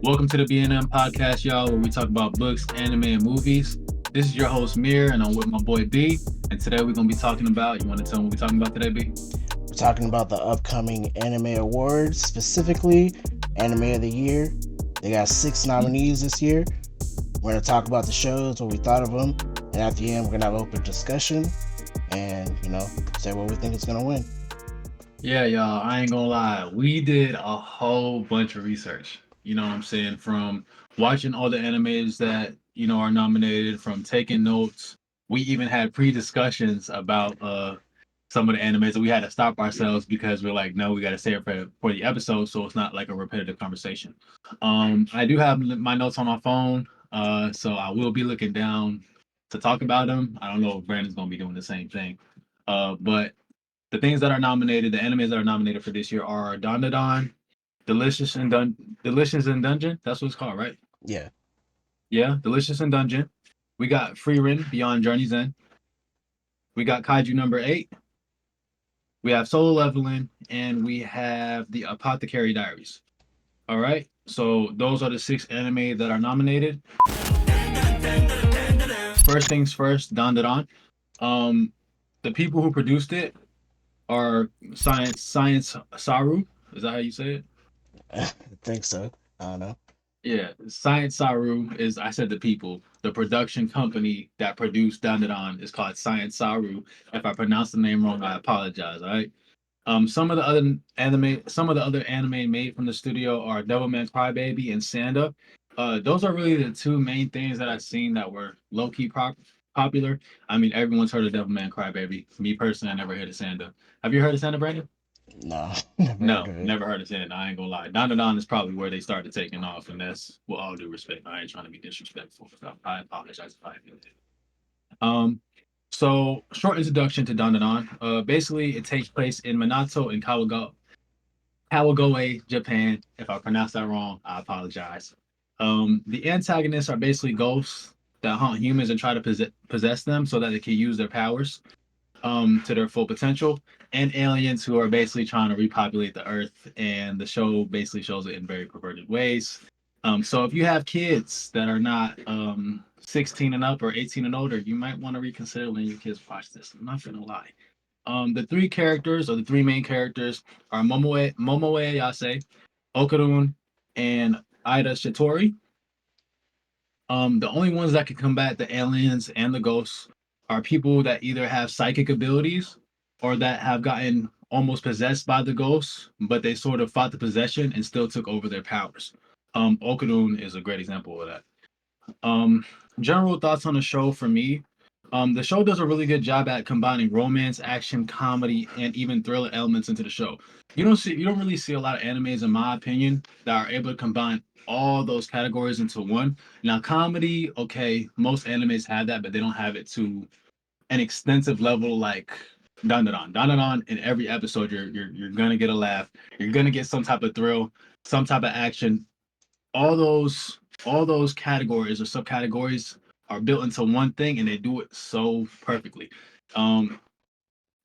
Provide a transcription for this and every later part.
Welcome to the B&M Podcast, y'all, where we talk about books, anime, and movies. This is your host, Mir, and I'm with my boy B. And today we're going to be talking about, you want to tell me what we're talking about today, B? We're talking about the upcoming anime awards, specifically Anime of the Year. They got 6 nominees this year. We're going to talk about the shows, what we thought of them, and at the end, we're going to have open discussion and, say what we think is going to win. Yeah, y'all, I ain't gonna lie. We did a whole bunch of research. You know what I'm saying? From watching all the animes that, are nominated, from taking notes. We even had pre-discussions about some of the animes that we had to stop ourselves because we're like, no, we got to save it for the episode so it's not like a repetitive conversation. I do have my notes on my phone, so I will be looking down to talk about them. I don't know if Brandon's gonna be doing the same thing. But the things that are nominated, the animes that are nominated for this year are Dandadan, Delicious in Dungeon. That's what it's called, right? Yeah. Yeah, Delicious in Dungeon. We got Frieren, Beyond Journey's End. We got Kaiju number 8. We have Solo Leveling, and we have the Apothecary Diaries. All right. So those are the 6 anime that are nominated. First things first, Dandadan. Um, the people who produced it are Science Saru. Is that how you say it? I think so. I don't know. Yeah, Science Saru is, I said, the people. The production company that produced Dandadan is called Science Saru. If I pronounce the name wrong, I apologize. All right. Some of the other anime made from the studio are Devilman Crybaby and Sanda. Those are really the two main things that I've seen that were low key popular. I mean, everyone's heard of Devilman Crybaby. Me personally, I never heard of Sanda. Have you heard of Sanda, Brandon? No, never heard No, of it. never heard of Sanda. I ain't gonna lie. Don Don Don is probably where they started taking off, and that's with all due respect. I ain't trying to be disrespectful. So I apologize if I did. Um, so short introduction to Don Don Don. Basically, it takes place in Minato and Kawagoe, Japan. If I pronounce that wrong, I apologize. The antagonists are basically ghosts that haunt humans and try to possess them so that they can use their powers to their full potential, and aliens who are basically trying to repopulate the Earth. And the show basically shows it in very perverted ways. So if you have kids that are not 16 and up or 18 and older, you might want to reconsider letting your kids watch this. I'm not gonna lie. The three characters, or the three main characters, are Momoe Ayase, Okarun, and Ida Shitori. The only ones that can combat the aliens and the ghosts are people that either have psychic abilities or that have gotten almost possessed by the ghosts, but they sort of fought the possession and still took over their powers. Okarun is a great example of that. Um, General thoughts on the show for me. The show does a really good job at combining romance, action, comedy, and even thriller elements into the show. You don't really see a lot of animes, in my opinion, that are able to combine all those categories into one. Now, comedy, okay, most animes have that, but they don't have it to an extensive level like Dandadan. Dandadan, in every episode, you're gonna get a laugh, you're gonna get some type of thrill, some type of action. All those categories or subcategories are built into one thing, and they do it so perfectly. Um,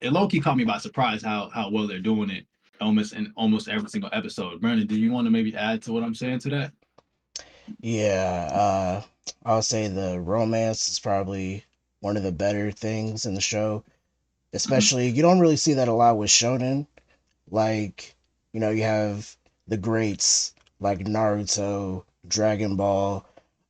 it low key caught me by surprise how well they're doing it almost every single episode. Brandon, do you want to maybe add to what I'm saying to that? Yeah, I'll say the romance is probably one of the better things in the show. Mhm. Especially, you don't really see that a lot with shonen. Like, you have the greats like Naruto, Dragon Ball,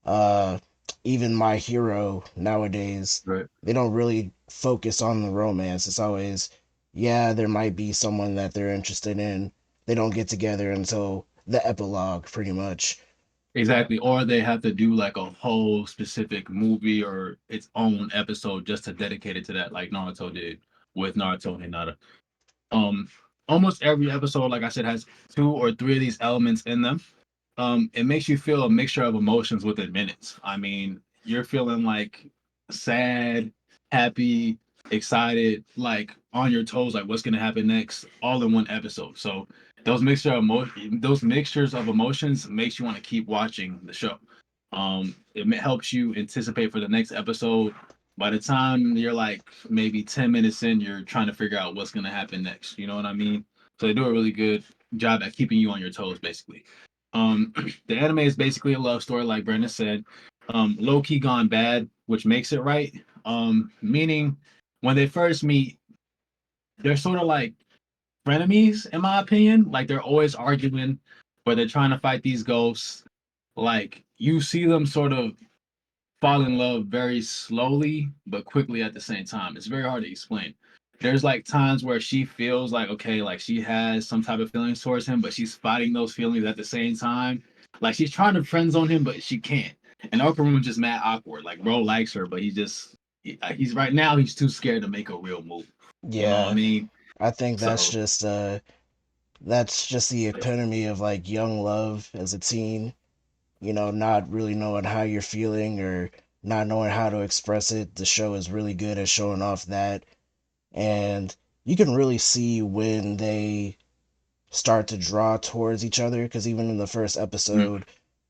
uh, even My Hero nowadays. Right. They don't really focus on the romance. It's always, yeah, there might be someone that they're interested in. They don't get together until the epilogue, pretty much. Exactly. Or they have to do like a whole specific movie or its own episode just to dedicate it to that, like Naruto did with Naruto and Hinata. Um, Almost every episode, like I said, has 2 or 3 of these elements in them. It makes you feel a mixture of emotions within minutes. I mean, you're feeling like sad, happy, excited, like on your toes, like what's gonna happen next, all in one episode. So those mixtures of emotions makes you want to keep watching the show. It helps you anticipate for the next episode. By the time you're like maybe 10 minutes in, you're trying to figure out what's gonna happen next. You know what I mean? So they do a really good job at keeping you on your toes, basically. Um, the anime is basically a love story, like Brandon said. Low key gone bad, which makes it right. Meaning when they first meet, they're sort of like frenemies, in my opinion. Like they're always arguing, but they're trying to fight these ghosts. Like you see them sort of fall in love very slowly but quickly at the same time. It's very hard to explain. There's like times where she feels like okay, like she has some type of feelings towards him, but she's fighting those feelings at the same time. Like she's trying to friend zone him, but she can't. And Okarum just mad awkward. Like bro likes her, but he's right now he's too scared to make a real move. You know what I Yeah, mean? I think So that's just the epitome of like young love as a teen. You know, not really knowing how you're feeling or not knowing how to express it. The show is really good at showing off that, and you can really see when they start to draw towards each other because even in the first mm, episode,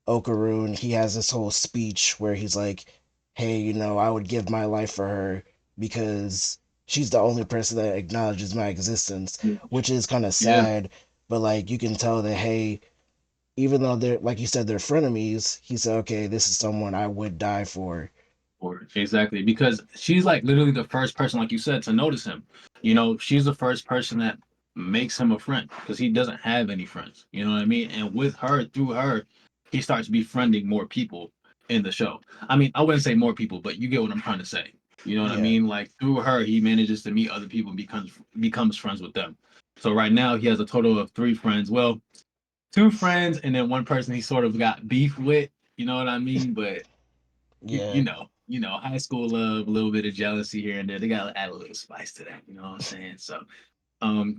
Okaroon, he has this whole speech where he's like, "Hey, you know, I would give my life for her because she's the only person that acknowledges my existence," which is kind of yeah. sad, but like you can tell that hey, even though they're like you said they're frenemies, he said, "Okay, this is someone I would die for." Or exactly because she's like literally the first person, like you said, to notice him. You know, she's the first person that makes him a friend because he doesn't have any friends. You know what I mean? And with her, through her, he starts befriending more people in the show. I mean, I wouldn't say more people, but you get what I'm trying to say. You know what I Yeah, mean? Like through her, he manages to meet other people and becomes friends with them. So right now, he has a total of three friends. Well, two friends and then one person he sort of got beef with. You know what I mean? But yeah, high school love, a little bit of jealousy here and there. They gotta add a little spice to that. You know what I'm saying? So,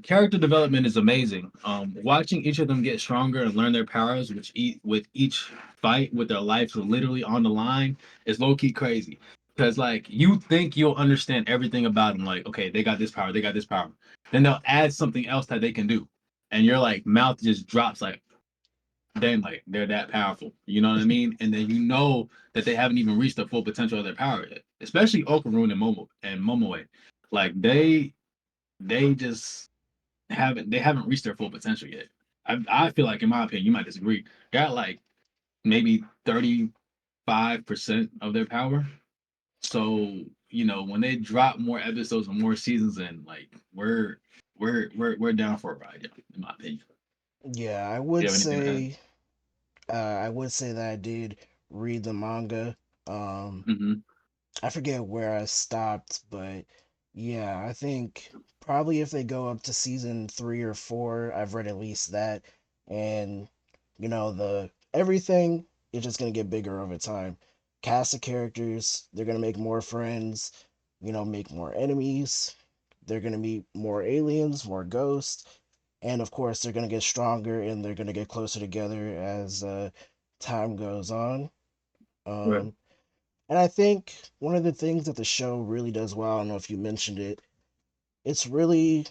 character development is amazing. Watching each of them get stronger and learn their powers, with each fight with their lives literally on the line, is low key crazy. Because like you think you'll understand everything about them, like okay, they got this power, they got this power. Then they'll add something else that they can do, and your like mouth just drops like then like they're that powerful. You know what I mean? And then you know that they haven't even reached the full potential of their power yet. Especially Okaroon and Momoe. Like they just haven't reached their full potential yet. I feel like in my opinion, you might disagree. Got like maybe 35% of their power. So, when they drop more episodes and more seasons in, like we're down for a ride, yeah, in my opinion. yeah. Do you have anything to add? I would say that I did read the manga. Um, Mm-hmm. I forget where I stopped, but yeah, I think probably if they go up to season 3 or 4, I've read at least that, and the everything is just gonna get bigger over time. Cast of characters, they're gonna make more friends, make more enemies. They're gonna meet more aliens, more ghosts, and of course they're gonna get stronger and they're gonna get closer together as time goes on. Right. Um, and I think one of the things that the show really does well, I don't know if you mentioned it, it's really,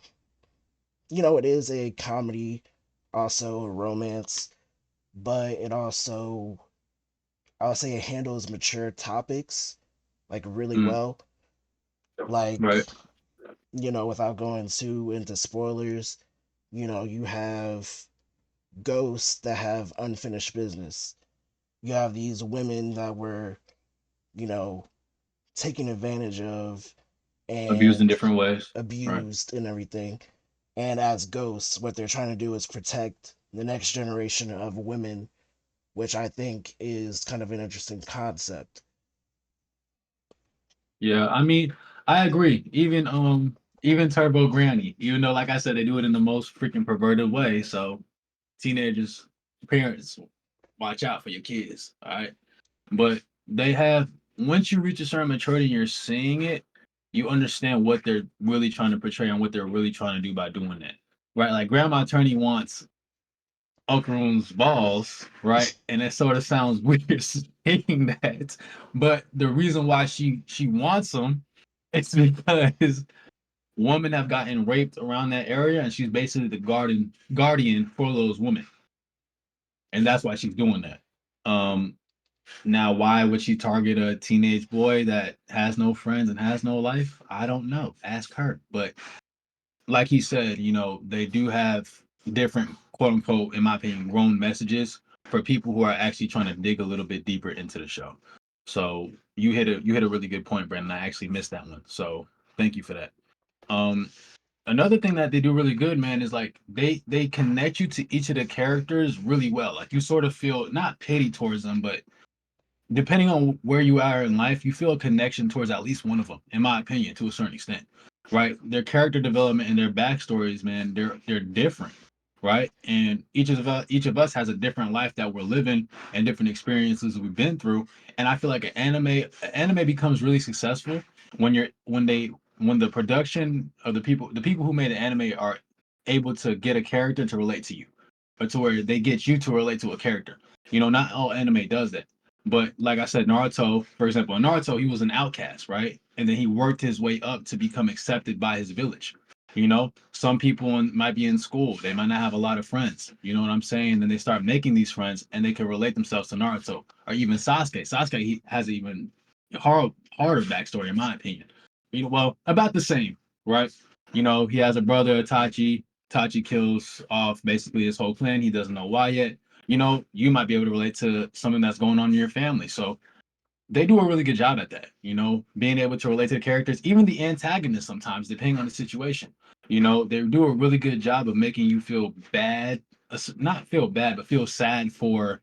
it is a comedy, also a romance, but it also, I would say it handles mature topics like really Mm, well. Like, right. without going too into spoilers, you have ghosts that have unfinished business. You have these women that were, you know, taken advantage of Abused in and different ways. Right. abused and everything. And as ghosts, what they're trying to do is protect the next generation of women, which I think is kind of an interesting concept. Yeah, I mean, I agree. Even Turbo Granny, even though like I said, they do it in the most freaking perverted way. So teenagers, parents, watch out for your kids. All right. But they have once you reach a certain maturity and you're seeing it, you understand what they're really trying to portray and what they're really trying to do by doing that. Right? Like Grandma Attorney wants Okroon's balls, right? And it sort of sounds weird saying that, but the reason why she wants them is because women have gotten raped around that area, and she's basically the guardian for those women, and that's why she's doing that. Now, why would she target a teenage boy that has no friends and has no life? I don't know. Ask her. But like he said, they do have different quote unquote, in my opinion, grown messages for people who are actually trying to dig a little bit deeper into the show. So you hit a really good point, Brandon. I actually missed that one. So thank you for that. Um, Another thing that they do really good, man, is like they connect you to each of the characters really well. Like you sort of feel not pity towards them, but depending on where you are in life, you feel a connection towards at least one of them, in my opinion, to a certain extent. Right? Their character development and their backstories, man, they're different, right? And each of us has a different life that we're living and different experiences we've been through. And I feel like an anime becomes really successful when the production of the people who made the anime are able to get a character to relate to you, or to where they get you to relate to a character. Not all anime does that. But like I said, Naruto, for example, in Naruto, he was an outcast, right? And then he worked his way up to become accepted by his village. Some people might be in school, they might not have a lot of friends. You know what I'm saying? Then they start making these friends, and they can relate themselves to Naruto or even Sasuke. Sasuke, he has an even harder backstory, in my opinion. Well, about the same, right? He has a brother, Itachi. Itachi kills off basically his whole clan. He doesn't know why yet. You might be able to relate to something that's going on in your family. So they do a really good job at that, being able to relate to the characters, even the antagonists sometimes, depending on the situation. They do a really good job of making you feel bad, not feel bad, but feel sad for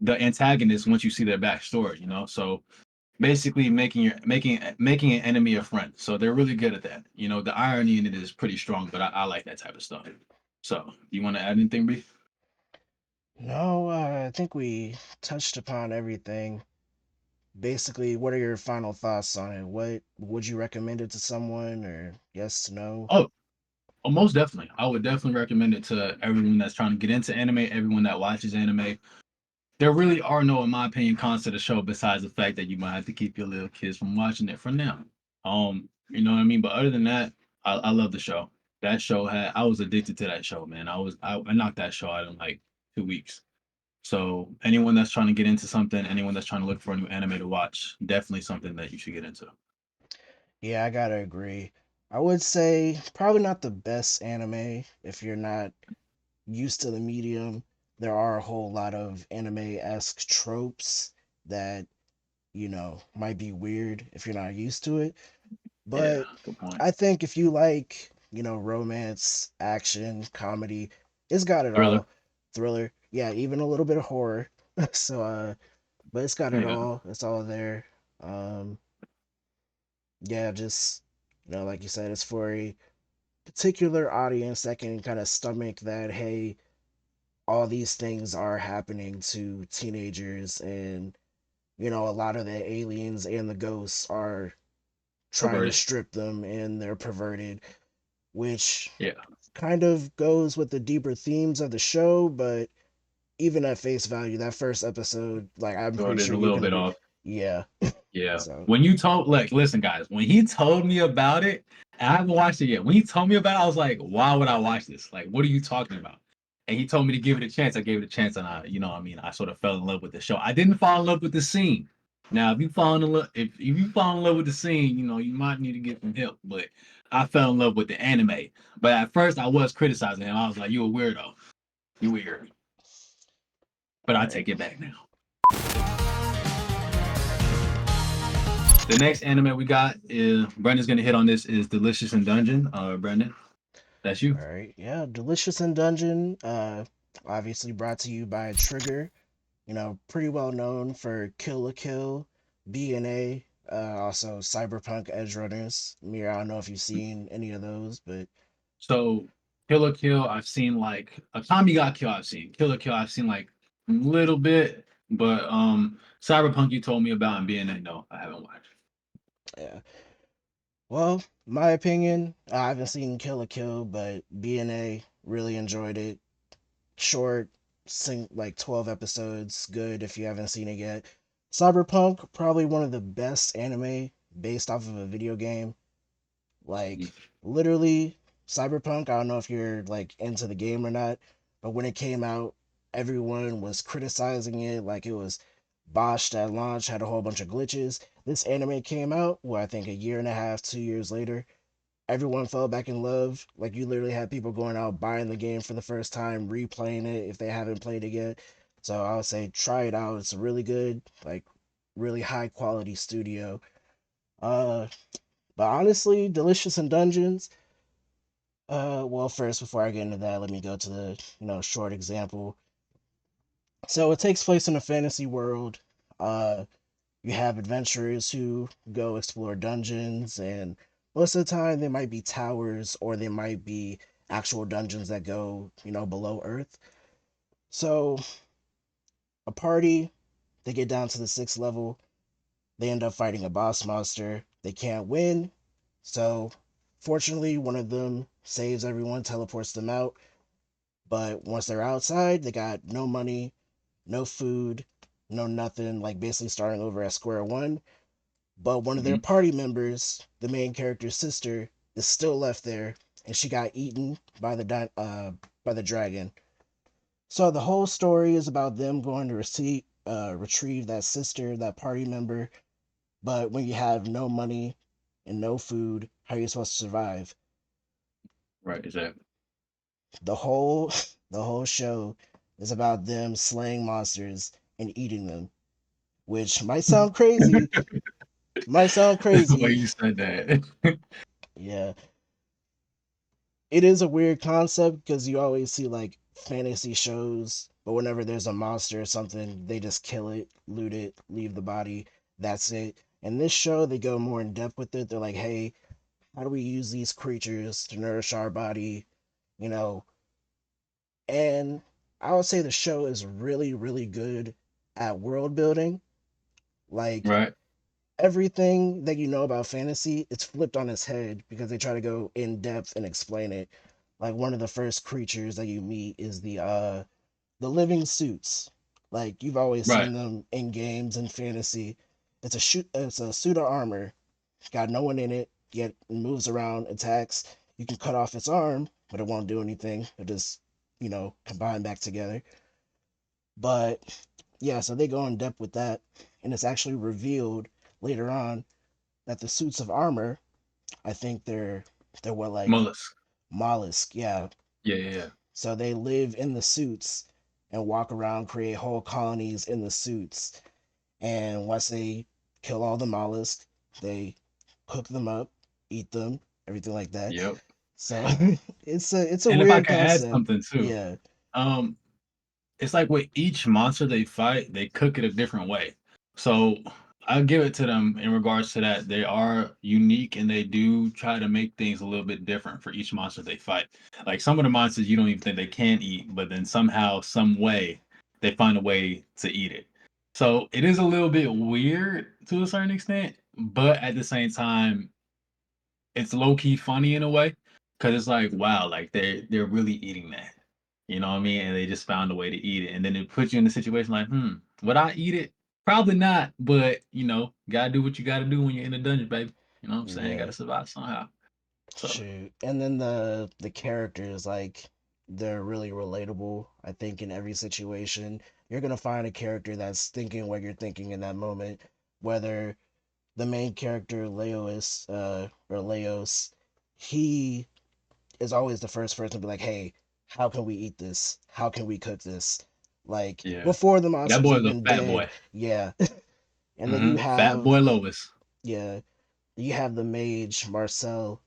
the antagonist once you see their backstory. So basically making an enemy a friend. So they're really good at that. The irony in it is pretty strong, but I like that type of stuff. So you want to add anything, B? No, I think we touched upon everything. Basically, what are your final thoughts on it? What would you recommend it to someone, or yes, no? Oh, most definitely. I would definitely recommend it to everyone that's trying to get into anime, everyone that watches anime. There really are no, in my opinion, cons to the show besides the fact that you might have to keep your little kids from watching it for now. You know what I mean? But other than that, I love the show. That show I was addicted to that show, man. I knocked that show out in like 2 weeks. So anyone that's trying to get into something, anyone that's trying to look for a new anime to watch, definitely something that you should get into. Yeah, I gotta agree. I would say probably not the best anime if you're not used to the medium. There are a whole lot of anime-esque tropes that, might be weird if you're not used to it. Yeah, But good point. I think if you like, romance, action, comedy, it's got it Thriller. all. Thriller, yeah, even a little bit of horror. So, but it's got it Yeah, all. It's all there. Um, yeah, just like you said, it's for a particular audience that can kind of stomach that. Hey, all these things are happening to teenagers, and a lot of the aliens and the ghosts are trying to perverted. strip them, and they're perverted, which Yeah, kind of goes with the deeper themes of the show. But even at face value, that first episode, like, I'm so pretty it is sure a you little can bit agree. off. Yeah. Yeah. So, When you told, like, listen, guys, when he told me about it, I haven't watched it yet. When he told me about it, I was like, why would I watch this? Like, what are you talking about? And he told me to give it a chance. I gave it a chance, and I sort of fell in love with the show. I didn't fall in love with the scene. Now, if you fall in love with the scene, you might need to get some help. But I fell in love with the anime. But at first, I was criticizing him. I was like, you a weirdo. You weird. But all I right. take it back now. The next anime we got is Brendan's gonna hit on this is Delicious in Dungeon. Brendan, that's you. All right. Yeah. Delicious in Dungeon. Obviously brought to you by Trigger. Pretty well known for Kill la Kill, B&A, also Cyberpunk Edge Runners. Mir, I don't know if you've seen any of those, but So Kill Kill, I've seen like a Tommy Got Kill. I've seen Kill Kill. I've seen like a little bit, but Cyberpunk you told me about and being that no, I haven't watched. yeah. Well, my opinion, I haven't seen Kill la Kill, but B&A really enjoyed it. Short, like 12 episodes, good if you haven't seen it yet. Cyberpunk, probably one of the best anime based off of a video game. Like, literally, Cyberpunk, I don't know if you're like into the game or not, but when it came out, everyone was criticizing it like it was botched at launch, had a whole bunch of glitches. This anime came out, well, I think a year and a half, 2 years later. Everyone fell back in love. Like, you literally had people going out buying the game for the first time, replaying it if they haven't played it yet. So I would say try it out. It's a really good, like really high quality studio. Uh, but honestly, Delicious in Dungeons. Well, first before I get into that, let me go to the short example. So it takes place in a fantasy world. Uh, you have adventurers who go explore dungeons, and most of the time they might be towers or they might be actual dungeons that go below earth. So a party, they get down to the sixth level. They end up fighting a boss monster. They can't win. So, fortunately, one of them saves everyone, teleports them out. But once they're outside, they got no money, no food, no nothing, like basically starting over at square one. But one of their Hmm. party members, the main character's sister, is still left there, and she got eaten by the dragon. So the whole story is about them going to retrieve that sister, that party member. But when you have no money and no food, how are you supposed to survive? Right, exactly. The whole the whole show is about them slaying monsters and eating them, which might sound crazy. Might sound The way crazy. you said that. Yeah, it is a weird concept because you always see like fantasy shows, but whenever there's a monster or something, they just kill it, loot it, leave the body. That's it. And this show, they go more in depth with it. They're like, hey, how do we use these creatures to nourish our body? You know, and I would say the show is really, really good at world building. Like Right. everything that you know about fantasy, it's flipped on its head because they try to go in depth and explain it. Like one of the first creatures that you meet is the living suits. Like you've always Right. seen them in games and fantasy. It's a suit of armor. Got no one in it, yet it moves around, attacks. You can cut off its arm, but it won't do anything. It just, combine back together. But yeah, so they go in depth with that, and it's actually revealed later on that the suits of armor, I think they're what like Mollusk. mollusk, yeah. Yeah, yeah, yeah. So they live in the suits and walk around, create whole colonies in the suits. And once they kill all the mollusks, they cook them up, eat them, everything like that. Yep. So it's a And if I weird can add concept. something too, Yeah. um, it's like with each monster they fight, they cook it a different way. So I'll give it to them in regards to that. They are unique and they do try to make things a little bit different for each monster they fight. Like some of the monsters you don't even think they can eat, but then somehow, some way, they find a way to eat it. So it is a little bit weird to a certain extent, but at the same time, it's low key funny in a way because it's like wow, like they're really eating that. You know what I mean? And they just found a way to eat it. And then it puts you in a situation like, would I eat it? Probably not, but gotta do what you gotta do when you're in a dungeon, baby. You know what I'm saying? Gotta Yeah. survive somehow. So Shoot. And then the characters, like they're really relatable. I think in every situation, you're gonna find a character that's thinking what you're thinking in that moment. Whether the main character Leos, he is always the first person to be like, "Hey, how can we eat this? How can we cook this?" Like yeah. before the That monster's boy's a even fat dead. boy. Yeah. And then you Fat have boy Lois. yeah, you have the mage Marcel.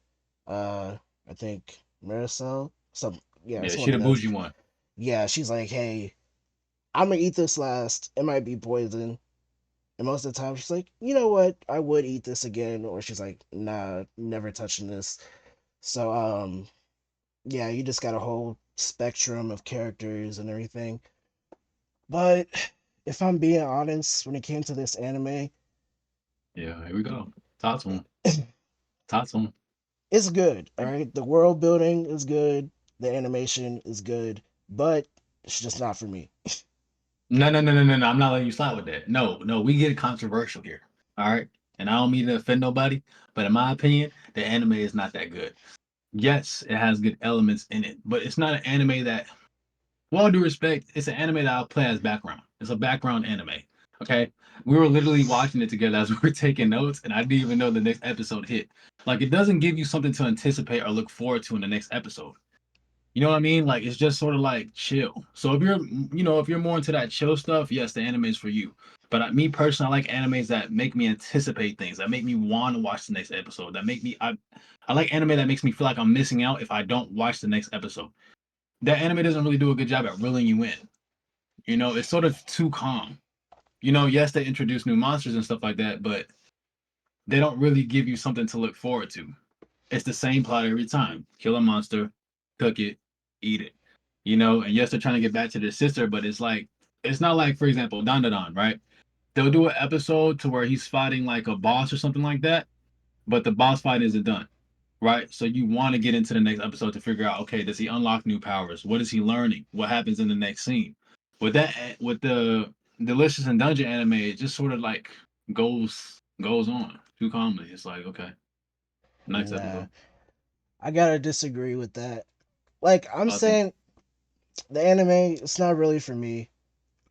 Uh, I think Marcel. Some yeah, Yeah, it's she one the of them. bougie one. Yeah, she's like, "Hey, I'm gonna eat this last. It might be poison." And most of the time, she's like, "You know what? I would eat this again." Or she's like, "Nah, never touching this." So yeah, you just got a whole spectrum of characters and everything. But if I'm being honest, when it came to this anime, Yeah, here we go. Talk to him. Talk to him. it's good. All right, the world building is good, the animation is good, but it's just not for me. No, no, no, no, no, no. I'm not letting you slide with that. No, no, we get controversial here. All right. And I don't mean to offend nobody, but in my opinion, the anime is not that good. Yes, it has good elements in it, but it's not an anime that, with all due respect, it's an anime that I'll play as background. It's a background anime. Okay. We were literally watching it together as we were taking notes, and I didn't even know the next episode hit. Like, it doesn't give you something to anticipate or look forward to in the next episode. You know what I mean? Like it's just sort of like chill. So if you're, if you're more into that chill stuff, yes, the anime is for you. But me personally, I like animes that make me anticipate things, that make me want to watch the next episode, that make me I like anime that makes me feel like I'm missing out if I don't watch the next episode. That anime doesn't really do a good job at reeling you in. It's sort of too calm. Yes, they introduce new monsters and stuff like that, but they don't really give you something to look forward to. It's the same plot every time. Kill a monster, cook it, eat it. And yes, they're trying to get back to their sister, but it's not like, for example, Don Don, right? They'll do an episode to where he's fighting like a boss or something like that, but the boss fight isn't done, right? So you want to get into the next episode to figure out, okay, does he unlock new powers? What is he learning? What happens in the next scene? With the Delicious and Dungeon anime, it just sort of like goes on too calmly. It's like, okay, next Nah, episode. I gotta disagree with that. Like I'm I think. saying, the anime, it's not really for me.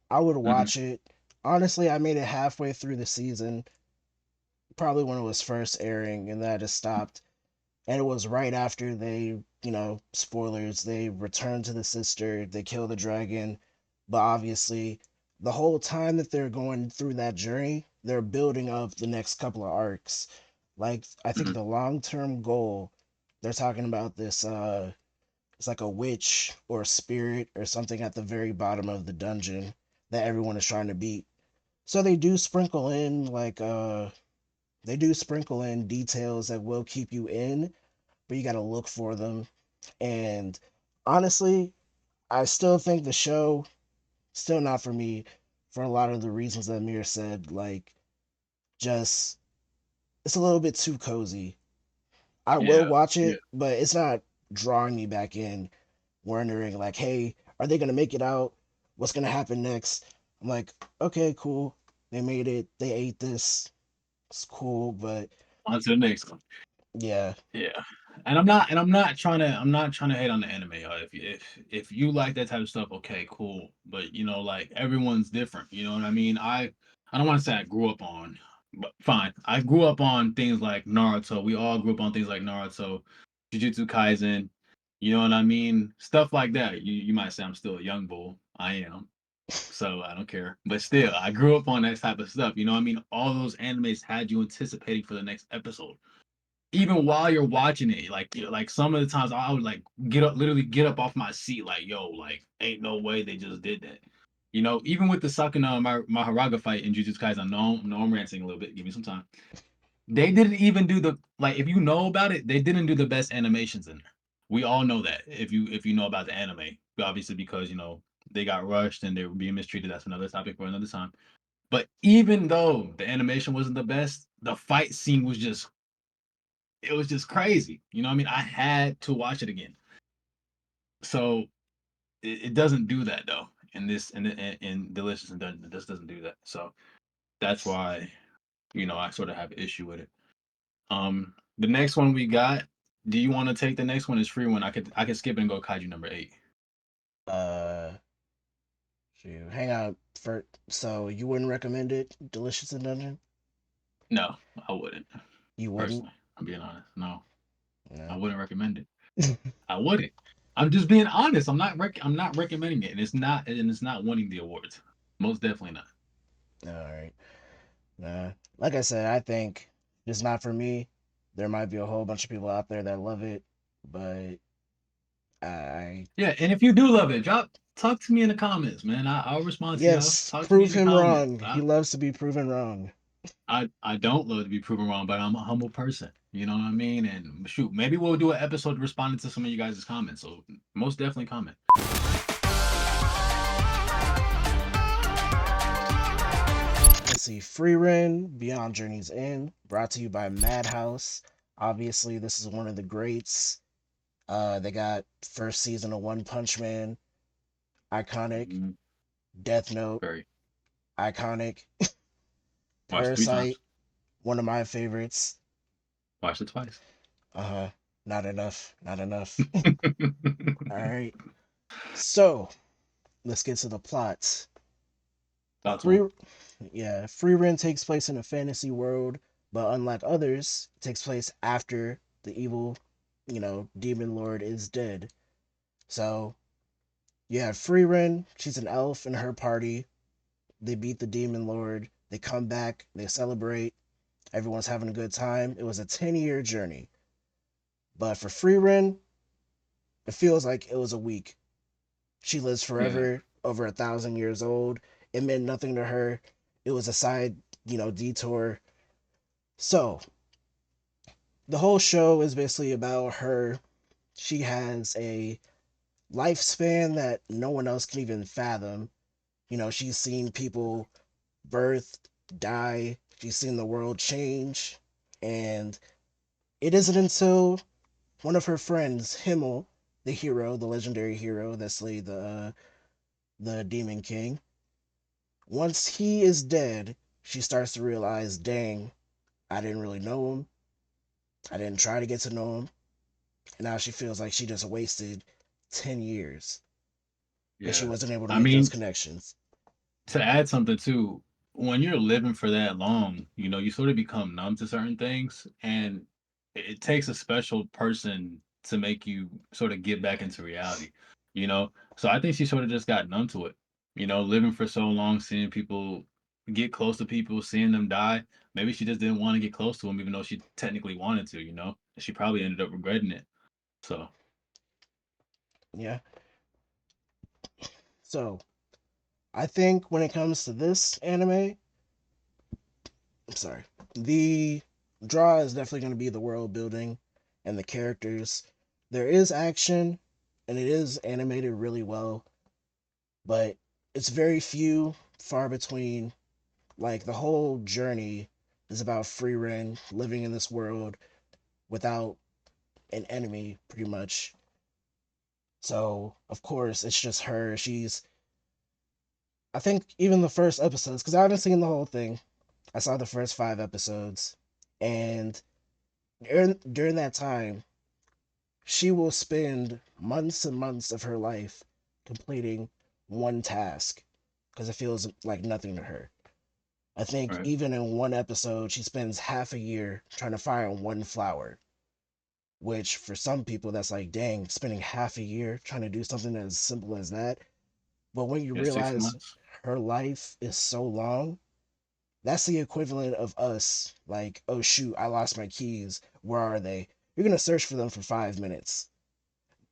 I would Mhm. watch it. Honestly, I made it halfway through the season, probably when it was first airing, and then I just stopped. And it was right after they, spoilers, they return to the sister, they kill the dragon. But obviously, the whole time that they're going through that journey, they're building up the next couple of arcs. Like, I think Mhm. the long term goal, they're talking about this, it's like a witch or a spirit or something at the very bottom of the dungeon that everyone is trying to beat. So they do sprinkle in details that will keep you in, but you got to look for them. And honestly, I still think the show still not for me for a lot of the reasons that Mir said. Like, just it's a little bit too cozy. I will Yeah. watch Yeah. it, but it's not drawing me back in. Wondering like, hey, are they gonna make it out? What's gonna happen next? I'm like, okay, cool. They made it. They ate this. It's cool, but On to the next one. yeah, Yeah. And I'm not trying to hate on the anime. If you like that type of stuff, okay, cool. But like everyone's different. You know what I mean? I don't want to say I grew up on, but fine. I grew up on things like Naruto. We all grew up on things like Naruto, Jujutsu Kaisen. You know what I mean? Stuff like that. You might say I'm still a young bull. I am. So I don't care. But still, I grew up on that type of stuff. You know what I mean? All those animes had you anticipating for the next episode. Even while you're watching it, like like some of the times I would like literally get up off my seat, like, yo, like ain't no way they just did that. Even with the Sakuna Maharaga fight in Jujutsu Kaisen, no, I'm ranting a little bit. Give me some time. They didn't even do the like. If you know about it, they didn't do the best animations in there. We all know that if you know about the anime, obviously because they got rushed and they were being mistreated. That's another topic for another time. But even though the animation wasn't the best, the fight scene was just it was just crazy. You know what I mean? I had to watch it again. So it doesn't do that though. In this in Delicious and Dungeon, this doesn't do that. So that's why I sort of have an issue with it. The next one we got. Do you want to take the next one? Is free one. I could skip it and go Kaiju number 8. uh, shoot, hang on. So you wouldn't recommend it, Delicious in Dungeon? No, I wouldn't. You wouldn't? Personally, I'm being honest. No, I No. wouldn't recommend it. I wouldn't. I'm just being honest. I'm not recommending it, and it's not winning the awards. Most definitely not. All right. Nah. Like I said, I think it's not for me. There might be a whole bunch of people out there that love it, but I Yeah, and if you do love it, talk to me in the comments, man. I'll respond to y'all. yes, Talk to me in prove the him comments. wrong. He I, loves to be proven wrong. I don't love to be proven wrong, but I'm a humble person. You know what I mean? And shoot, maybe we'll do an episode responding to some of you guys' comments. So most definitely comment. Let's see, Frieren, Beyond Journey's End, brought to you by Madhouse. Obviously, this is one of the greats. They got first season of One Punch Man, iconic. Mm, Death Note, very. iconic. Watched it 3 times. Parasite, one of my favorites. Watched it twice. Uh, not enough, not enough. All right, so let's get to the plot. Thoughts Free, one. Free Rent takes place in a fantasy world, but unlike others, it takes place after the evil, demon lord is dead. So you have Frieren, she's an elf in her party. They beat the demon lord. They come back, they celebrate. Everyone's having a good time. It was a 10-year journey. But for Frieren, it feels like it was a week. She lives Yeah, forever, over 1,000 years old. It meant nothing to her. It was a side, detour. So the whole show is basically about her. She has a lifespan that no one else can even fathom. She's seen people birth, die, she's seen the world change. And it isn't until one of her friends, Himmel, the hero, the legendary hero that slayed the Demon King, once he is dead, she starts to realize, dang, I didn't really know him. I didn't try to get to know him. And now she feels like she just wasted 10 years because she yeah. wasn't able to I make those mean, connections. to add something too, when you're living for that long, you sort of become numb to certain things, and it takes a special person to make you sort of get back into reality, you know? So I think she sort of just got numb to it, living for so long, seeing people get close to people, seeing them die. Maybe she just didn't want to get close to them, even though she technically wanted to, She probably ended up regretting it. So, Yeah. So I think when it comes to this anime, I'm sorry, the draw is definitely going to be the world building and the characters. There is action and it is animated really well, but it's very few, far between. Like the whole journey is about Frieren living in this world without an enemy, pretty much. So of course it's just her. I think even the first episodes, because I haven't seen the whole thing. I saw the first 5 episodes, and during that time, she will spend months and months of her life completing one task because it feels like nothing to her. I think right. even in one episode, she spends half a year trying to find one flower, which for some people, that's like, dang, spending half a year trying to do something as simple as that. But when you Yeah, six realize months. her life is so long, that's the equivalent of us, like, oh shoot, I lost my keys. Where are they? You're going to search for them for 5 minutes,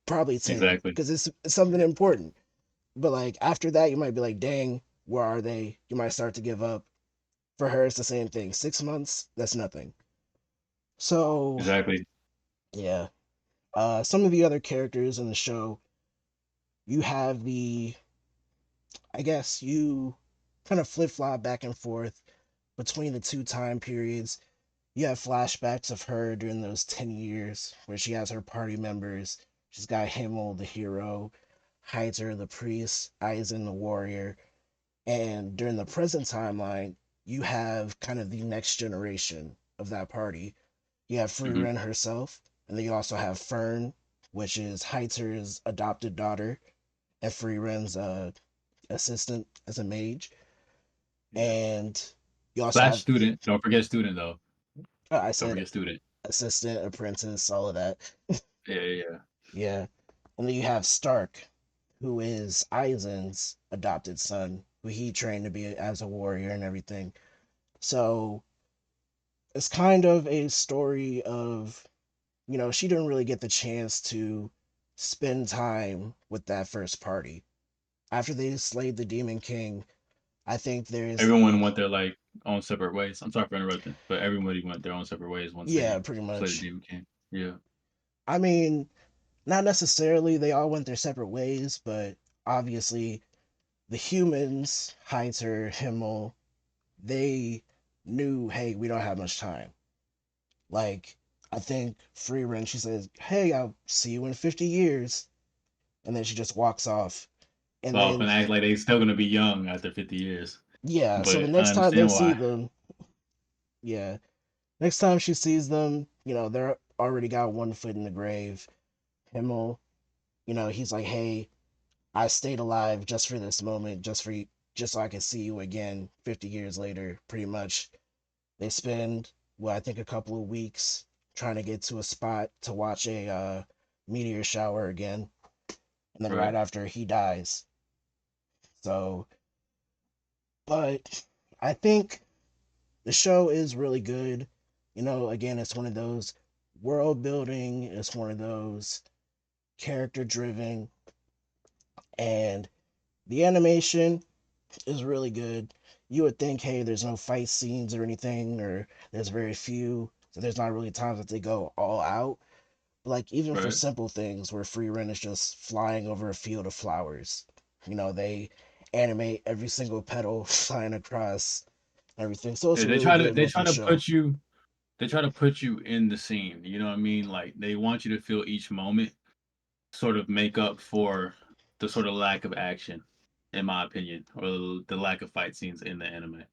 probably 10, Exactly. because it's something important. But like after that, you might be like, dang, where are they? You might start to give up. For her, it's the same thing. 6 months, that's nothing. So, Exactly. yeah. Some of the other characters in the show, you have I guess you kind of flip flop back and forth between the two time periods. You have flashbacks of her during those 10 years where she has her party members. She's got Himmel, the hero, Heiter, the priest, Eisen, the warrior. And during the present timeline, you have kind of the next generation of that party. You have Hmm. Frieren herself, and then you also have Fern, which is Heiter's adopted daughter, and Frieren's assistant as a mage. Yeah. And you also Slash have, student. Don't forget student though. I Don't said forget student. assistant, apprentice, all of that. Yeah, yeah, yeah. Yeah. And then you have Stark, who is Eisen's adopted son, who he trained to be as a warrior and everything. So it's kind of a story of, she didn't really get the chance to spend time with that first party. After they slayed the Demon King, I think there's Everyone a, went their like own separate ways. I'm sorry for interrupting, but everybody went their own separate ways once yeah, they pretty played the much. Demon King. Yeah. I mean, not necessarily they all went their separate ways, but obviously the humans, Heinzer, Himmel, they knew, hey, we don't have much time. Like, I think Frieren, she says, hey, I'll see you in 50 years. And then she just walks off. And Off then, and act like they still gonna be young after 50 years. yeah, so the But I next time they understand see why. them, yeah, next time she sees them, they're already got one foot in the grave. Himmel, he's like, hey, I stayed alive just for this moment, just for you, just so I can see you again 50 years later, pretty much. They spend, well, I think a couple of weeks trying to get to a spot to watch a meteor shower again. and then right Right. after he dies. So, but I think the show is really good. Again, it's one of those world building, it's one of those character driven, and the animation is really good. You would think, hey, there's no fight scenes or anything, or there's very few, so there's not really times that they go all out. But like even for Right. simple things where Frieren is just flying over a field of flowers, they animate every single petal flying across everything. So it's Yeah, a really good they looking try to show. put you they try to put you in the scene. You know what I mean? Like they want you to feel each moment, sort of make up for the sort of lack of action, in my opinion, or the lack of fight scenes in the anime.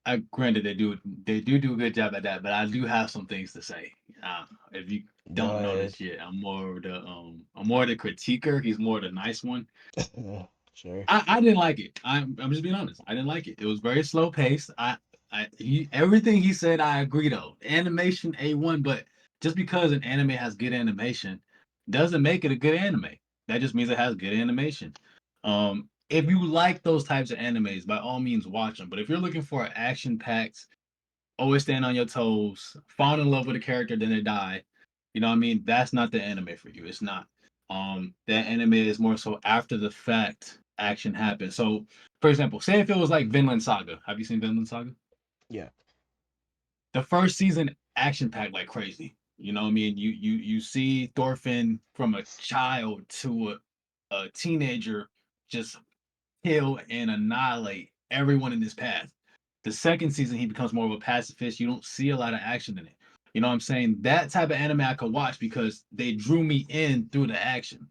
I granted they do a good job at that, but I do have some things to say. If you Go don't ahead. notice yet, I'm more the critiquer. He's more the nice one. Sure. I didn't like it. I'm just being honest. I didn't like it. It was very slow paced. Everything he said I agree though. Animation A1, but just because an anime has good animation doesn't make it a good anime. That just means it has good animation. If you like those types of animes, by all means watch them. But if you're looking for an action packed, always stand on your toes, fall in love with a character, then they die. You know what I mean? That's not the anime for you. It's not. That anime is more so after the fact action happens. So, for example, say if it was like Vinland Saga. Have you seen Vinland Saga? Yeah. The first season action packed like crazy. You know what I mean? You see Thorfinn from a child to a teenager just kill and annihilate everyone in his path. The second season, he becomes more of a pacifist. You don't see a lot of action in it. You know what I'm saying? That type of anime I could watch because they drew me in through the action,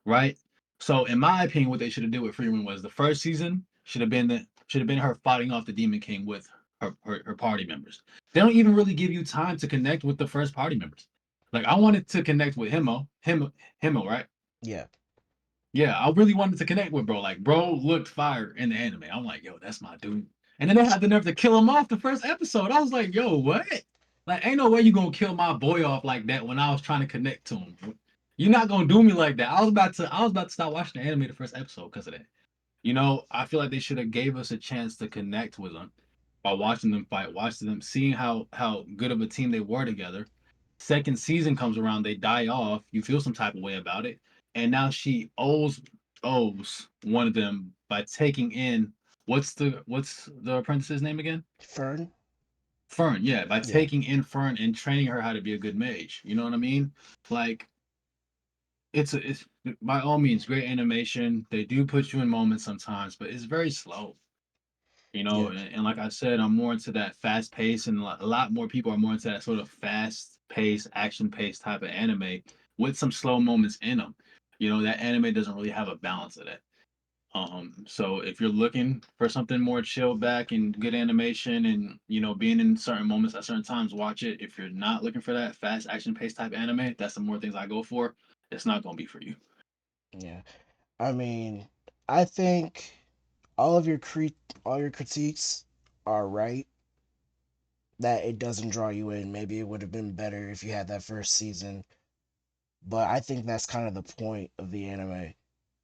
right? So, in my opinion, what they should have did with Freeman was the first season should have been her fighting off the Demon King with her party members. They don't even really give you time to connect with the first party members. Like I wanted to connect with Himo, right? Yeah. Yeah, I really wanted to connect with bro. Like, bro looked fire in the anime. I'm like, yo, that's my dude. And then they had the nerve to kill him off the first episode. I was like, yo, what? Like, ain't no way you gonna kill my boy off like that when I was trying to connect to him. You're not gonna do me like that. I was about to stop watching the anime the first episode because of that. I feel like they should have gave us a chance to connect with them by watching them fight, watching them, seeing how good of a team they were together. Second season comes around, they die off. You feel some type of way about it, and now she owes one of them by taking in what's the apprentice's name again? Fern. Fern. Yeah, by Yeah. taking in Fern and training her how to be a good mage. You know what I mean? Like it's by all means great animation. They do put you in moments sometimes, but it's very slow. Yeah. And like I said, I'm more into that fast pace, and a lot more people are more into that sort of fast pace, action pace type of anime with some slow moments in them. That anime doesn't really have a balance of that. So if you're looking for something more chill back and good animation and being in certain moments at certain times, watch it. If you're not looking for that fast action pace type anime, that's the more things I go for. It's not gonna be for you. Yeah. I mean, I think all of all your critiques are right. That it doesn't draw you in. Maybe it would have been better if you had that first season. But I think that's kind of the point of the anime.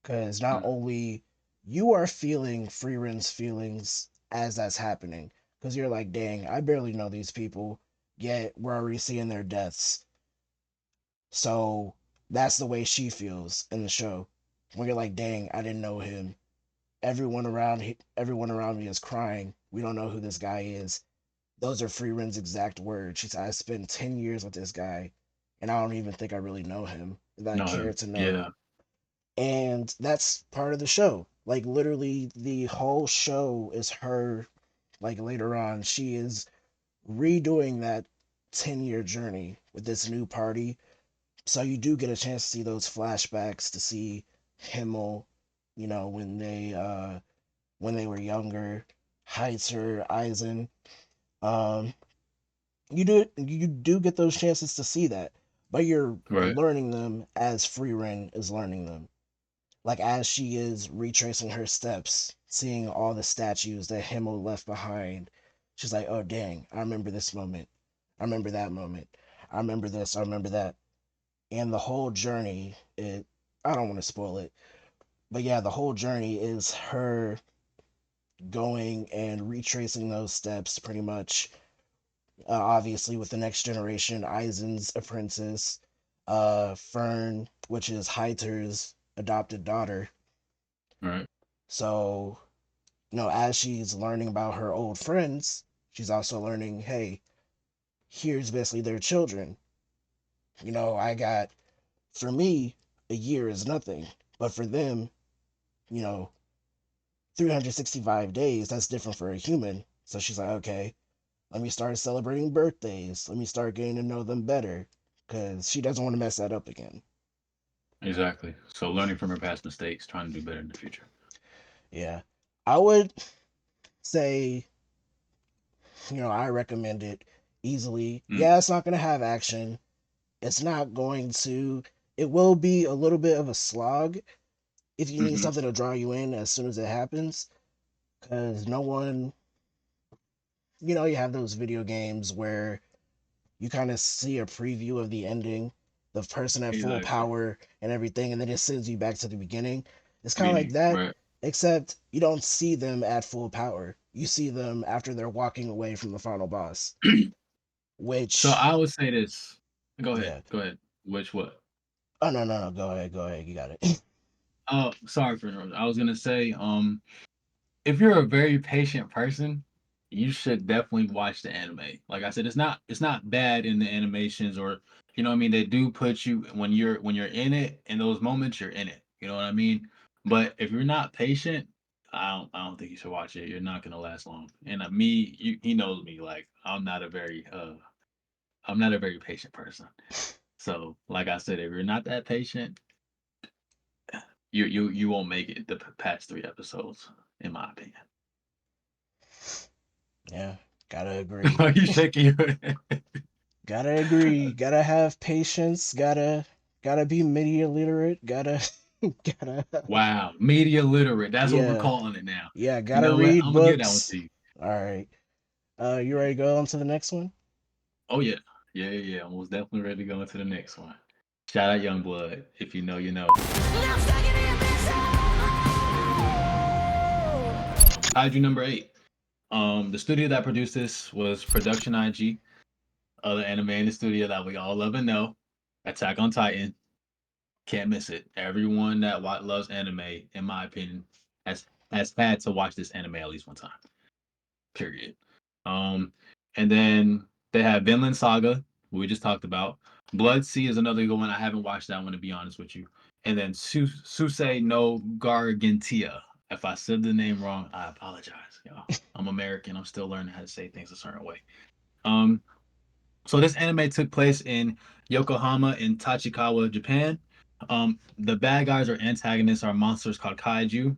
Because not Mm, only you are feeling Freeren's feelings as that's happening, because you're like, dang, I barely know these people, yet we're already seeing their deaths. So that's the way she feels in the show. When you're like, dang, I didn't know him. Everyone around me is crying. We don't know who this guy is. Those are Freeren's exact words. She said, I spent 10 years with this guy, and I don't even think I really know him that I no, care to know. yeah, And that's part of the show. Like, literally, the whole show is her, like, later on, she is redoing that 10-year journey with this new party. So you do get a chance to see those flashbacks to see Himmel, when they were younger, Heitzer, Eisen. Um, you do get those chances to see that, but you're right, learning them as Frieren is learning them. Like as she is retracing her steps, seeing all the statues that Himmel left behind, she's like, "Oh dang, I remember this moment. I remember that moment. I remember this. I remember that." And the whole journey, it I don't want to spoil it, but yeah, the whole journey is her going and retracing those steps pretty much. Obviously, with the next generation, Aizen's apprentice, Fern, which is Heiter's adopted daughter. Right. So, as she's learning about her old friends, she's also learning, hey, here's basically their children. I got, for me, a year is nothing, but for them, you know, 365 days, that's different for a human. So she's like, okay, let me start celebrating birthdays. Let me start getting to know them better because she doesn't want to mess that up again. Exactly. So learning from her past mistakes, trying to do better in the future. Yeah. I would say, I recommend it easily. Mm, Yeah, it's not going to have action. It's not going to, it will be a little bit of a slog if you need mm-hmm. something to draw you in as soon as it happens. Because no one, you have those video games where you kind of see a preview of the ending, the person at full Exactly. power and everything, and then it sends you back to the beginning. It's kind of like Meaning, that, right. except you don't see them at full power. You see them after they're walking away from the final boss, So which, I would say this. Go ahead. yeah. Go ahead. Which what? Oh, no, no, no. Go ahead. You got it. Oh, sorry for interrupting. I was gonna say, if you're a very patient person, you should definitely watch the anime. Like I said, it's not bad in the animations or you know what I mean. They do put you when you're in it in those moments you're in it. You know what I mean. But if you're not patient, I don't think you should watch it. You're not gonna last long. And he knows me. Like I'm not a very patient person. So like I said, if you're not that patient, you won't make it the past 3 episodes, in my opinion. Yeah, gotta agree. Are you shaking your head? Gotta agree. Gotta have patience. Gotta be media literate. Gotta gotta Wow, media literate. That's what we're yeah. calling it now. Yeah, You gotta know what? read I'm gonna give that one books. to you. All right. You ready to go on to the next one? Oh yeah, yeah. I'm most definitely ready to go into the next one. Shout out Youngblood. If you know, you know. Kaiju number 8. The studio that produced this was Production IG, other anime in the studio that we all love and know. Attack on Titan. Can't miss it. Everyone that loves anime, in my opinion, has had to watch this anime at least one time. Period. Um, and then they have Vinland Saga, we just talked about. Blood Sea is another good one. I haven't watched that one to be honest with you. And then Susei no Gargantia. If I said the name wrong, I apologize, y'all. I'm American. I'm still learning how to say things a certain way. Um, so this anime took place in Yokohama in Tachikawa, Japan. The bad guys or antagonists are monsters called kaiju.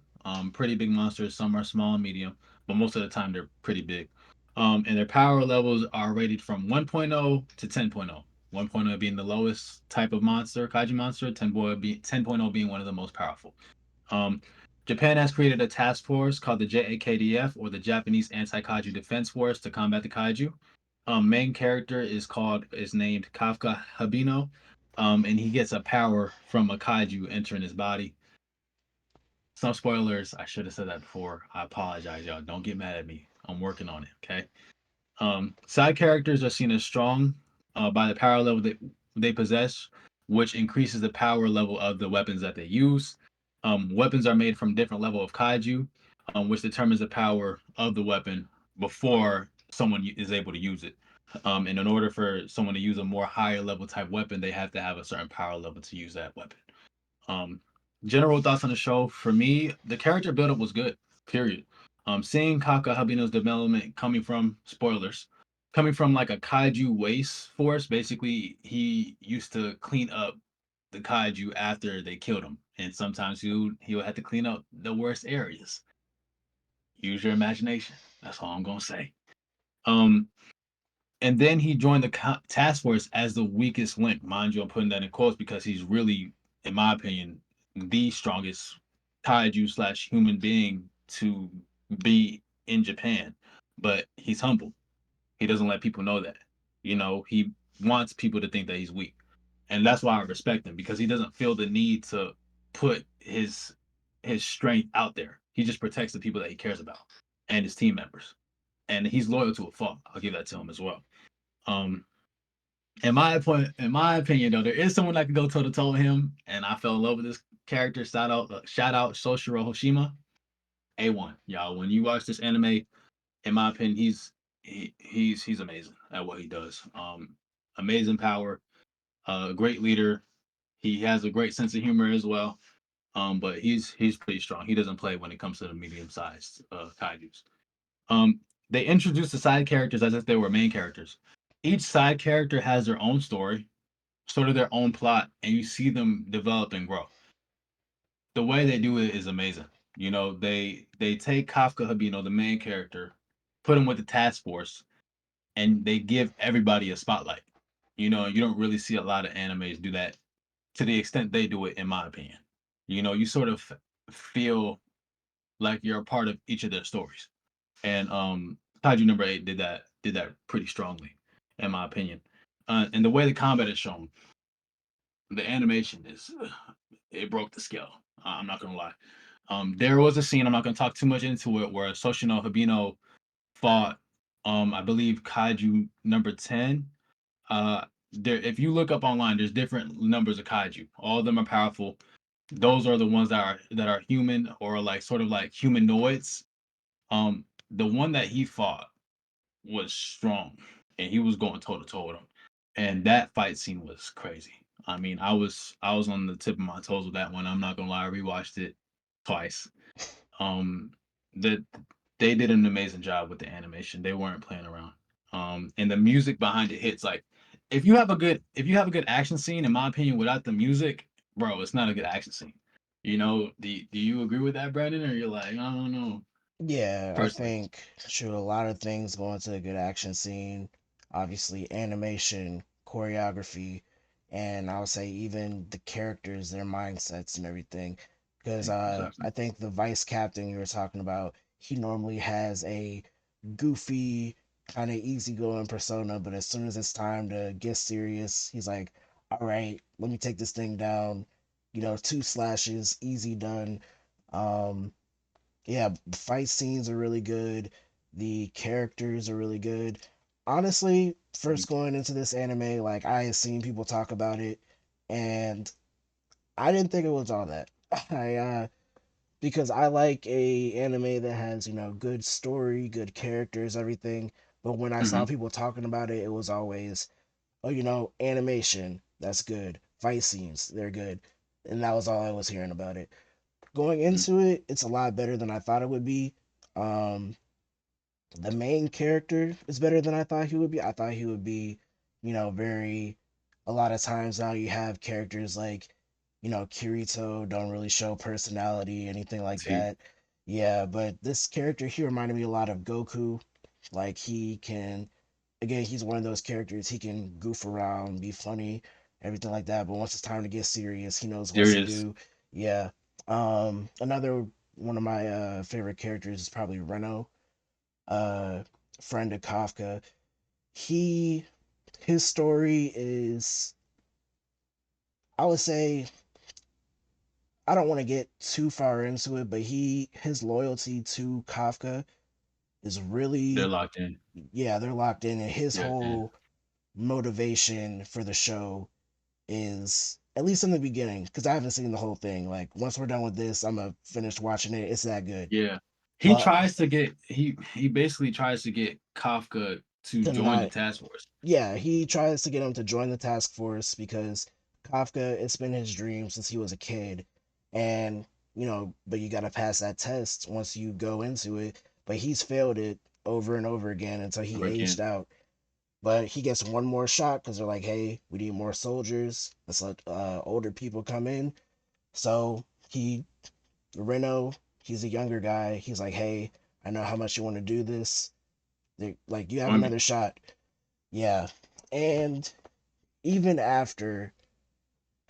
Pretty big monsters. Some are small and medium, but most of the time they're pretty big. And their power levels are rated from 1.0 to 10.0. 1.0 being the lowest type of monster, kaiju monster. 10.0 being one of the most powerful. Um, Japan has created a task force called the JAKDF, or the Japanese Anti-Kaiju Defense Force, to combat the kaiju. Main character is named Kafka Habino, and he gets a power from a kaiju entering his body. Some spoilers. I should have said that before. I apologize, y'all. Don't get mad at me. I'm working on it. Okay. Side characters are seen as strong by the power level that they possess, which increases the power level of the weapons that they use. Weapons are made from different level of kaiju, which determines the power of the weapon before someone is able to use it. And in order for someone to use a more higher level type weapon, they have to have a certain power level to use that weapon. Um, General thoughts on the show for me, the character buildup was good. Period. Seeing Kaka Habino's development coming from spoilers, coming from like a kaiju waste force. Basically, he used to clean up the kaiju after they killed him, and sometimes he would have to clean up the worst areas. Use your imagination. That's all I'm gonna say. Um, and then he joined the task force as the weakest link. Mind you, I'm putting that in quotes because he's really, in my opinion, the strongest kaiju slash human being to be in Japan. But he's humble. He doesn't let people know that. He wants people to think that he's weak. And that's why I respect him because he doesn't feel the need to. put his strength out there. He just protects the people that he cares about and his team members, and he's loyal to a fault. I'll give that to him as well. Um, in my opinion, though, there is someone that can go toe to toe with him, and I fell in love with this character. Shout out Soshiro Hoshima, A1, y'all. When you watch this anime, in my opinion, he's amazing at what he does. Amazing power, great leader. He has a great sense of humor as well. But he's pretty strong. He doesn't play when it comes to the medium sized kaiju's. Um, they introduce the side characters as if they were main characters. Each side character has their own story, sort of their own plot, and you see them develop and grow. The way they do it is amazing. You know, they take Kafka Habino, the main character, put him with the task force, and they give everybody a spotlight. You know, you don't really see a lot of animes do that to the extent they do it, in my opinion. You know, you sort of feel like you're a part of each of their stories. And Kaiju number 8 did that pretty strongly, in my opinion. And the way the combat is shown, the animation is it broke the scale. I'm not gonna lie. There was a scene, I'm not gonna talk too much into it, where Soshino Habino fought I believe Kaiju number 10. There, if you look up online, there's different numbers of kaiju. All of them are powerful. Those are the ones that are human or like sort of like humanoids. The one that he fought was strong, and he was going toe to toe with him. And that fight scene was crazy. I mean, I was on the tip of my toes with that one. I'm not gonna lie, I rewatched it twice. Um, that they did an amazing job with the animation. They weren't playing around. And the music behind it hits like if you have a good action scene, in my opinion, without the music, bro, it's not a good action scene. You know, do you agree with that, Brandon? Or you're like, I don't know, Yeah, I personally. think shoot a lot of things go into a good action scene. Obviously, animation, choreography, and I would say even the characters, their mindsets and everything. Because Exactly. I think the vice captain you were talking about, he normally has a goofy, kind of easygoing persona, but as soon as it's time to get serious, he's like, "All right, let me take this thing down." You know, two slashes, easy done. Um, yeah, the fight scenes are really good. The characters are really good. Honestly, Mhm. first going into this anime, like I had seen people talk about it, and I didn't think it was all that. I because I like a anime that has good story, good characters, everything. But when I saw Mhm. people talking about it, it was always, oh, animation, that's good. Fight scenes, they're good, and that was all I was hearing about it. Going Mhm. into it, it's a lot better than I thought it would be. Um, the main character is better than I thought he would be. I thought he would be, very. A lot of times now you have characters like, Kirito don't really show personality, anything like See, that. Yeah, but this character he reminded me a lot of Goku. Like he can, again, he's one of those characters. He can goof around, be funny, everything like that. But once it's time to get serious, he knows what to serious. do. Yeah. Another one of my favorite characters is probably Reno, uh, friend of Kafka. He his story is, I would say, I don't want to get too far into it, but his loyalty to Kafka is They're really, locked in. yeah, they're locked in, and his Yeah, yeah, whole motivation for the show is, at least in the beginning, because I haven't seen the whole thing. Like once we're done with this, I'm gonna finish watching it. It's that good. yeah. But He basically tries to get Kafka to join the tonight, task force. yeah, he tries to get him to join the task force because Kafka, it's been his dream since he was a kid. And, but you got to pass that test once you go into it. But he's failed it over and over again until he Over aged again. out. But he gets one more shot because they're like, hey, we need more soldiers. Let's let older people come in. So Reno, he's a younger guy. He's like, hey, I know how much you want to do this. They're like, you have Join me. another shot. Yeah. And even after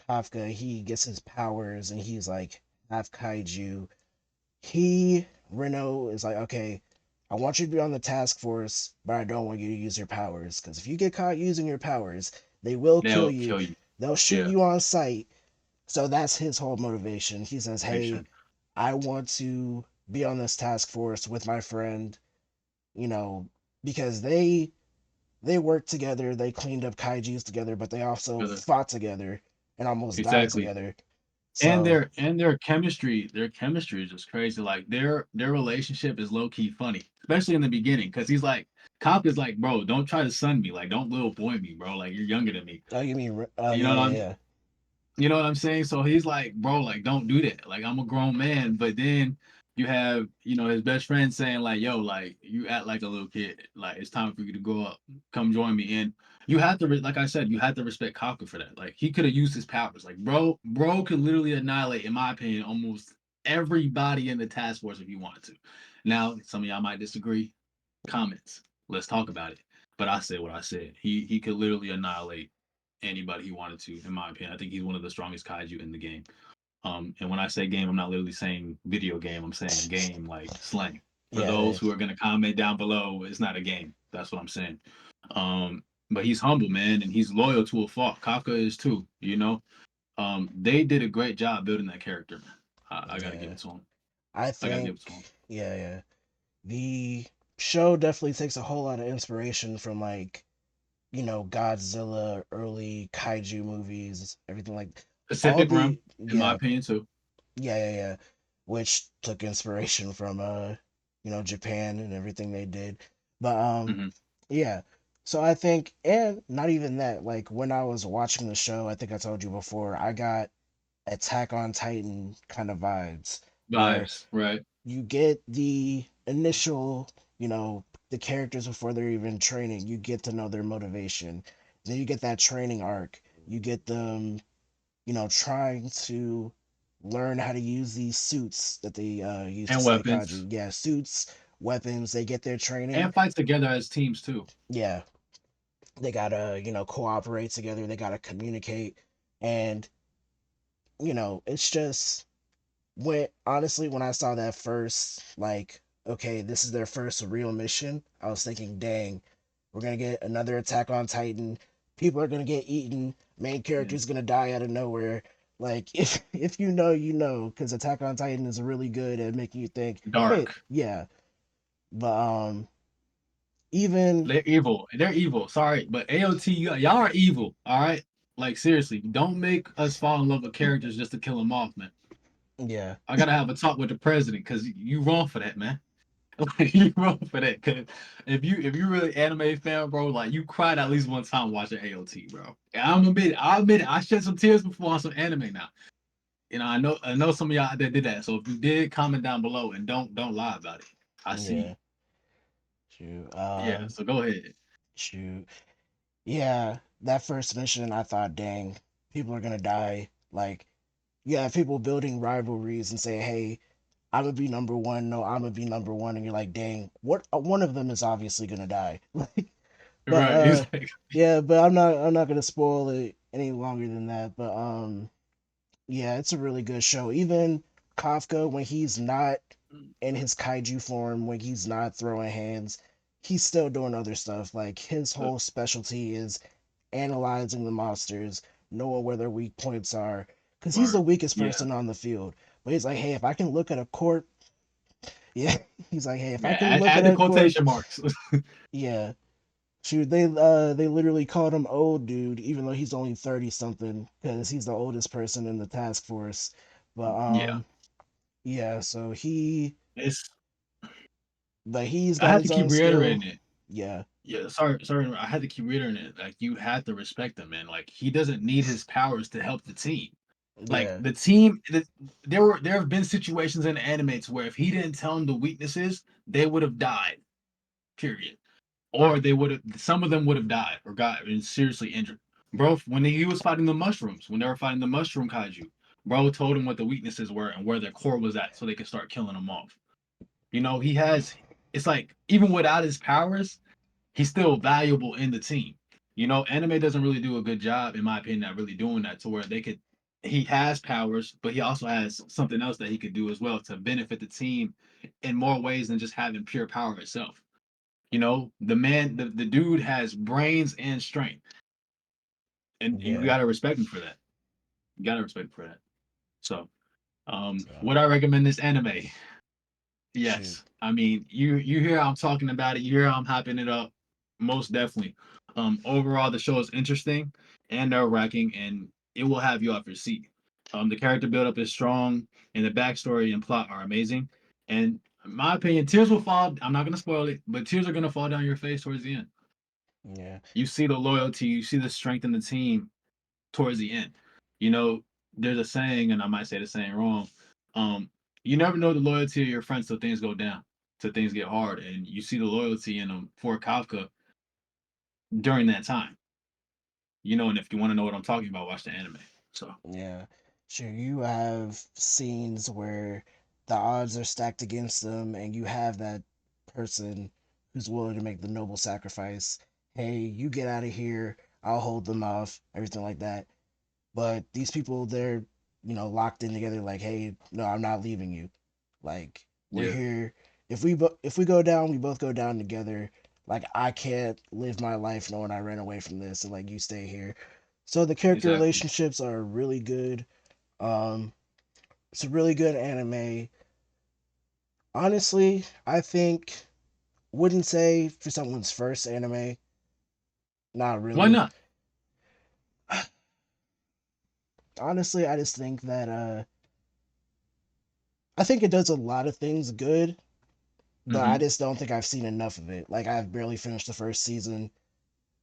Kafka, he gets his powers and he's like half kaiju. Reno is like, okay, I want you to be on the task force, but I don't want you to use your powers. Because if you get caught using your powers, they will kill They'll you. kill you. They'll shoot Yeah. you on sight. So that's his whole motivation. He says, Makes "Hey, sense. I want to be on this task force with my friend, you know, because they worked together, they cleaned up kaiju's together, but they also Brother. fought together and almost died Exactly. together." And So, their chemistry is just crazy. Like their relationship is low key funny, especially in the beginning, because he's like, Cop is like, bro, don't try to son me, like don't little boy me, bro, like you're younger than me. oh, you mean, oh You yeah, know what yeah, I'm yeah, You know what I'm saying? So he's like, bro, like, don't do that. Like, I'm a grown man. But then you have, his best friend saying, like, yo, like, you act like a little kid. Like, it's time for you to grow up. Come join me. And you have to, like I said, you have to respect Kafka for that. Like, he could have used his powers. Like, bro could literally annihilate, in my opinion, almost everybody in the task force if he wanted to. Now, some of y'all might disagree. Comments. Let's talk about it. But I said what I said. He could literally annihilate anybody he wanted to, in my opinion. I think he's one of the strongest kaiju in the game. And when I say game, I'm not literally saying video game. I'm saying game like slang. For yeah, those yeah, who are gonna comment down below, it's not a game. That's what I'm saying. But he's humble, man, and he's loyal to a fault. Kafka is too. They did a great job building that character. I gotta give yeah. it to him. I I gotta think, give it to him. yeah, yeah. The show definitely takes a whole lot of inspiration from like, Godzilla, early kaiju movies, everything like all Pacific Rim, the, in my yeah, opinion, too. yeah, yeah, yeah, which took inspiration from Japan and everything they did. But Hmm. yeah. So I think, and not even that, like when I was watching the show, I think I told you before, I got Attack on Titan kind of vibes where Vibes, right? you get the initial, the characters before they're even training, you get to know their motivation. Then you get that training arc. You get them, trying to learn how to use these suits that they use to And slay weapons, kaiju. Yeah, suits, weapons. They get their training. and fight together as teams too. Yeah, they gotta, cooperate together. They gotta communicate, and it's just when I saw that first, like, okay, this is their first real mission, I was thinking, dang, we're gonna get another Attack on Titan. People are gonna get eaten. Main Yeah. character's gonna die out of nowhere. Like, if you know, you know, because Attack on Titan is really good at making you think, hey, Dark. yeah. But even They're evil. They're evil. Sorry, but AOT, y'all are evil. All right. Like seriously, don't make us fall in love with characters just to kill them off, man. yeah, I gotta have a talk with the president because you wrong for that, man. Like, you wrong for that. Cause if you really anime fan, bro, like you cried at least one time watching AOT, bro. And I admit it. I shed some tears before on some anime now. I know some of y'all that did that. So if you did, comment down below and don't lie about it. I see you. yeah, shoot, Yeah. So go ahead. shoot. Yeah, that first mission, I thought, dang, people are gonna die. Like, you have people building rivalries and say, hey, I'm gonna be number one. No, I'm gonna be number one, and you're like, dang, what? One of them is obviously gonna die. But Right. Exactly. yeah, but I'm not gonna spoil it any longer than that. But yeah, it's a really good show. Even Kafka, when he's not in his kaiju form, when he's not throwing hands, he's still doing other stuff. Like his whole specialty is analyzing the monsters, knowing where their weak points are, because he's the Word. weakest Yeah. person on the field. But he's like, hey, if I can look at a corpse, yeah, he's like, hey, if I Yeah. can look Add at the a quotation corpse, marks. yeah. Shoot, they literally called him old dude, even though he's only 30 something, because he's the oldest person in the task force. But Yeah. yeah, so he, It's but he's I got have his to keep own skill. reiterating it. Yeah, Yeah, sorry. I had to keep reiterating it. Like you have to respect him, man. Like he doesn't need his powers to help the team. Like yeah, the team, there have been situations in the animates where if he didn't tell them the weaknesses, they would have died. Period. Or they would have. Some of them would have died or got seriously injured. Bro, when he was fighting the mushrooms, when they were fighting the mushroom kaiju, bro told him what the weaknesses were and where their core was at, so they could start killing them off. He has. It's like even without his powers, he's still valuable in the team. Anime doesn't really do a good job, in my opinion, at really doing that to where they could. He has powers, but he also has something else that he could do as well to benefit the team in more ways than just having pure power itself. The dude has brains and strength, and you yeah, got to respect him for that. You gotta respect for that. So, So would I recommend this anime? shoot, Yes. I mean, you hear how I'm talking about it. You hear how I'm hyping it up. Most definitely. Overall, the show is interesting and nerve wracking, and it will have you off your seat. The character buildup is strong, and the backstory and plot are amazing. And in my opinion, tears will fall. I'm not gonna spoil it, but tears are gonna fall down your face towards the end. yeah, You see the loyalty, you see the strength in the team towards the end. You know, there's a saying, and I might say the saying wrong. Um, you never know the loyalty of your friends till things go down, till things get hard, and you see the loyalty in them for Kafka during that time. You know, and if you want to know what I'm talking about, watch the anime. So yeah. Sure, you have scenes where the odds are stacked against them, and you have that person who's willing to make the noble sacrifice. Hey, you get out of here. I'll hold them off. Everything like that. But these people, they're locked in together. Like, hey, no, I'm not leaving you. Like, we're yeah, here. If we go down, we both go down together. Like, I can't live my life knowing I ran away from this, and like you stay here. So the character exactly. relationships are really good. Um, it's a really good anime. Honestly, I think wouldn't say for someone's first anime. Not Why really. not? Honestly, I just think that I think it does a lot of things good, but I Mm-hmm. just don't think I've seen enough of it. Like I've barely finished the first season,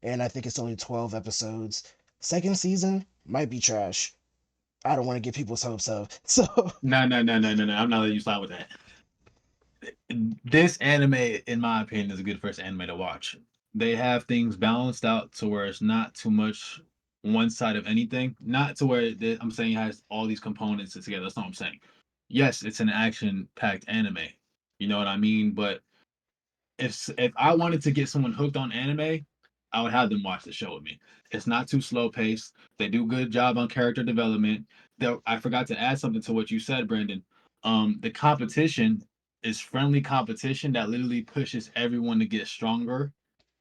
and I think it's only 12 episodes. Second season might be trash. I don't want to get people's hopes up. So No, no, no, no, no, no. I'm not letting you slide with that. This anime, in my opinion, is a good first anime to watch. They have things balanced out to where it's not too much one side of anything. Not to where I'm saying it has all these components together. That's not what I'm saying. Yes, it's an action-packed anime. You know what I mean? But if I wanted to get someone hooked on anime, I would have them watch the show with me. It's not too slow paced. They do a good job on character development. I forgot to add something to what you said, Brandon. The competition is friendly competition that literally pushes everyone to get stronger,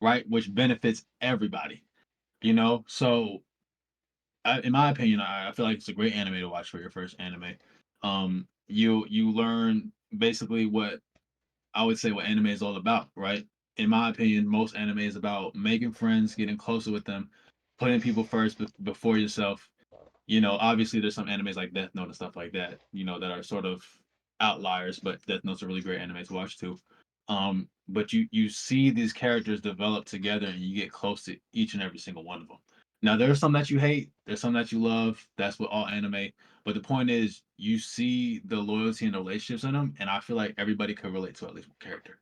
right? Which benefits everybody. You know, so in my opinion, I feel like it's a great anime to watch for your first anime. You learn basically what I would say what anime is all about, right? In my opinion, most anime is about making friends, getting closer with them, putting people first before yourself. You know, obviously there's some animes like Death Note and stuff like that, you know, that are sort of outliers, but Death Note's a really great anime to watch too. But you see these characters develop together and you get close to each and every single one of them. Now there's some that you hate, there's some that you love. That's what all anime. But the point is, you see the loyalty and the relationships in them, and I feel like everybody could relate to at least one character.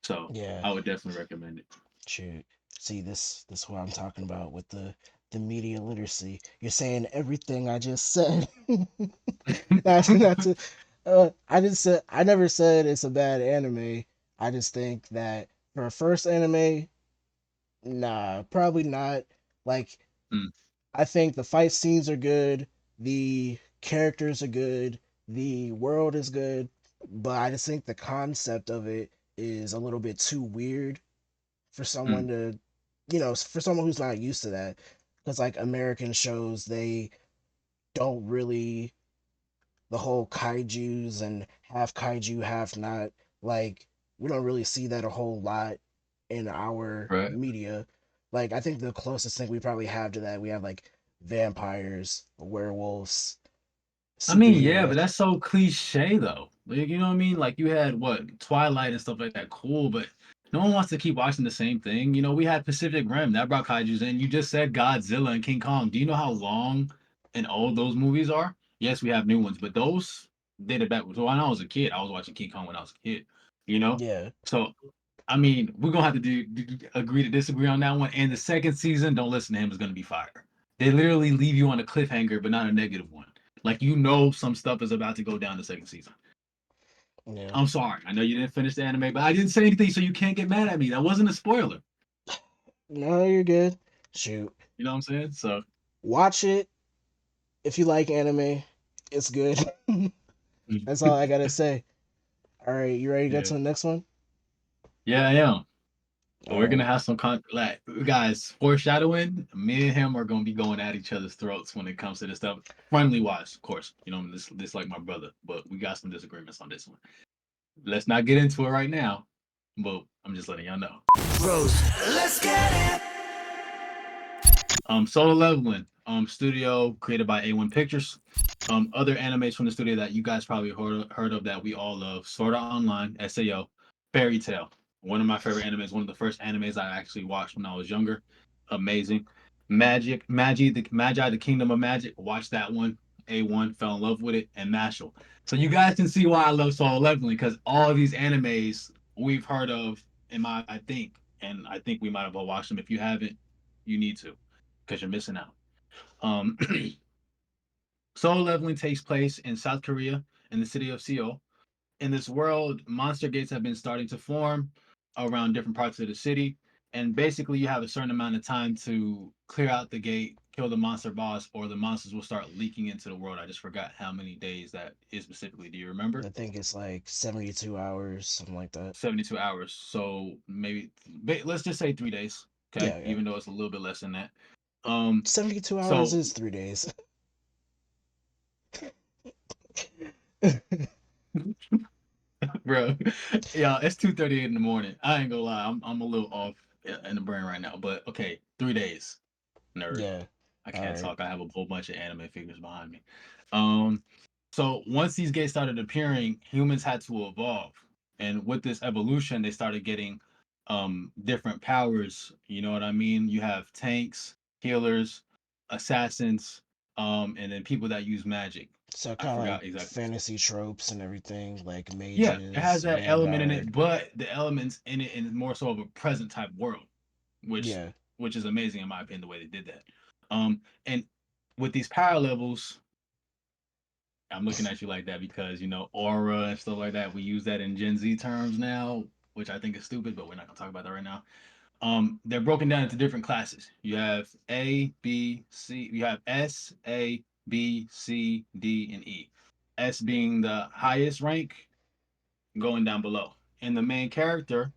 So yeah, I would definitely recommend shoot. See this what I'm talking about with the media literacy. You're saying everything I just said. Not it. to. I just said I never said it's a bad anime. I just think that for a first anime, nah, probably not. Like Mm, I think the fight scenes are good, the characters are good, the world is good, but I just think the concept of it is a little bit too weird for someone mm, to, for someone who's not used to that. Because like American shows, they don't really the whole kaiju's and half kaiju, half not. Like we don't really see that a whole lot in our right. media. Like I think the closest thing we probably have to that we have like vampires, werewolves, I mean, yeah, but superheroes. that's so cliche though. Like, you know what I mean? Like you had what Twilight and stuff like that. Cool, but no one wants to keep watching the same thing. You know, we had Pacific Rim that brought kaiju's in. You just said Godzilla and King Kong. Do you know how long and old those movies are? Yes, we have new ones, but those did it back. So when I was a kid, I was watching King Kong when I was a kid. You know, Yeah, so I mean, we're gonna have to agree to disagree on that one. And the second season, don't listen to him, is gonna be fire. They literally leave you on a cliffhanger, but not a negative one. Like you know, some stuff is about to go down the second season. yeah. I'm sorry, I know you didn't finish the anime, but I didn't say anything, so you can't get mad at me. That wasn't a spoiler. No, you're good. Shoot, You know what I'm saying? So, watch it if you like anime. It's good. That's all I gotta say. All right, you ready to go yeah, to the next one? yeah, I am. All We're right. gonna have some like guys foreshadowing. Me and him are gonna be going at each other's throats when it comes to this stuff. Friendly wise, of course. You know, this like my brother, but we got some disagreements on this one. Let's not get into it right now, but I'm just letting y'all know. Rose, let's get it. Solo Leveling, studio created by A1 Pictures. Other animes from the studio that you guys probably heard of that we all love: Sword Art Online, SAO, Fairy Tail. One of my favorite animes, one of the first animes I actually watched when I was younger. Amazing. Magi, the Kingdom of Magic. Watched that one. A1 fell in love with it, and Mashal. So you guys can see why I love Solo Leveling because all these animes we've heard of, I think, and I think we might have all watched them. If you haven't, you need to because you're missing out. Um, Solo Leveling takes place in South Korea in the city of Seoul. In this world, monster gates have been starting to form around different parts of the city. And basically, you have a certain amount of time to clear out the gate, kill the monster boss, or the monsters will start leaking into the world. I just forgot how many days that is specifically. Do you remember? I think it's like 72 hours, something like that. 72 hours. So maybe, let's just say 3 days. Okay. Yeah, yeah. Even though it's a little bit less than that. Um, 72 hours so is 3 days. bro. Yeah, it's 2:38 in the morning. I ain't gonna lie, I'm a little off in the brain right now. But okay, 3 days, nerd. Yeah. I All can't right. talk. I have a whole bunch of anime figures behind me. Um, so once these gates started appearing, humans had to evolve, and with this evolution, they started getting different powers. You know what I mean? You have tanks, healers, assassins, and then people that use magic. So I kind of like forgot exactly. fantasy tropes and everything, like Yeah, it has mages, that element in vanguard. it, but the elements in it is more so of a present type world, which Yeah. which is amazing in my opinion the way they did that. And with these power levels, I'm looking at you like that because aura and stuff like that. We use that in Gen Z terms now, which I think is stupid, but we're not gonna talk about that right now. They're broken down into different classes. You have A, B, C. You have S, A, B, C, D, and E. S being the highest rank, going down below. And the main character,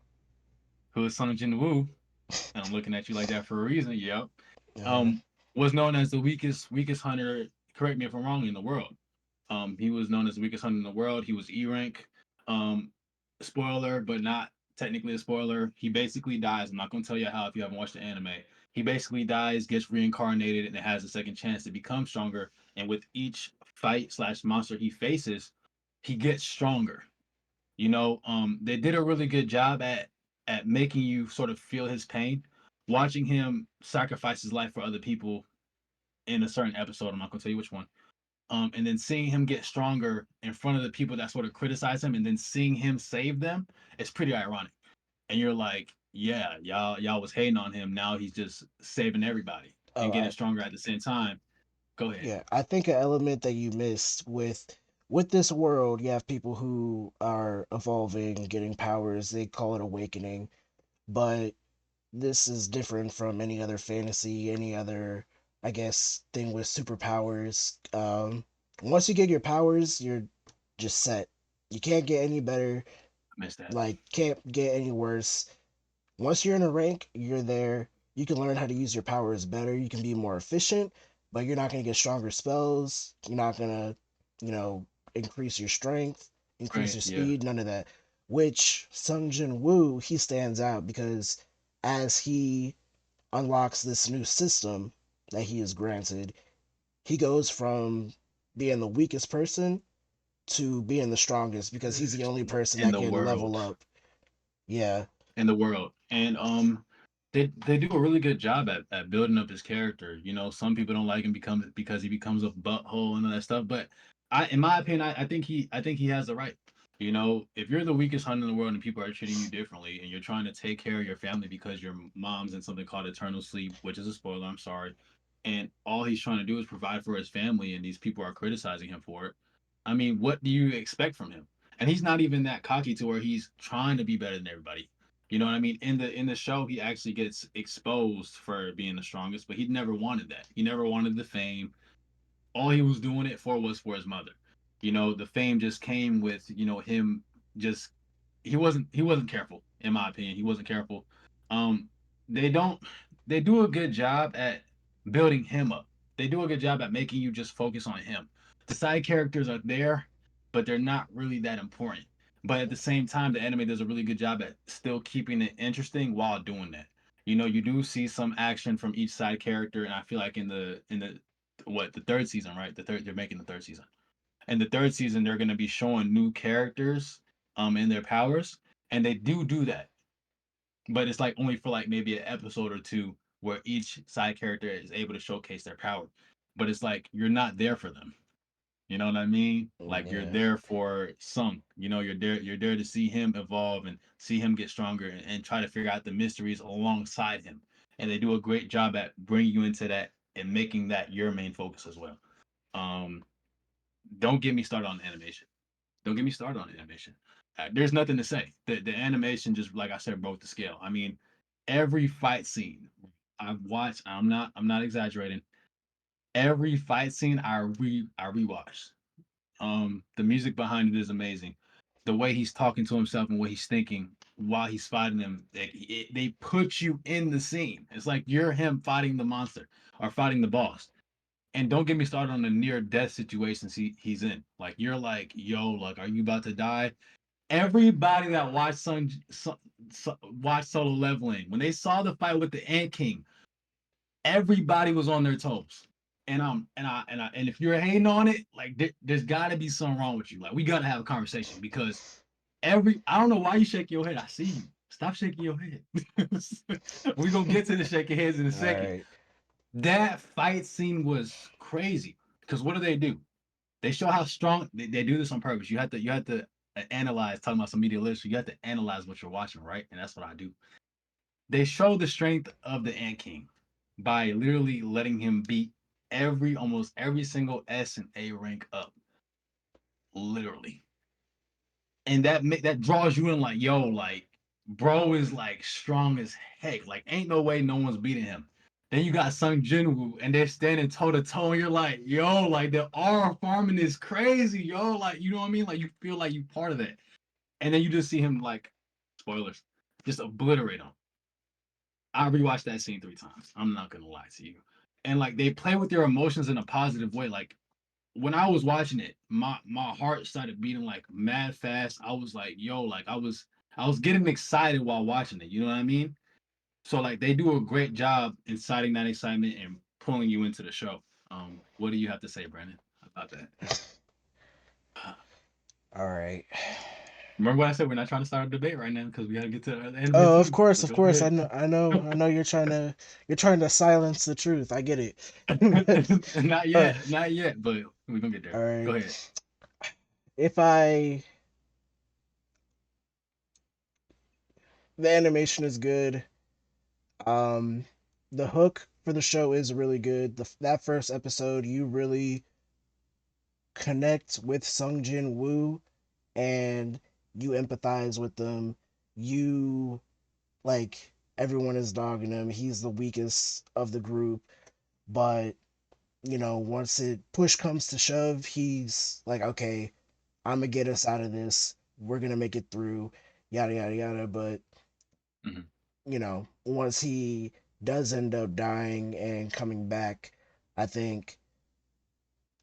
who is Sung Jin Woo, and I'm looking at you like that for a reason, yep, Uh-huh. um, was known as the weakest hunter, correct me if I'm wrong, in the world. He was known as the weakest hunter in the world. He was E rank. Um, Spoiler, but not technically a spoiler. He basically dies. I'm not gonna tell you how if you haven't watched the anime. He basically dies, gets reincarnated, and has a second chance to become stronger. And with each fight slash monster he faces, he gets stronger. They did a really good job at making you sort of feel his pain, watching him sacrifice his life for other people in a certain episode. I'm not gonna tell you which one. And then seeing him get stronger in front of the people that sort of criticize him, and then seeing him save them, it's pretty ironic. And you're like, yeah, y'all was hating on him. Now he's just saving everybody Oh, and getting stronger at the same time. Go ahead. yeah. I think an element that you missed with this world, you have people who are evolving, getting powers. They call it awakening, but this is different from any other fantasy, any other, I guess, thing with superpowers. Once you get your powers, you're just set. You can't get any better. I missed that. Like, can't get any worse. Once you're in a rank, you're there. You can learn how to use your powers better. You can be more efficient, but you're not going to get stronger spells. You're not going to, you know, increase your strength, increase Right? your Yeah. speed, none of that. Which Sung Jin Woo, he stands out because as he unlocks this new system that he is granted, he goes from being the weakest person to being the strongest because he's the only person In that the can level world. up. Yeah. And they do a really good job at building up his character. Some people don't like him because he becomes a butthole and all that stuff. But in my opinion, I think he has the right. If you're the weakest hunter in the world and people are treating you differently, and you're trying to take care of your family because your mom's in something called eternal sleep, which is a spoiler, I'm sorry, and all he's trying to do is provide for his family, and these people are criticizing him for it. I mean, what do you expect from him? And he's not even that cocky to where he's trying to be better than everybody. You know what I mean? In the show, he actually gets exposed for being the strongest, but he never wanted that. He never wanted the fame. All he was doing it for was for his mother. The fame just came with him just he wasn't careful, in my opinion. He wasn't careful. Um, they don't. They do a good job at building him up. They do a good job at making you just focus on him. The side characters are there, but they're not really that important. But at the same time, the anime does a really good job at still keeping it interesting while doing that. You know, you do see some action from each side character, and I feel like in the what the third season, right? The third they're making the third season. And the third season, they're going to be showing new characters, in their powers, and they do that, but it's like only for like maybe an episode or two where each side character is able to showcase their power. But it's like you're not there for them. You know what I mean? Like you're Yeah. there for Sunk. You know, you're there to see him evolve and see him get stronger and try to figure out the mysteries alongside him. And they do a great job at bringing you into that and making that your main focus as well. Um, don't get me started on animation. Don't get me started on animation. There's nothing to say. The animation just like I said broke the scale. I mean, every fight scene I've watched, I'm not exaggerating. Every fight scene I rewatched. The music behind it is amazing. The way he's talking to himself and what he's thinking while he's fighting them, they put you in the scene. It's like you're him fighting the monster or fighting the boss. And don't get me started on the near death situations he's in. Like you're like, yo, like, are you about to die? Everybody that watched watched Solo Leveling, when they saw the fight with the Ant King, everybody was on their toes. And if you're hating on it, like there's got to be something wrong with you. Like we got to have a conversation because I don't know why you shake your head. I see you. Stop shaking your head. We're gonna get to the shaking heads in a All second. right. That fight scene was crazy because what do? They show how strong they do this on purpose. You have to analyze. Talking about some media literature, you have to analyze what you're watching, right? And that's what I do. They show the strength of the Ant King by literally letting him beat almost every single S and A rank up, literally, and that draws you in like, yo, like bro is like strong as heck. Like ain't no way no one's beating him. Then you got Sung Jinwoo, and they're standing toe to toe, and you're like, yo, like the R farming is crazy, yo, like you know what I mean? Like you feel like you part of it, and then you just see him like, spoilers, just obliterate him. I rewatched that scene 3 times. I'm not gonna lie to you, and like they play with your emotions in a positive way. Like when I was watching it, my heart started beating like mad fast. I was like, yo, like I was getting excited while watching it. You know what I mean? So like they do a great job inciting that excitement and pulling you into the show. What do you have to say, Brandon, about that? All right. Remember what I said? We're not trying to start a debate right now because we got to get to the anime Oh, of too. course, But of go course. I ahead. know, I know, I know. You're trying to silence the truth. I get it. Not uh, yet, not yet, but we're gonna get there. all Go right. ahead. If I The animation is good. Um, the hook for the show is really good. That first episode, you really connect with Sung Jin Woo and you empathize with them. You like everyone is dogging him. He's the weakest of the group, but once it push comes to shove, he's like, okay, I'm gonna get us out of this. We're gonna make it through. Yada yada yada. But Mhm. once he does end up dying and coming back, I think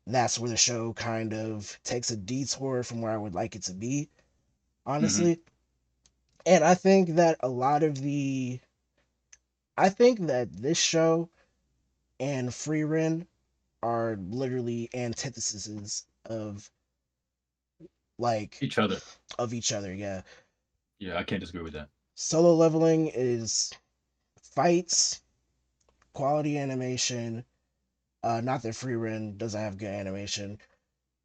that's where the show kind of takes a detour from where I would like it to be, Mhm. honestly. And I think that this show and Frieren are literally antitheses like Each other. of each other. Yeah. Yeah, I can't disagree with that. Solo Leveling is fights, quality animation. Not that Frieren doesn't have good animation,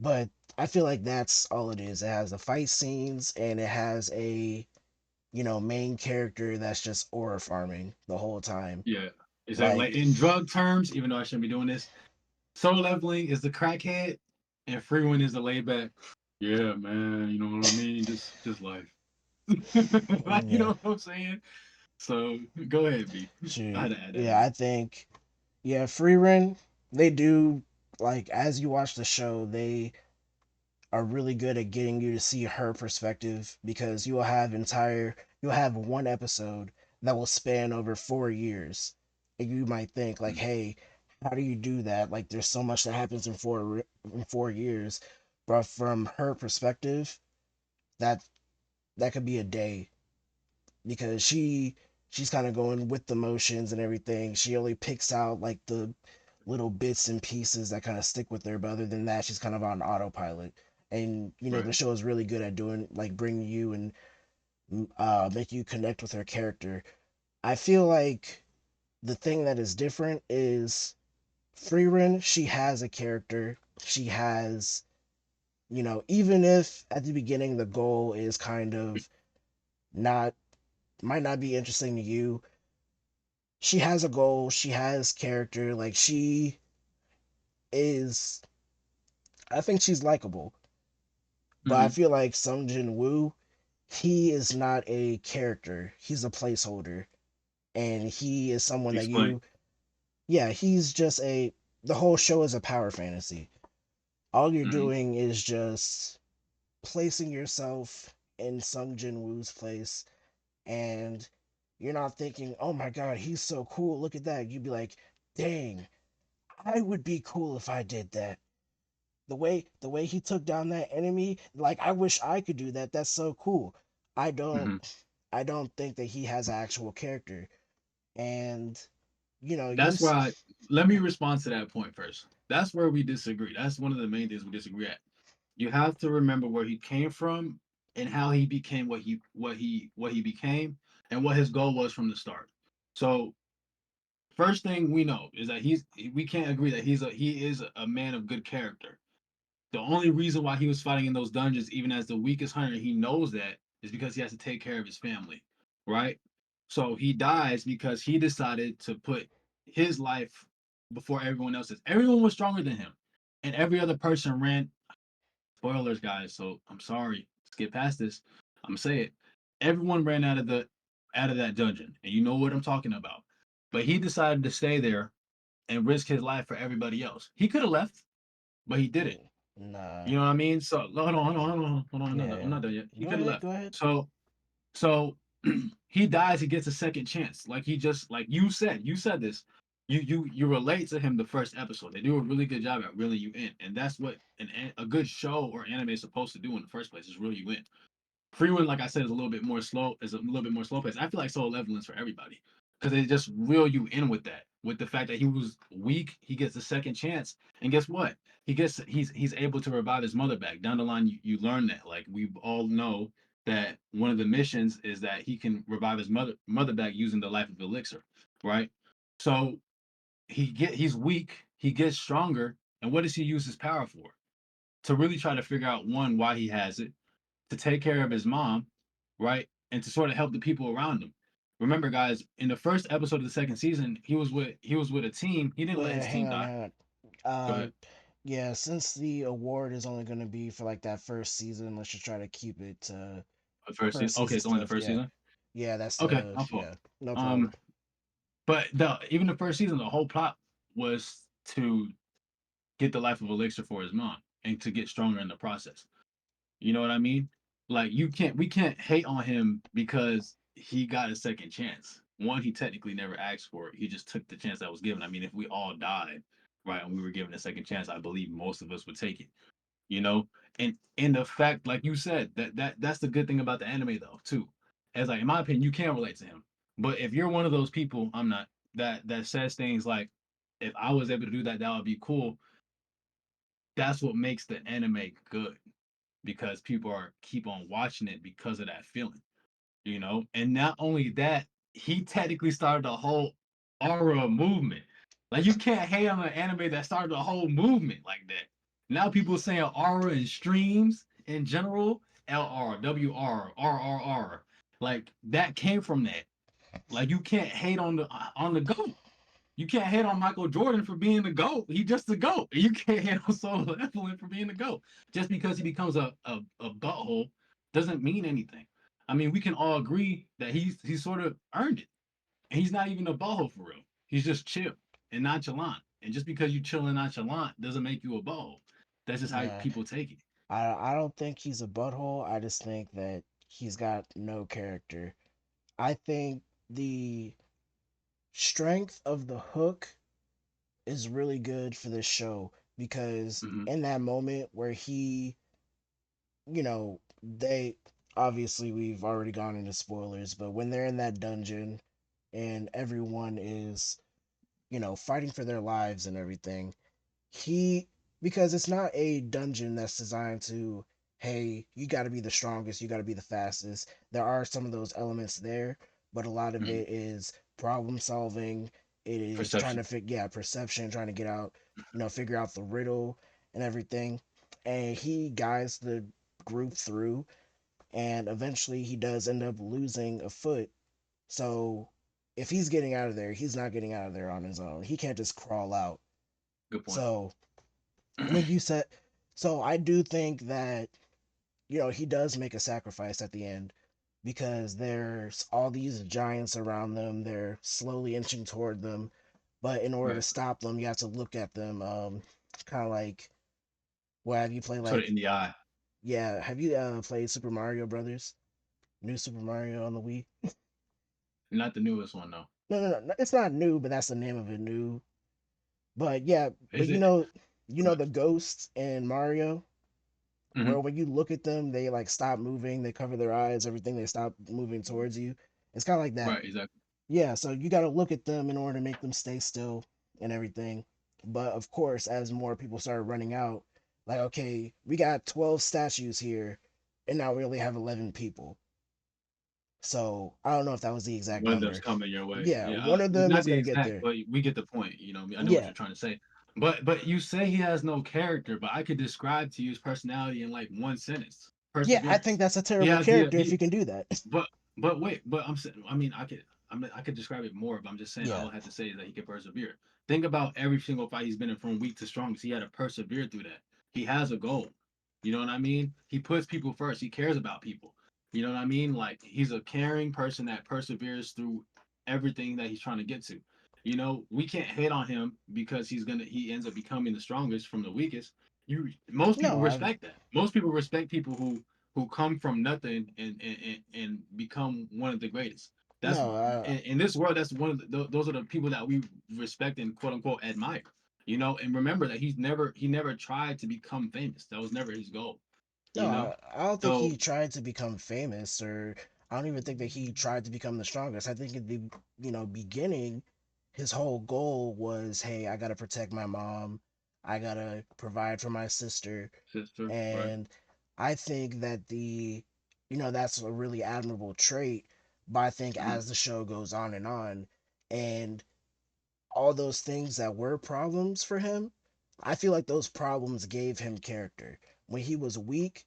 but I feel like that's all it is. It has the fight scenes and it has a main character that's just aura farming the whole time. Yeah. Is that Like, like in drug terms, even though I shouldn't be doing this, Solo Leveling is the crackhead and Freewind is the laid back. Yeah, man, you know what I mean? Just life. Like, you yeah, know what I'm saying? So go ahead, B. I shoot, had to add that yeah, in. I think, yeah, Frieren, they do, like, as you watch the show, they are really good at getting you to see her perspective because you'll have one episode that will span over 4 years. And you might think like, Mhm. hey, how do you do that? Like, there's so much that happens in 4 years, but from her perspective, that that could be a day because she's kind of going with the motions and everything. She only picks out like the little bits and pieces that kind of stick with her, but other than that, she's kind of on autopilot. And the Right. show is really good at doing like bringing you and make you connect with her character. I feel like the thing that is different is Frieren, she has a character. She has, even if at the beginning the goal is kind of not, might not be interesting to you, she has a goal. She has character. Like, she is, I think she's likable. But I Hmm. feel like Sung Jin Woo, he is not a character. He's a placeholder. And he is someone that Explain. yeah, he's just the whole show is a power fantasy. All you're Hmm. doing is just placing yourself in Sung Jin Woo's place, and you're not thinking, "Oh my God, he's so cool! Look at that!" You'd be like, "Dang, I would be cool if I did that." The way he took down that enemy, like, I wish I could do that. That's so cool. I don't Hmm. I don't think that he has actual character, and you know you That's where let me respond to that point first. That's where we disagree. That's one of the main things we disagree at. You have to remember where he came from and how he became what he became and what his goal was from the start. So first thing we know is that we can't agree that he is a man of good character. The only reason why he was fighting in those dungeons, even as the weakest hunter, he knows that is because he has to take care of his family, right? So he dies because he decided to put his life before everyone else's. Everyone was stronger than him, and every other person ran. Spoilers, guys. So I'm sorry. Let's get past this. I'm gonna say it. Everyone ran out of that dungeon, and you know what I'm talking about. But he decided to stay there and risk his life for everybody else. He could have left, but he didn't. nah. You know what I mean? So hold on. I'm Yeah. not done yet. He Go could have ahead. left. Go ahead. So he dies. He gets a second chance. Like he just like you said this. You relate to him the first episode. They do a really good job at reeling you in, and that's what a good show or anime is supposed to do in the first place is reel you in. Freeman, like I said, is a little bit more slow. Is a little bit more slow paced. I feel like Solo Leveling's for everybody because they just reel you in with that, with the fact that he was weak. He gets a second chance, and guess what? He's able to revive his mother back. Down the line, you learn that. Like we all know that one of the missions is that he can revive his mother back using the life of elixir, right? So he's weak. He gets stronger, and what does he use his power for? To really try to figure out one why he has it, to take care of his mom, right? And to sort of help the people around him. Remember, guys, in the first episode of the second season, he was with a team. He didn't let Wait, his hang team on, die. hang on. Go ahead. Yeah, since the award is only going to be for like that first season, let's just try to keep it to First season. first Okay, season it's only the stuff. first Yeah, season. yeah, that's Okay, my fault. yeah, no problem. Um, but even the first season, the whole plot was to get the life of Elixir for his mom and to get stronger in the process. You know what I mean? Like we can't hate on him because he got a second chance. One, he technically never asked for it. He just took the chance that was given. I mean, if we all died, right, and we were given a second chance, I believe most of us would take it. You know, and the fact, like you said, that's the good thing about the anime though, too. As like in my opinion, you can relate to him. But if you're one of those people, I'm not that says things like, if I was able to do that, that would be cool. That's what makes the anime good because people are keep on watching it because of that feeling, you know. And not only that, he technically started a whole aura movement. Like you can't hate on an anime that started a whole movement like that. Now people saying aura and streams in general, LR, WR, RRR, like that came from that. Like you can't hate on the goat. You can't hate on Michael Jordan for being the GOAT. He just the GOAT. You can't hate on Solo Leveling for being the GOAT. Just because he becomes a butthole doesn't mean anything. I mean, we can all agree that he's sort of earned it. And he's not even a butthole for real. He's just chill and nonchalant. And just because you chill and nonchalant doesn't make you a butthole. That's just how Nah, people take it. I don't think he's a butthole. I just think that he's got no character. I think. the strength of the hook is really good for this show because Hmm. in that moment where he, they obviously we've already gone into spoilers, but when they're in that dungeon and everyone is, fighting for their lives and everything, he because it's not a dungeon that's designed to, hey, you got to be the strongest, you got to be the fastest. There are some of those elements there, but a lot of Hmm. it is problem solving. It is trying Perception. to figure, yeah, perception, trying to get out, figure out the riddle and everything. And he guides the group through, and eventually he does end up losing a foot. So if he's getting out of there, he's not getting out of there on his own. He can't just crawl out. Good point. So when you said, so I do think that, he does make a sacrifice at the end because there's all these giants around them. They're slowly inching toward them, but in order to Right. stop them, you have to look at them. Kind of like, well, have you played Sort of like, in the eye. yeah, have you played Super Mario Brothers? New Super Mario on the Wii? Not the newest one though. No, no, no, it's not new, but that's the name of it, new. But yeah, but Is it? the ghosts in Mario, Hmm. where when you look at them, they like stop moving, they cover their eyes, everything, they stop moving towards you. It's kind of like that. Right. Exactly. Yeah, so you got to look at them in order to make them stay still and everything. But of course, as more people started running out, like, okay, we got 12 statues here, and now we only have 11 people. So I don't know if that was the exact One of them's number. coming your way. Yeah, Yeah, one of them not is the going to get exact, there. but we get the point. I know what Yeah. you're trying to say. But you say he has no character, but I could describe to you his personality in like one sentence. Yeah, I think Perseverance. that's a He terrible has the character if you he. can do that. But wait, but I'm saying. I mean, I could describe it more, but I'm just saying Yeah. all I have to say is that he can persevere. Think about every single fight he's been in from weak to strongest. He had to persevere through that. He has a goal. You know what I mean? He puts people first. He cares about people. You know what I mean? Like he's a caring person that perseveres through everything that he's trying to get to. We can't hate on him because he ends up becoming the strongest from the weakest. Most people No, respect that. Most people respect people who come from nothing and become one of the greatest. That's no, in this world. That's one of those are the people that we respect and quote unquote admire. And remember that he never tried to become famous. That was never his goal. no, You know, I don't think so he tried to become famous, or I don't even think that he tried to become the strongest. I think at the beginning, his whole goal was, hey, I gotta protect my mom, I gotta provide for my sister, sister, right? and I think that that's a really admirable trait. But I think Hmm. as the show goes on, and all those things that were problems for him, I feel like those problems gave him character. When he was weak,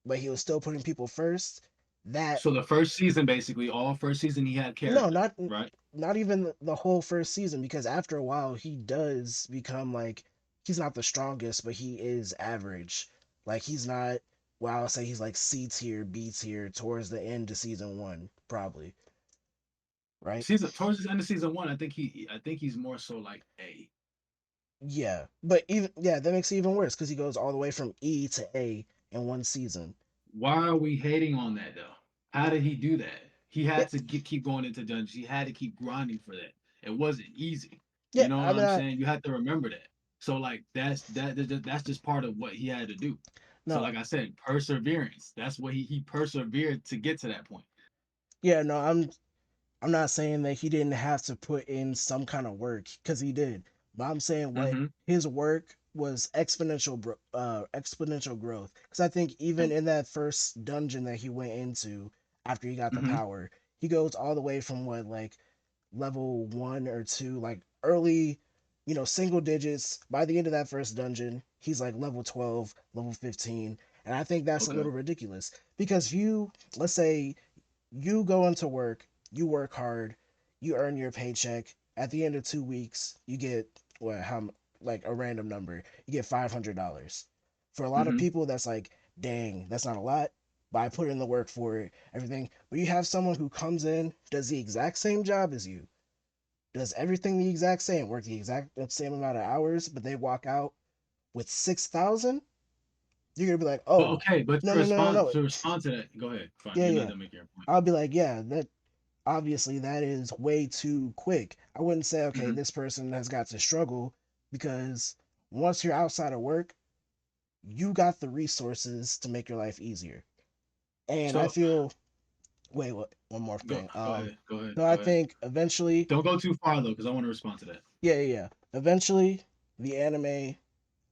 but he was still putting people first. That So the first season, basically, all first season, he had no, character, right? not even the whole first season, because after a while he does become like, he's not the strongest, but he is average. Like he's not, well, I'll say he's like C tier, B tier towards the end of season one, probably, right? Season towards the end of season one, I think he's more so like A. Yeah, but even yeah, that makes it even worse because he goes all the way from E to A in one season. Why are we hating on that though? How did he do that? He Yeah, had to keep going into dungeons. He had to keep grinding for that. It wasn't easy. yeah. You know what I mean, I'm saying? You have to remember that. So like that's just part of what he had to do. So no, like I said, perseverance. That's what he persevered to get to that point. yeah, no. I'm not saying that he didn't have to put in some kind of work because he did, but I'm saying what Mm-hmm. his work was exponential growth. Because I think even in that first dungeon that he went into after he got the Mm-hmm. power, he goes all the way from what, like level one or two, like early, single digits. By the end of that first dungeon, he's like level 12, level 15, and I think that's a Okay. little ridiculous because if you, let's say you go into work, you work hard, you earn your paycheck. At the end of 2 weeks, you get what, how, like a random number. You get $500. For a lot of Mm-hmm. people, that's like, dang, that's not a lot. But I put in the work for it, everything. But you have someone who comes in, does the exact same job as you, does everything the exact same, work the exact same amount of hours, but they walk out with 6,000. You're gonna be like, But oh, okay, but no, no, no, no, no. to respond to that, go ahead. Fine, Yeah, you let yeah. them make your point. I'll be like, yeah, that. obviously that is way too quick. I wouldn't say, okay, Hmm. this person has got to struggle, because once you're outside of work, you got the resources to make your life easier. And I So feel, wait, what, one more go thing. go ahead, go ahead, So I go ahead. think eventually, Don't go too far though, because I want to respond to that. yeah, yeah, yeah. Eventually, the anime,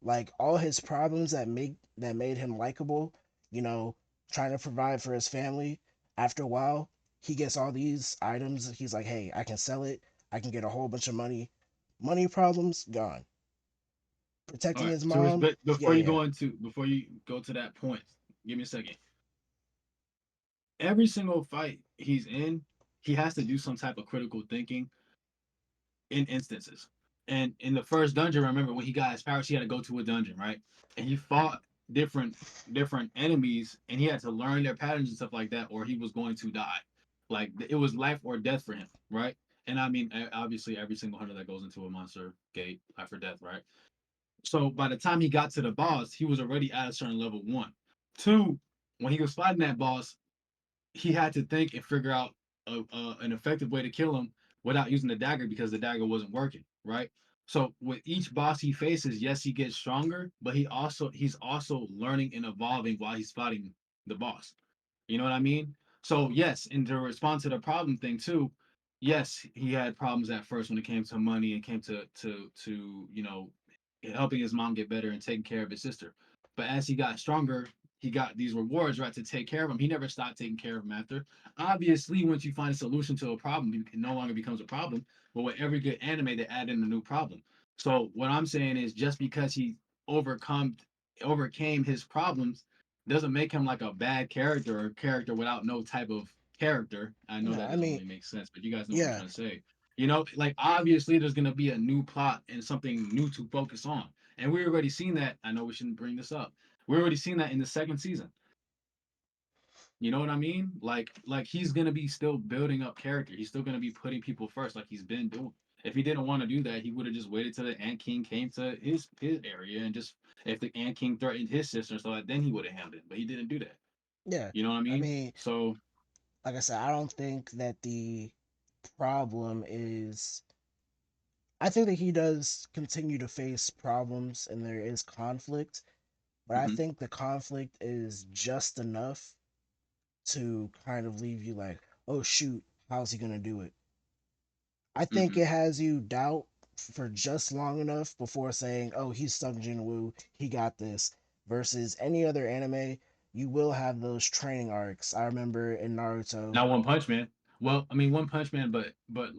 like all his problems that made him likable, you know, trying to provide for his family. After a while, he gets all these items. He's like, hey, I can sell it. I can get a whole bunch of money. Money problems gone. All Protecting right. his So mom, but yeah, yeah, before you go to that point, give me a second. Every single fight he's in, he has to do some type of critical thinking in instances. And in the first dungeon, remember when he got his powers, he had to go to a dungeon, right? And he fought different different enemies, and he had to learn their patterns and stuff like that, or he was going to die. Like it was life or death for him, right? And I mean, obviously, every single hunter that goes into a monster gate, life or death, right? So by the time he got to the boss, he was already at a certain level one. Two, when he was fighting that boss, he had to think and figure out an effective way to kill him without using the dagger because the dagger wasn't working, right? So with each boss he faces, yes, he gets stronger, but he's also learning and evolving while he's fighting the boss. You know what I mean? So yes, and to respond to the problem thing too, yes, he had problems at first when it came to money and came to helping his mom get better and taking care of his sister. But as he got stronger, he got these rewards, right, to take care of him. He never stopped taking care of him after. Obviously, once you find a solution to a problem, it no longer becomes a problem. But with every good anime, they add in a new problem. So what I'm saying is just because he overcome overcame his problems doesn't make him like a bad character or a character without no type of character. I know yeah. that I doesn't mean, really make sense, but you guys know what I'm yeah, trying to say. Like obviously there's gonna be a new plot and something new to focus on. And we already seen that. I know we shouldn't bring this up. We already seen that in the second season. You know what I mean? Like he's gonna be still building up character. He's still gonna be putting people first, like he's been doing. If he didn't want to do that, he would have just waited till the Ant King came to his area and just if the Ant King threatened his sister, so then he would have handled it. But he didn't do that. yeah. You know what I I mean? mean, So like I said, I don't think that the problem is. I think that he does continue to face problems and there is conflict, but I hmm think the conflict is just enough to kind of leave you like, oh shoot, how's he gonna do it? I think hmm it has you doubt for just long enough before saying, oh, he's Sung Jin Woo, he got this. Versus any other anime, you will have those training arcs. I remember in Naruto. not One Punch Man. Well, I mean One Punch Man, but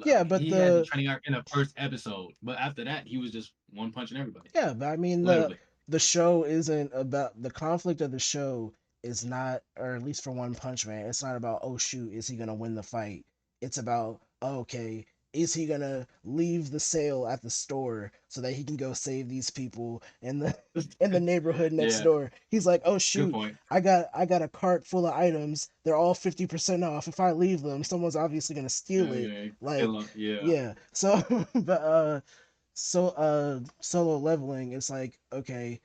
Yeah, but he had the the training arc in the first episode. But after that, he was just one punching everybody, Yeah, but I mean literally. the show isn't about the conflict of the show is not, or at least for One Punch Man, it's not about, oh shoot, is he gonna win the fight? It's about, oh, okay, is he gonna leave the sale at the store so that he can go save these people in the in the neighborhood next Yeah, door? He's like, oh good shoot, point. I got a cart full of items. They're all 50% off. If I leave them, someone's obviously gonna steal it. Okay, Like, kill him. Yeah. yeah. So, but solo leveling, it's like, okay,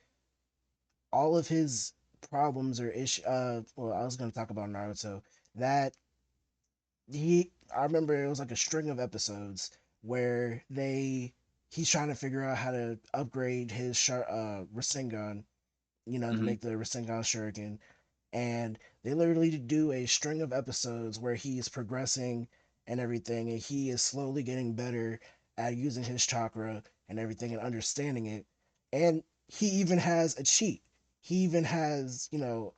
all of his problems or issue well, I was going to talk about Naruto, that I remember it was like a string of episodes where he's trying to figure out how to upgrade his Rasengan, to hmm make the Rasengan Shuriken. And they literally do a string of episodes where he is progressing and everything, and he is slowly getting better at using his chakra and everything and understanding it. And he even has a cheat. He even has,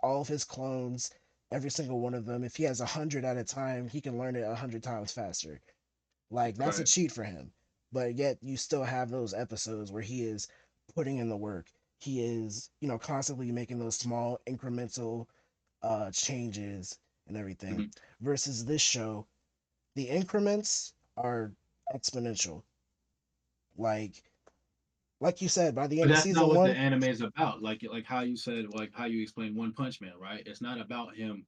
all of his clones, every single one of them. If he has 100 at a time, he can learn it 100 times faster. Like, that's a Right. cheat for him. But yet you still have those episodes where he is putting in the work. He is, constantly making those small incremental changes and everything. hmm Versus this show, the increments are exponential. Like like you said, by the But end of that's not season what the one, anime is about. Like how you said, like how you explained One Punch Man, right? It's not about him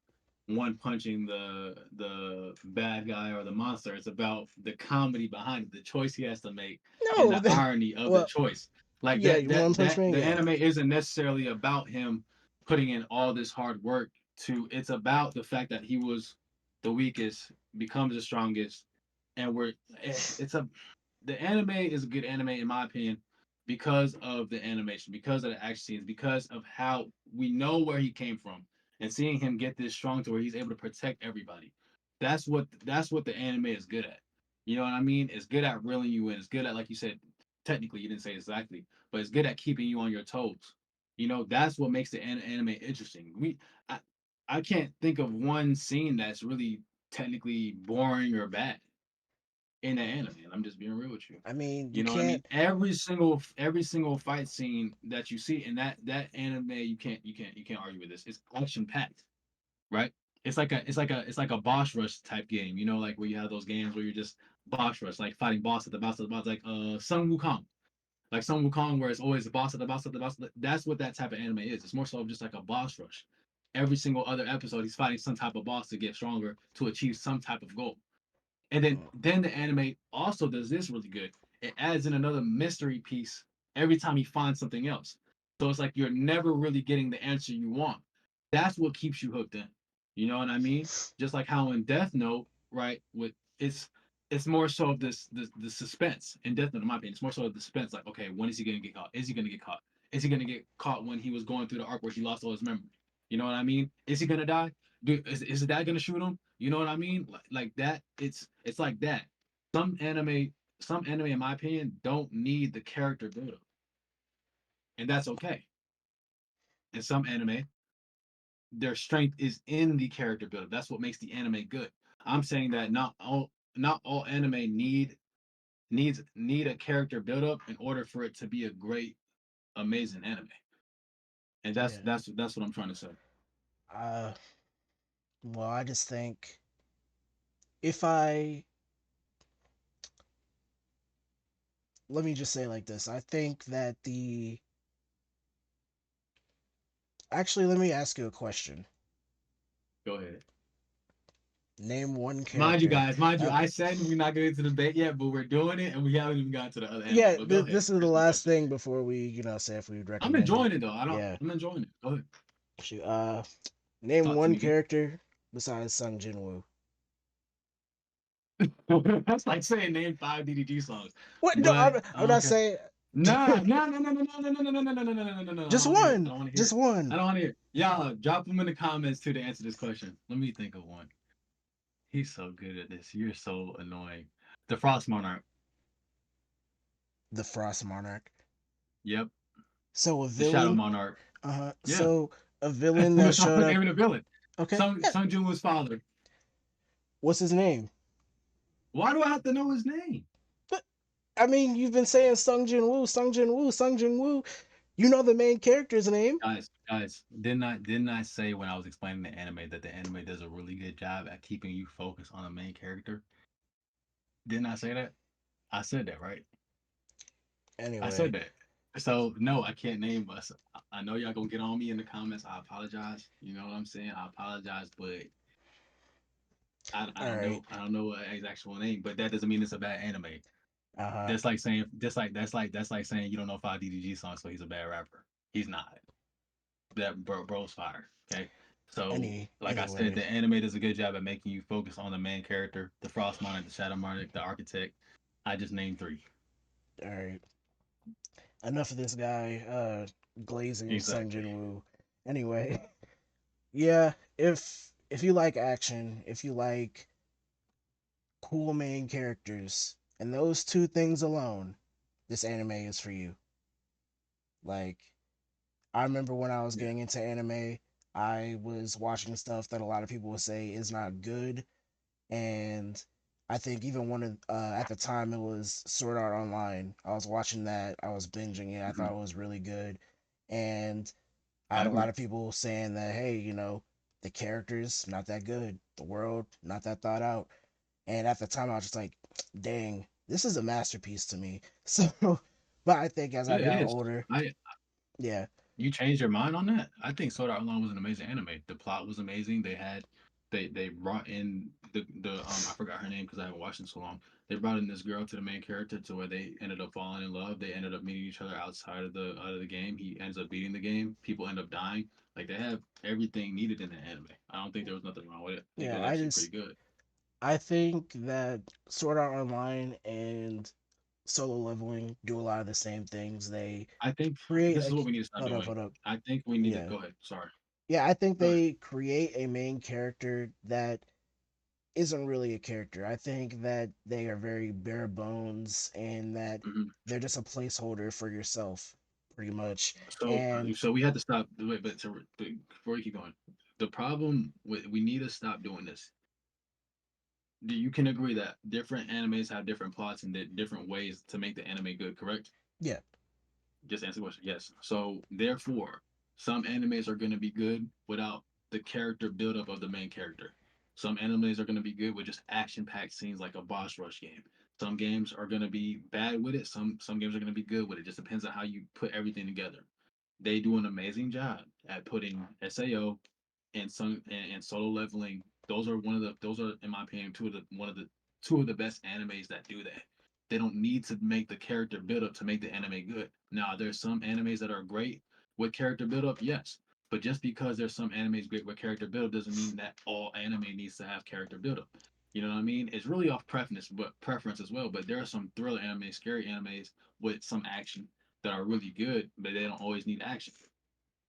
one punching the bad guy or the monster. It's about the comedy behind it, the choice he has to make, and no, the irony of the well, choice. Like yeah, One Punch that Man, the yeah, anime isn't necessarily about him putting in all this hard work to. It's about the fact that he was the weakest becomes the strongest, and it's a the anime is a good anime in my opinion because of the animation, because of the action scenes, because of how we know where he came from, and seeing him get this strong to where he's able to protect everybody. That's what the anime is good at. You know what I mean? It's good at reeling you in. It's good at, like you said, technically you didn't say exactly, but it's good at keeping you on your toes. That's what makes the anime interesting. I, I can't think of one scene that's really technically boring or bad in the anime. And I'm just being real with you. I mean, you You know what I mean? can't. Every single fight scene that you see in that anime, you can't argue with this. It's action packed, right? It's like a boss rush type game. Like where you have those games where you're just boss rush, like fighting boss at the boss at the boss, like Sun Wukong. Like Sun Wukong, where it's always the boss at the boss at the boss. That's what that type of anime is. It's more so just like a boss rush. Every single other episode, he's fighting some type of boss to get stronger to achieve some type of goal. And then Mm, then the anime also does this really good. It adds in another mystery piece every time he finds something else. So it's like you're never really getting the answer you want. That's what keeps you hooked in. You know what I mean? Just like how in Death Note, right? With it's more so of the suspense in Death Note, in my opinion. It's more so of the suspense. Like, okay, when is he gonna get caught? Is he gonna get caught? Is he gonna get caught when he was going through the arc where he lost all his memory? You know what I mean? Is he gonna die? Is his dad gonna shoot him? You know what I mean? Like that. It's like that. Some anime, some anime, in my opinion, don't need the character buildup, and that's okay. In some anime, their strength is in the character buildup. That's what makes the anime good. I'm saying that not all anime need a character buildup in order for it to be a great, amazing anime. And that's yeah. that's that's what I'm trying to say. Uh, well, I just think if I let me just say it like this. I think that the actually, let me ask you a question. Go ahead. Name one Mind you, character. guys, mind you, Uh, I said we're not getting into the debate yet, but we're doing it, and we haven't even gotten to the other anime. yeah, But go ahead. this is the Ask me a last question. thing before we, say if we would I'm recommend it. enjoying it though. I don't. Yeah. I'm enjoying it. Go ahead. Shoot. Name Talk to one me again. character besides Sung Jinwoo. That's like saying name five DDG songs. What? No, But I'm not okay. saying. Nah, nah, nah, nah, nah, nah, nah, nah, nah, nah, nah, nah, nah, nah, nah, nah. I Just don't want to hear it. I one. don't want to hear Just it. I one. don't want to hear it. Y'all drop them in the comments too to answer this question. Let me think of one. He's so good at this. You're so annoying. The Frost Monarch. The Frost Monarch. Yep. So a The Shadow villain. Monarch. Yeah. So a villain that That's why showed we're up. naming a villain. Okay. Sung Yeah. Sung Junwoo's father. What's his name? Why do I have to know his name? But I mean, you've been saying Sung Jin Woo, Sung Jin Woo, Sung Jin Woo. You know the main character's name. Guys, didn't I say when I was explaining the anime that the anime does a really good job at keeping you focused on the main character? Didn't I say that? I said that, right? I Anyway, said that. So no, I can't name us. I know y'all gonna get on me in the comments. I apologize. You know what I'm saying? I apologize, but I all don't right. know. I don't know his actual name, but that doesn't mean it's a bad anime. Uh huh. That's like saying you don't know five DDG songs, so he's a bad rapper. He's not. That bro's fire. Okay. So, like I said, Anyway. the anime does a good job at making you focus on the main character, the Frost Monarch, the Shadow Monarch, the Architect. I just named three. All right. Enough of this guy glazing Sung Exactly. Jin Woo. Anyway, yeah. If you like action, if you like cool main characters, and those two things alone, this anime is for you. Like, I remember when I was Yeah. getting into anime, I was watching stuff that a lot of people would say is not good, and I think even one of at the time it was Sword Art Online. I was watching that, I was binging it, I Hmm. thought it was really good, and I I had a lot agree. of people saying that, hey, the characters not that good, the world not that thought out, and at the time I was just like, dang, this is a masterpiece to me. So, but I think as I Yeah, it got is. older, I yeah, You changed your mind on that? I think Sword Art Online was an amazing anime. The plot was amazing. They brought in the I forgot her name because I haven't watched it so long. They brought in this girl to the main character to where they ended up falling in love. They ended up meeting each other outside of the game. He ends up beating the game. People end up dying, Like they have everything needed in the anime. I don't think there was nothing wrong with it. I think it Yeah, was actually pretty good. I think that Sword Art Online and Solo Leveling do a lot of the same things. They I think create this a is what we need to start hold up, doing. hold up. I think we need to Yeah. go ahead. Sorry. Yeah, I think Go ahead. they create a main character that isn't really a character. I think that they are very bare bones and that Hmm. they're just a placeholder for yourself, pretty much. So, And so we had to stop. Wait, but before you keep going, the problem with we need to stop doing this. You can agree that different animes have different plots and different ways to make the anime good, correct? yeah, Just answer the question. Yes. So therefore, some animes are going to be good without the character buildup of the main character. Some animes are going to be good with just action-packed scenes like a boss rush game. Some games are going to be bad with it. Some games are going to be good with it. Just depends on how you put everything together. They do an amazing job at putting SAO and solo leveling. Those are in my opinion two of the best animes that do that. They don't need to make the character build up to make the anime good. Now there's some animes that are great with character build up, yes. But just because there's some animes great with character build up doesn't mean that all anime needs to have character build up. You know what I mean? It's really off preference, but preference as well. But there are some thriller anime, scary animes with some action that are really good, but they don't always need action.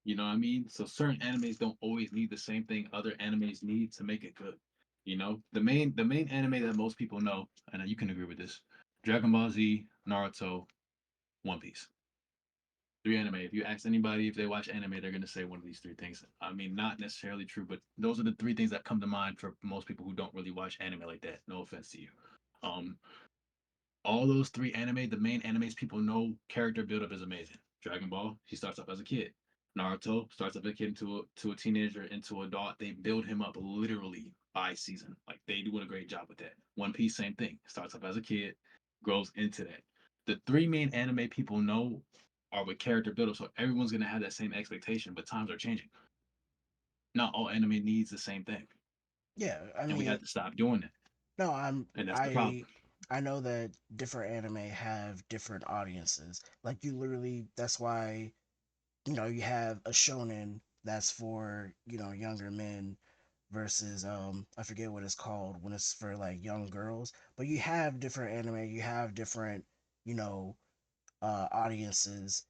You know what I mean? So certain animes don't always need the same thing other animes need to make it good. You know, the main anime that most people know, and you can agree with this: Dragon Ball Z, Naruto, One Piece. Three anime. If you ask anybody if they watch anime, they're gonna say one of these three things. I mean, not necessarily true, but those are the three things that come to mind for most people who don't really watch anime like that. No offense to you. Um, all those three anime, the main animes people know, character buildup is amazing. Dragon Ball, he starts up as a kid. Naruto starts up as a kid to a teenager into adult. They build him up literally by season. Like they do a great job with that. One Piece, same thing. Starts up as a kid, grows into that. The three main anime people know are with character buildup, so everyone's gonna have that same expectation. But times are changing. Not all anime needs the same thing, yeah. I and we mean, have to stop doing that. no, And that's the problem. I know that different anime have different audiences. Like you literally, that's why you have a shonen that's for younger men versus I forget what it's called when it's for like young girls. But you have different anime, you have different you know audiences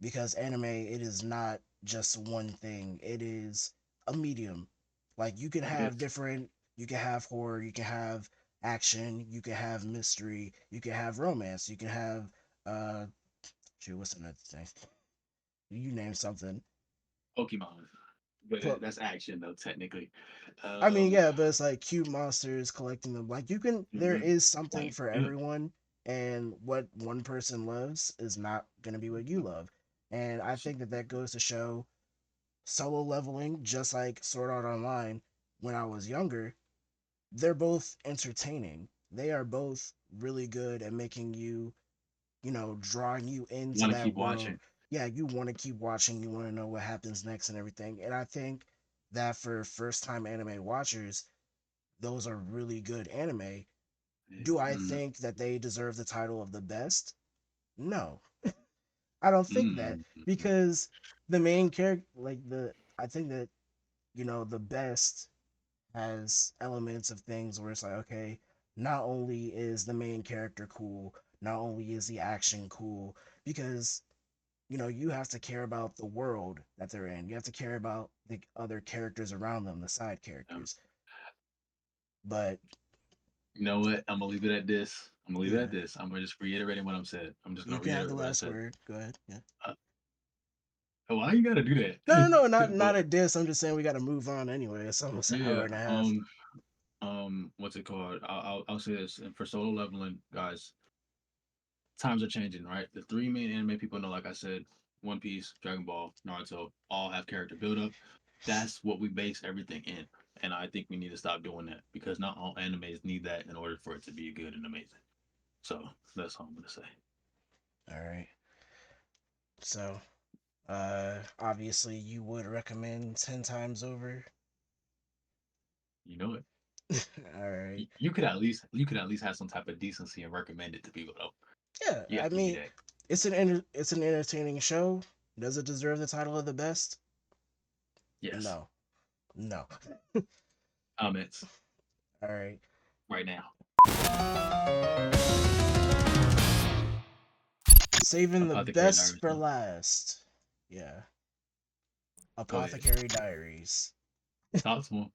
because anime it is not just one thing. It is a medium. Like It is. you can have horror, you can have action, you can have mystery, you can have romance, you can have uh shoot, what's another thing? You name something. Pokemon, but But that's action though technically. I mean, Um, yeah, but it's like cute monsters collecting them. Like you can, there mhm, is something like for yeah, everyone, and what one person loves is not gonna be what you love. And I think that that goes to show solo leveling, just like Sword Art Online. When I was younger, they're both entertaining. They are both really good at making you, drawing you into want to that keep world. watching. Yeah, you want to keep watching. You want to know what happens next and everything. And I think that for first time anime watchers those are really good anime. Do I Mm, think that they deserve the title of the best? No, I don't think that mm. because the main character, like I think that the best has elements of things where it's like, okay, not only is the main character cool, not only is the action cool, because you have to care about the world that they're in. You have to care about the other characters around them, the side Yeah. characters. But You know what? I'm gonna leave it at this. I'm gonna leave it at yeah, this. I'm gonna just reiterating what I'm said. I'm just you gonna can have the reiterate what I last said. word. Go ahead. Yeah. Uh, why you gotta do No, no, that? no, not But a diss. I'm just saying we got to move on anyway. It's almost an hour yeah, and a half. what's it called? I'll say this. And for solo leveling, guys, times are changing, right? The three main anime people know, like I said, One Piece, Dragon Ball, Naruto, all have character build up. That's what we base everything in. And I think we need to stop doing that because not all animes need that in order for it to be good and amazing. So that's all I'm gonna say. All right. So, obviously you would recommend 10 times over. You know it. All right. You could at least have some type of decency and recommend it to people though. Yeah, You I have to give me mean, that. it's an entertaining show. Does it deserve the title of the best? Yes. No, no. Comments All right. right now. Saving the Apothecary best Diaries. for last. Yeah. Go ahead. Apothecary Diaries. Talk to him.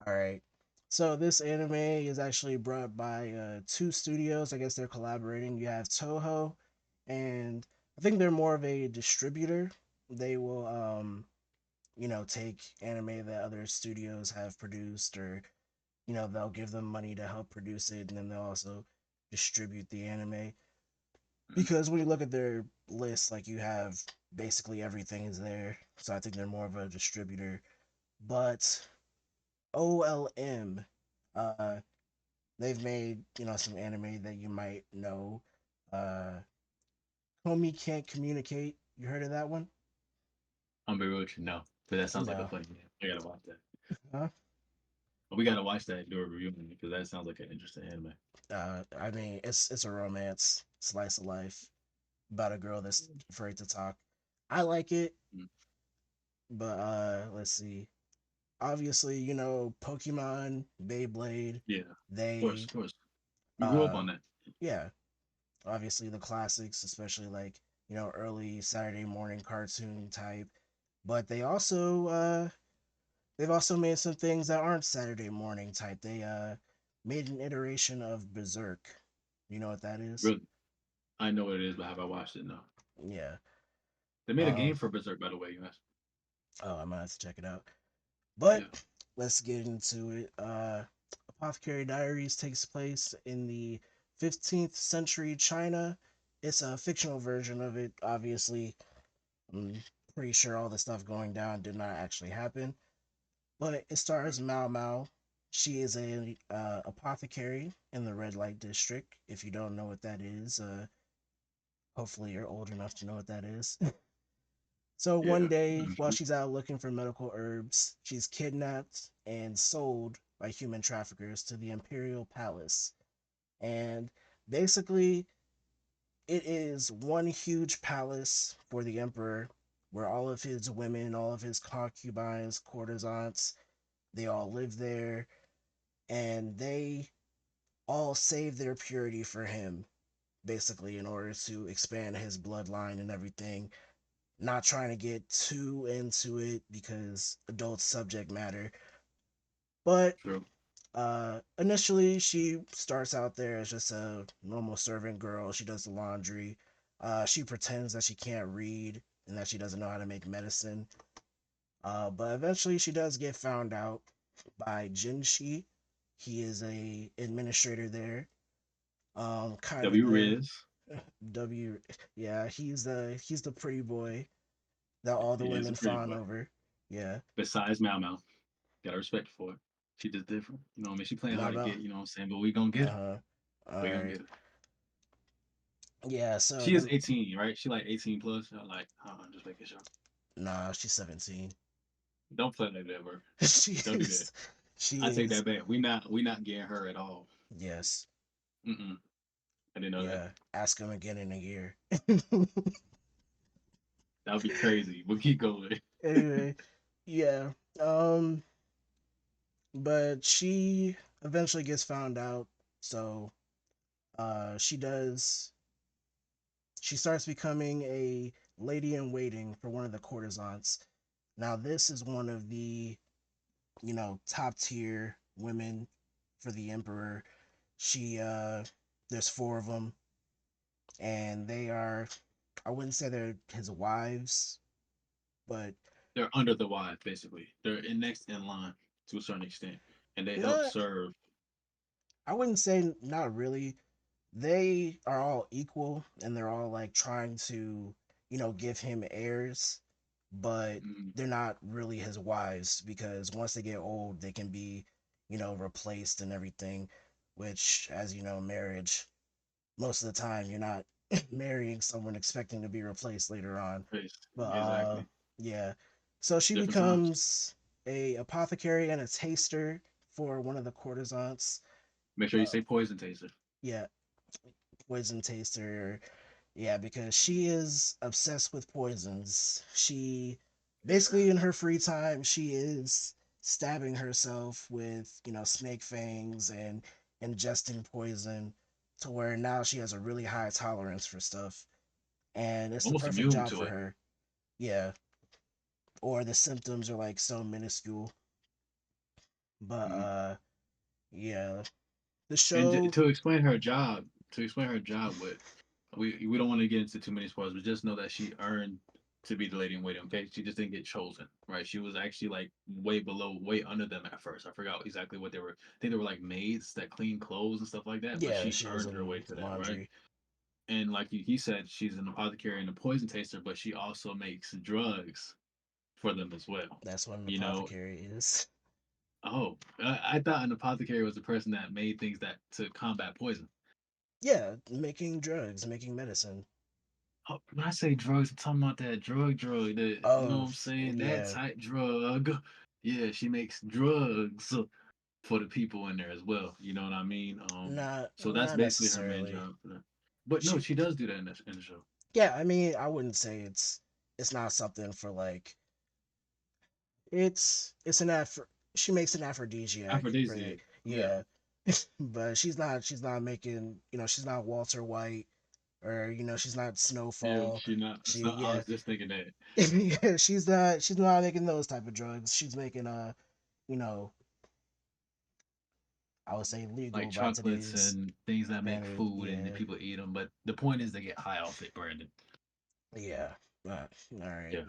All right. So this anime is actually brought by two studios. I guess they're collaborating. You have Toho, and I think they're more of a distributor. They will, take anime that other studios have produced, or they'll give them money to help produce it, and then they'll also distribute the anime. Mhm. Because when you look at their list, like you have basically everything is there. So I think they're more of a distributor. But OLM, uh, they've made some anime that you might know. Uh, Homie Can't Communicate. You heard of that one? I'm be real with you. No, but that sounds like a No. funny game. I gotta watch that. Huh? We gotta watch that and do a review on it because that sounds like an interesting anime. I mean, it's a romance slice of life about a girl that's afraid to talk. I like it, Mm. but let's see. Obviously, Pokemon, Beyblade, Yeah, of course, they of course. We grew up uh on that. yeah, obviously the classics, especially like, early Saturday morning cartoon type. But they've also made some things that aren't Saturday morning type. They made an iteration of Berserk. You know what that is? Really, I know what it is, but have I watched it? No. Yeah. They made a game Um for Berserk, by the way. You asked. oh, I might have to check it out. Yeah. But let's get into it. Apothecary Diaries takes place in the 15th century China. It's a fictional version of it. Obviously, I'm pretty sure all the stuff going down did not actually happen. But it stars Mao Mao. She is a apothecary in the red light district. If you don't know what that is, hopefully you're old enough to know what that is. So one Yeah. day, while Mhm. she's out looking for medical herbs, she's kidnapped and sold by human traffickers to the Imperial Palace. And basically, it is one huge palace for the Emperor where all of his women, all of his concubines, courtesans, they all live there and they all save their purity for him, basically, in order to expand his bloodline and everything. Not trying to get too into it because adult subject matter. But True. initially, she starts out there as just a normal servant girl. She does the laundry. She pretends that she can't read and that she doesn't know how to make medicine. But eventually, she does get found out by Jinshi. He is a administrator there. Kind of W the Riz. W. Yeah, he's the pretty boy that all the He is a women pretty fawn boy. over. Yeah, Besides Mau Mau, got respect for it. She just different. You know what I mean? She playing not hard to about. get. You know what I'm saying? But we gonna get her. Uh-huh. All We gonna right. get her. Yeah, so She is then 18, right? She like 18 plus. I'm like, just making sure. nah, she's 17. Don't play like that, bro. she Don't do that. is she I take is that back. We not getting her at all. yes. Mm-mm. I didn't know that. Yeah. Ask him again in a year. That would be crazy. We'll keep going. Anyway, yeah. Um but she eventually gets found out. So she starts becoming a lady in waiting for one of the courtesans. Now this is one of the, top tier women for the emperor. She there's four of them and they are, I wouldn't say they're his wives, but They're under the wife, basically. They're next in line to a certain extent, and they help not, serve. I wouldn't say not really. They are all equal and they're all like trying to, give him heirs, but Mm, they're not really his wives because once they get old, they can be, replaced and everything, which, as you know, marriage, most of the time you're not marrying someone expecting to be replaced later on. But exactly. yeah. So she Different times. becomes a apothecary and a taster for one of the courtesans. Make sure you Uh say poison taster. yeah, poison taster. Yeah, because she is obsessed with poisons. She Basically, in her free time, she is stabbing herself with, snake fangs and ingesting poison to where now she has a really high tolerance for stuff. And it's the almost perfect immune job to for it. her. Yeah. Or the symptoms are like so minuscule. But, Mhm. yeah. The And show, to explain her job, what we don't want to get into too many spoilers, but just know that she earned to be the lady in waiting. Okay, she just didn't get chosen, right? She was actually like way below, way under them at first. I forgot exactly what they were. I think they were like maids that clean clothes and stuff like that. But yeah, she she was earned her way in to that, right? laundry. And like he said, she's an apothecary and a poison taster, but she also makes drugs for them as well. That's what an You know, apothecary is. oh, I thought an apothecary was the person that made things that to combat poison. Yeah, making drugs, making medicine. Oh, when I say drugs, I'm talking about that drug, that you know what Oh, I'm saying? That yeah. type drug. Yeah, she makes drugs for the people in there as well. You know what I mean? So that's Not basically her main necessarily. job for that. But no, She, she does do that in the show. yeah, I mean, I wouldn't say it's not something for like it's an effort. She makes an aphrodisiac for the Aphrodisiac. Yeah. yeah, but she's not making she's not Walter White or she's not Yeah, Snowfall. she not. She So I yeah was just thinking that, yeah she's not making those type of drugs. She's making you know I would say like legal by chocolates today's and things that make standards. food and then Yeah, people eat them. But the point is they get high off it, Brandon. yeah. All right. Yeah.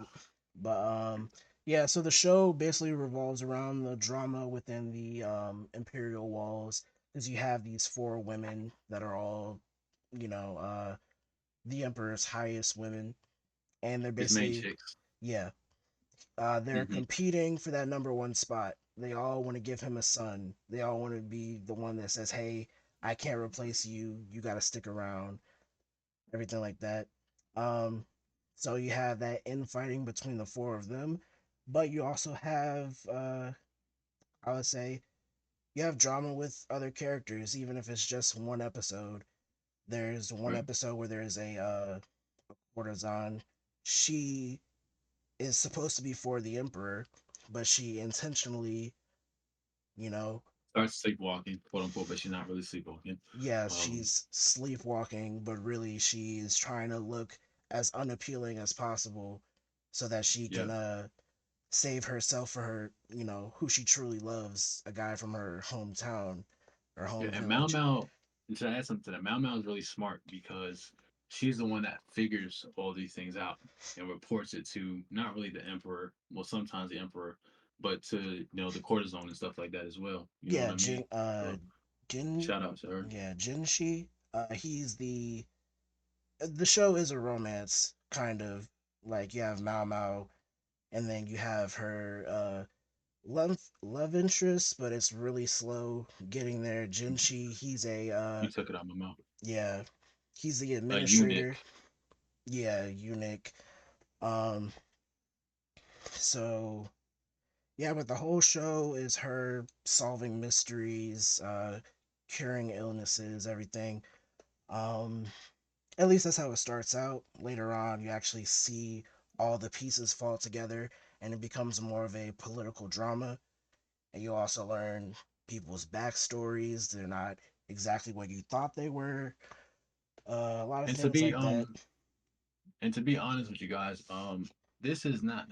But yeah, so the show basically revolves around the drama within the imperial walls because you have these four women that are all, you know, the emperor's highest women and they're His main basically chicks. yeah, they're Hmm. competing for that number one spot. They all want to give him a son. They all want to be the one that says, "Hey, I can't replace you. You got to stick around." Everything like that. Um, so you have that infighting between the four of them, but you also have, I would say, you have drama with other characters, even if it's just one episode. There's one Right. episode where there's a courtesan. She is supposed to be for the emperor, but she intentionally, you know, Starts sleepwalking, quote unquote, but she's not really sleepwalking. yeah, Um, she's sleepwalking, but really she's trying to look as unappealing as possible so that she yeah. can save herself for her, who she truly loves, a guy from her hometown or Yeah, home and Mao village. Mao, and to add something to that, Mao Mao is really smart because she's the one that figures all these things out and reports it to not really the emperor, well, sometimes the emperor, but to the courtesan and stuff like that as well. You know what Yeah, I mean? So Jin shout out to her. yeah, Jinshi. He's the show is a romance kind of like you have Mao Mao and then you have her love interest, but it's really slow getting there. Jinshi, he's a You took it out of my mouth. yeah, he's the A administrator. eunuch. Yeah, eunuch. Um, so yeah, but the whole show is her solving mysteries, curing illnesses, everything. Um, at least that's how it starts out. Later on, you actually see all the pieces fall together, and it becomes more of a political drama. And you also learn people's backstories. They're not exactly what you thought they were. A lot of And to things be like that. honest with you guys, this is not.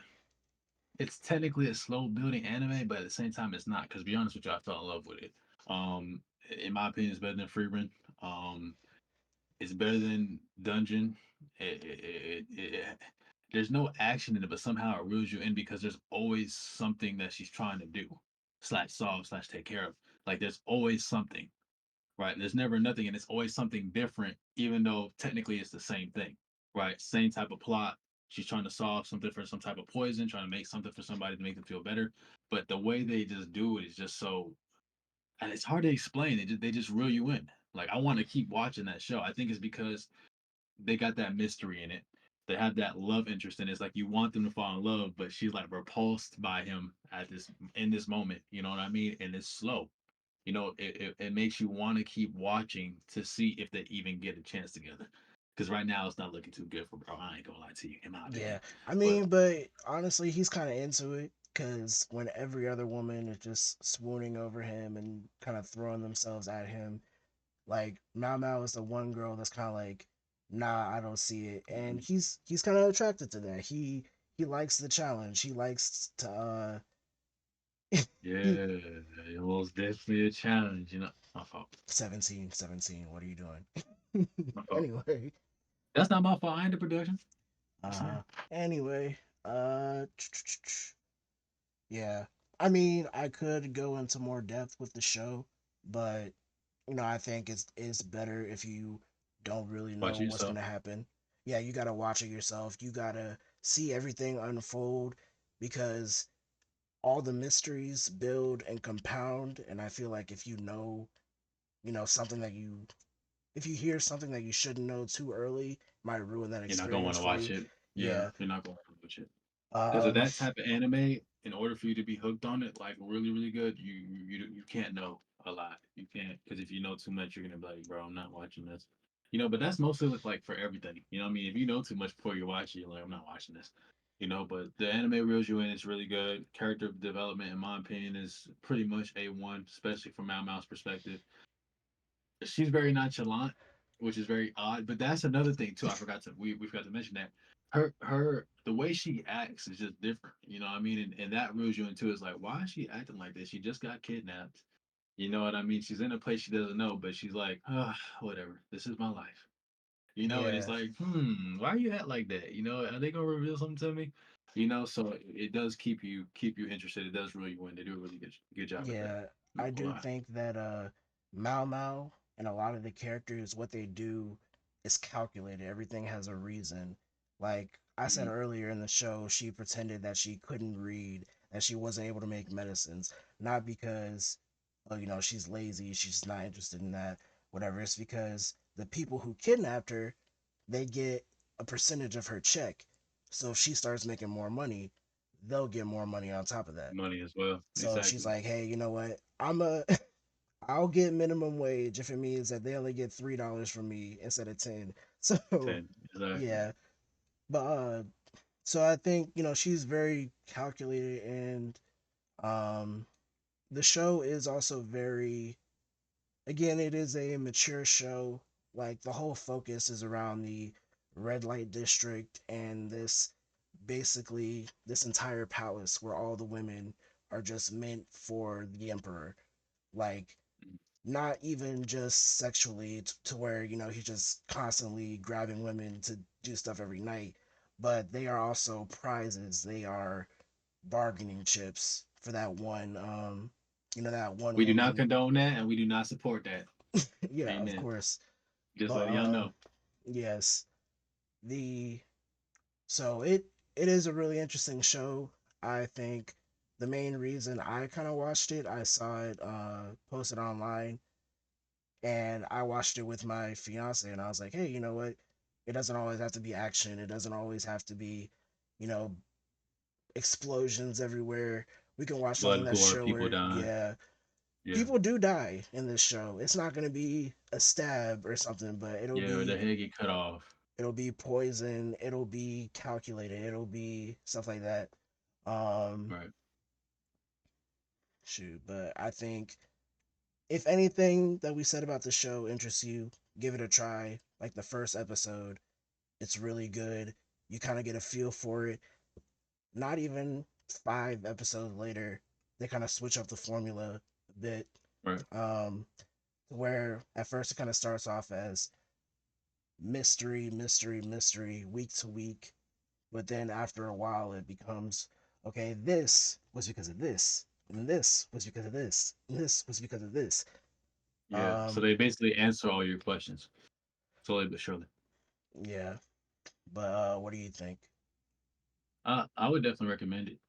It's technically a slow building anime, but at the same time, it's not. Because to be honest with you, I fell in love with it. Um, in my opinion, it's better than Frieren. Um, it's better than Dungeon. There's no action in it, but somehow it reels you in because there's always something that she's trying to do, slash solve, slash take care of. Like there's always something, right? There's never nothing, and it's always something different, even though technically it's the same thing, right? Same type of plot. She's trying to solve something for some type of poison, trying to make something for somebody to make them feel better. But the way they just do it is just so, and it's hard to explain. They just reel you in. Like I want to keep watching that show. I think it's because they got that mystery in it. They have that love interest in it. It's like you want them to fall in love, but she's like repulsed by him at this in this moment. You know what I mean? And it's slow. It makes you want to keep watching to see if they even get a chance together. because right now it's not looking too good for bro. I ain't gonna lie to you, in my Yeah, opinion. I But mean, but honestly, he's kind of into it because when every other woman is just swooning over him and kind of throwing themselves at him, like Mao Mao is the one girl that's kind of like, nah, I don't see it, and mhm, he's kind of attracted to that. He likes the challenge. He likes to he yeah, it was definitely a challenge. You know, my fault. 17. What are you doing? My fault. Anyway, That's not my fault. I ain't the production. Just uh saying. anyway, uh yeah. I mean, I could go into more depth with the show, but I think it's better if you don't really know Watch what's yourself. gonna happen. Yeah, you gotta watch it yourself. You gotta see everything unfold because all the mysteries build and compound. And I feel like if something that you if you hear something that you shouldn't know too early, might ruin that You're not gonna want experience to for watch you. it. Yeah, Yeah. you're not gonna want to watch it. Because of Um. that type of anime, in order for you to be hooked on it, like really, really good, you can't know a lot. You can't because if you know too much, you're gonna be like, bro, I'm not watching this. But that's mostly with like for everything. You know what I mean? If you know too much before you watch it, you're like, I'm not watching this. But the anime reels you in. It's really good. Character development, in my opinion, is pretty much A1, especially from Mao Mao's perspective. She's very nonchalant, which is very odd. But that's another thing too. We forgot to mention that her the way she acts is just different. You know what I mean? And that reels you into is like, why is she acting like this? She just got kidnapped. You know what I mean? She's in a place she doesn't know, but she's like, whatever. This is my life. And it's Yeah. like, why you act like that? Are they gonna reveal something to me? So it does keep you interested. It does reel you in. They do a really good job at that. Yeah, I'm I not gonna do lie. think that Mao Mao and a lot of the characters, what they do is calculated. Everything has a reason. Like I said Mhm. earlier in the show, she pretended that she couldn't read, that she wasn't able to make medicines, not because she's lazy, she's not interested in that, whatever. It's because the people who kidnapped her, they get a percentage of her check. So if she starts making more money, they'll get more money on top of that. Money as well. So she's Exactly. like, hey, you know what? I'll get minimum wage if it means that they only get $3 from me instead of 10. So 10. Exactly. yeah. But so I think, she's very calculated, and um the show is also very, again, it is a mature show. Like the whole focus is around the red light district and this entire palace where all the women are just meant for the emperor. Like Mhm. not even just sexually to where he's just constantly grabbing women to do stuff every night, but they are also prizes. They are bargaining chips for that one We do not woman. condone that and we do not support that. Yeah, of Amen. course. Just But letting y'all know. yes, the so it is a really interesting show. I think the main reason I kind of watched it, I saw it posted online, and I watched it with my fiance, and I was like, hey, you know what? It doesn't always have to be action. It doesn't always have to be, you know, explosions everywhere. We can watch something Blood, that's gore, people shower. dying. Yeah, Yeah. people do die in this show. It's not going to be a stab or something, but it'll Yeah, or be the head get cut off. it'll be poison. It'll be calculated. It'll be stuff like that. Um, Right. shoot, but I think if anything that we said about the show interests you, give it a try. Like the first episode, it's really good. You kind of get a feel for it. Not even 5 episodes later, they kind of switch up the formula a bit. Right. Um, where at first it kind of starts off as mystery, mystery, mystery, week to week, but then after a while it becomes, okay, this was because of this, and this was because of this, and this was because of this. Yeah. So Um, they basically answer all your questions. Slowly but surely. yeah, but what do you think? I would definitely recommend it.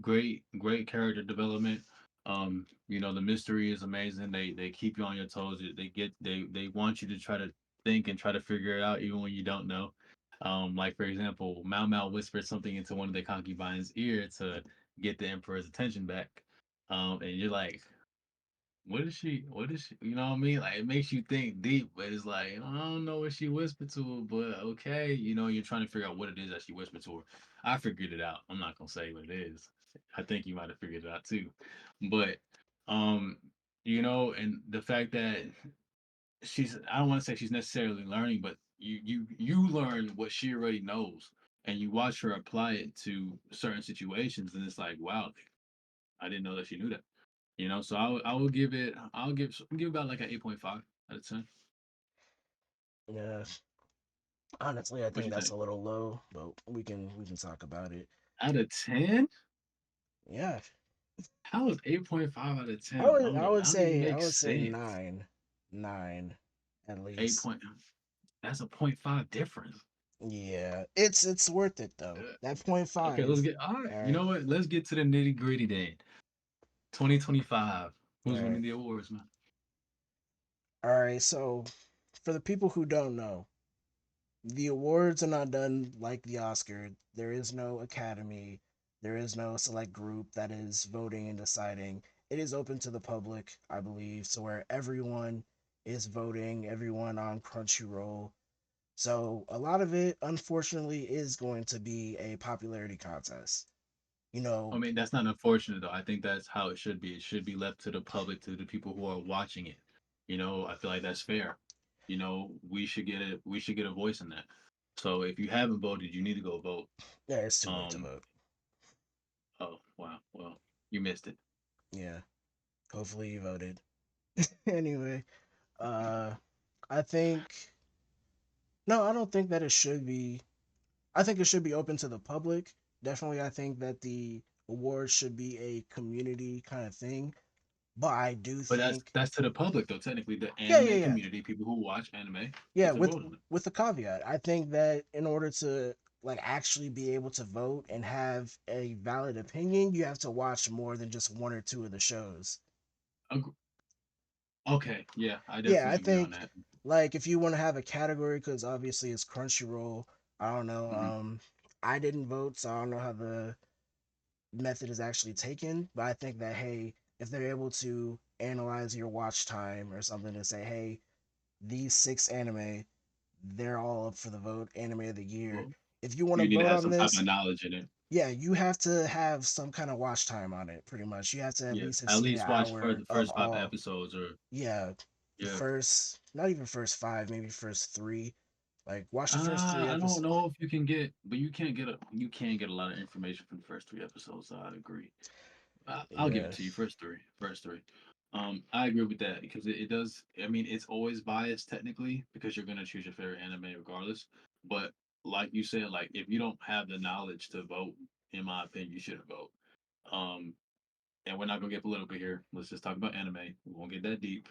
Great character development. The mystery is amazing. They keep you on your toes. They want you to try to think and try to figure it out even when you don't know. Like for example, Mao Mao whispered something into one of the concubines' ear to get the emperor's attention back. And you're like, What is she? What is she? You know what I mean? Like it makes you think deep, but it's like I don't know what she whispered to her, but okay, you're trying to figure out what it is that she whispered to her. I figured it out. I'm not gonna say what it is. I think you might have figured it out too, but um, and the fact that I don't want to say she's necessarily learning, but you learn what she already knows, and you watch her apply it to certain situations, and it's like wow, I didn't know that she knew that. So I will give about like an 8.5 out of 10. Yeah, honestly, I What think you that's think? a little low, but we can talk about it. Out of 10? Yeah, How is 8.5 out of I 10 would I low? would That don't even say I make would say sense. nine at 8 least. point that's a point five difference. Yeah, it's worth it though. That point Okay, let's five. get all right. All You right, know what? Let's get to the nitty gritty then. 2025. all Who's winning right, the awards, man? all right. So, for the people who don't know, the awards are not done like the Oscar. There is no academy. There is no select group that is voting and deciding. It is open to the public, I believe, so where everyone is voting, everyone on Crunchyroll. So a lot of it, unfortunately, is going to be a popularity contest. You I know, mean, that's not unfortunate though. I think that's how it should be. It should be left to the public, to the people who are watching it. I feel like that's fair. We should get a voice in that. So if you haven't voted, you need to go vote. yeah, it's too late to Um, vote. oh wow, well, you missed it. Yeah, hopefully you voted. Anyway, uh, I think no, I don't think that it should be. I think it should be open to the public. Definitely, I think that the awards should be a community kind of thing. But I do But that's think, that's to the public though. Technically, the yeah, yeah, anime yeah, community, people who watch anime, yeah. get to With vote on it. with the caveat, I think that in order to like actually be able to vote and have a valid opinion, you have to watch more than just one or two of the shows. Ag- Okay, yeah, I Yeah, I definitely agree on think that. like if you want to have a category, because obviously it's Crunchyroll. I don't know. Hmm. I didn't vote, so I don't know how the method is actually taken. But I think that hey, if they're able to analyze your watch time or something to say, hey, these six anime, they're all up for the vote, anime of the year. Well, If you want to you need to vote have on some type of this, knowledge in it. yeah, you have to have some kind of watch time on it, pretty much. You have to at Yeah, least have at seen an least watch for hour the of first five all. episodes, or Yeah, the yeah. first, not even first five, maybe first three. Like, watch the first three I don't episodes. know if you can get, but you can get a lot of information from the first three episodes. So I'd agree. I'll give it Yeah, to you. First three. I agree with that because it does. I mean, it's always biased technically because you're gonna choose your favorite anime regardless. But like you said, like if you don't have the knowledge to vote, in my opinion, you shouldn't vote. Um, and we're not gonna get political here. Let's just talk about anime. We won't get that deep.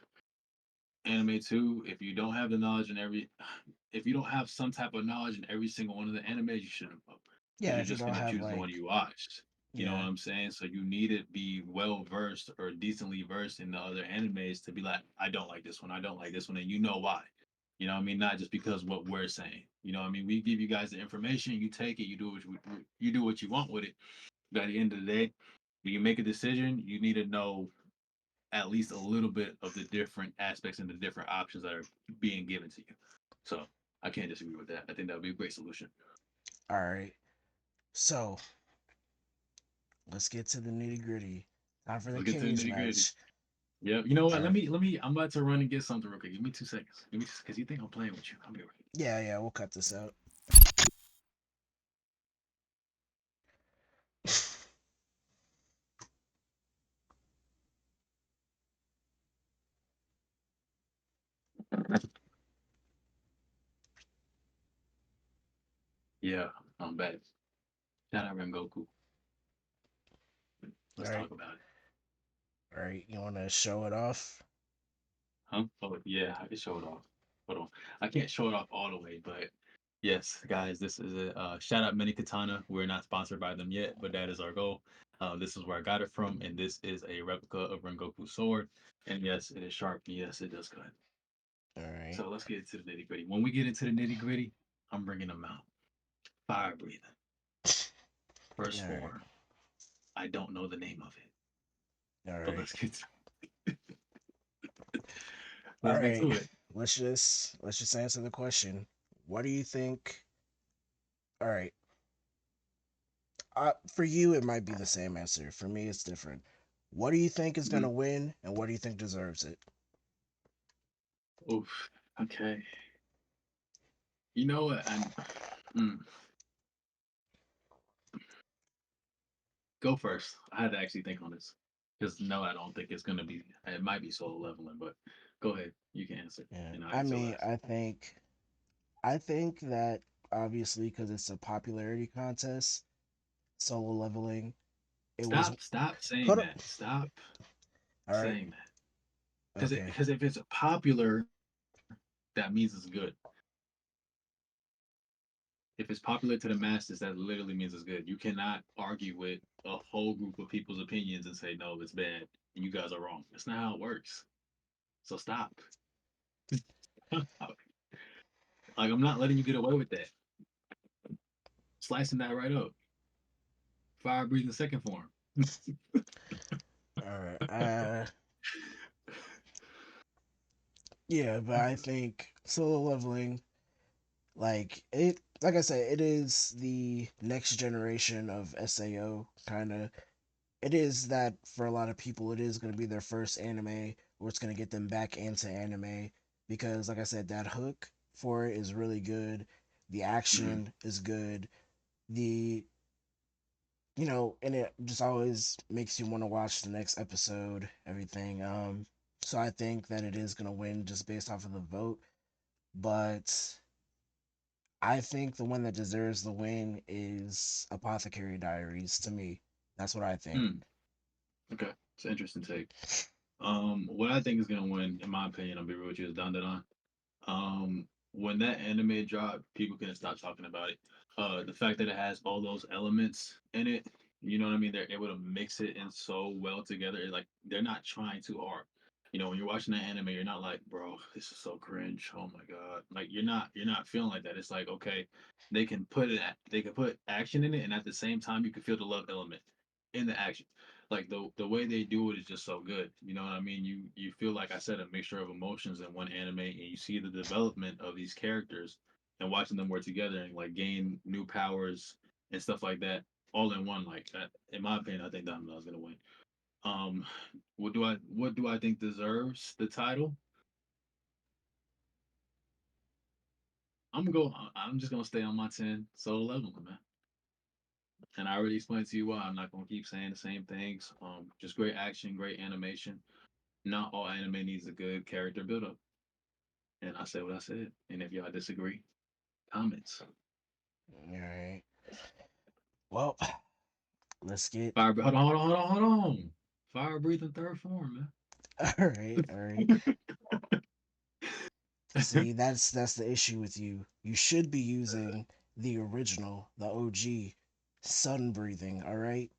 Anime too. If you don't have the knowledge in every, if you don't have some type of knowledge in every single one of the animes, you shouldn't vote because yeah. you're If you just don't gonna have choose the one like, you watched. You know what yeah, I'm saying? So you need to be well versed or decently versed in the other animes to be like, I don't like this one, I don't like this one, and you know why. You know what I mean? Not just because what we're saying. You know what I mean? We give you guys the information, you take it, you do what you want with it. But at the end of the day, when you make a decision, you need to know at least a little bit of the different aspects and the different options that are being given to you. So I can't disagree with that. I think that would be a great solution. all right. So let's get to the nitty gritty. Time for the We'll get to the Kings nitty gritty. match. Yeah, you know All what? Let right. me let me. I'm about to run and get something real quick. Give me 2 seconds. Give me because you think I'm playing with you. I'll be right. Yeah, yeah. We'll cut this out. Yeah, I'm back. Shout out Rengoku. All Let's right. talk about it. All right. You want to show it off? Huh? Oh yeah, I can show it off. Hold on. I can't show it off all the way, but yes, guys, this is a shout out Mini Katana. We're not sponsored by them yet, but that is our goal. This is where I got it from, and this is a replica of Rengoku's sword. And yes, it is sharp. Yes, it does cut. All right. So let's get into the nitty gritty. When we get into the nitty gritty, I'm bringing them out. Fire breathing. All First right. form. I don't know the name of it, All but right. let's get to All Let's get right, to it. let's just answer the question. What do you think? All right, for you it might be the same answer. For me, it's different. What do you think is Mhm. gonna win, and what do you think deserves it? Oof. Okay. You know what? Mm, go first. I had to actually think on this because no, I don't think it's gonna be. It might be solo leveling, but go ahead. You can answer, Yeah, and I'll I answer mean, last. I think that obviously because it's a popularity contest, solo leveling. It was Stop saying hold up. that. Stop All right, saying that. okay, Because if it's popular, that means it's good. If it's popular to the masses, that literally means it's good. You cannot argue with a whole group of people's opinions and say no, it's bad, and you guys are wrong. That's not how it works. So stop. Like I'm not letting you get away with that. Slicing that right up. Fire breathing second form. all right. Yeah, but I think solo leveling, like I said, it is the next generation of SAO kind of. It is that for a lot of people, it is going to be their first anime, or it's going to get them back into anime because, like I said, that hook for it is really good. The Mhm. action is good. The and it just always makes you want to watch the next episode, everything. So I think that it is going to win just based off of the vote, but I think the one that deserves the win is Apothecary Diaries to me. That's what I think. Mm. Okay, it's an interesting take. What I think is gonna win, in my opinion, I'll be real with you, is Don Don. When that anime dropped, people couldn't stop talking about it. The fact that it has all those elements in it, you know what I mean? They're able to mix it in so well together. Like they're not trying too hard. When you're watching that anime, you're not like, bro, this is so cringe. Oh my god. Like you're not feeling like that. It's like, okay, they can put action in it, and at the same time you can feel the love element in the action. Like the way they do it is just so good. You know what I mean? You feel like I said a mixture of emotions in one anime, and you see the development of these characters and watching them work together and like gain new powers and stuff like that all in one. Like in my opinion, I think Domino's gonna win. Um, what do I think deserves the title? I'm just gonna stay on my 10 solo leveling, man. And I already explained to you why. I'm not gonna keep saying the same things. Just great action, great animation. Not all anime needs a good character build up. And I said what I said. And if y'all disagree, comments. All right. Well, let's get. Fire. Hold on, hold on, hold on, hold on. Fire breathing third form, All right. All right. man. See, that's the issue with you. You should be using the original, the OG, sun breathing. All right,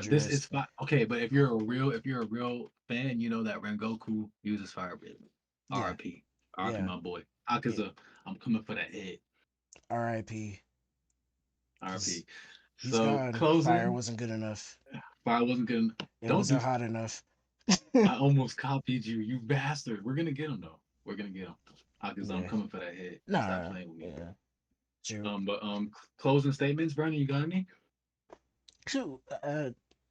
This Tanjiro's. is fine. Okay, but if you're a real fan, you know that Rengoku uses fire breathing. Yeah, RIP. RIP, yeah, my boy. yeah. Akaza, I'm coming for that head. R.I.P. Because RIP. he's So gone. Fire closing. wasn't good enough. Fire wasn't good. It Don't wasn't do. hot enough. I almost copied you, you bastard. We're gonna get him though. We're gonna get him. Akaza, I'm Yeah. coming for that head. Stop Nah. playing with me, bro. Yeah. True. But closing statements, Brandon. You got any? True.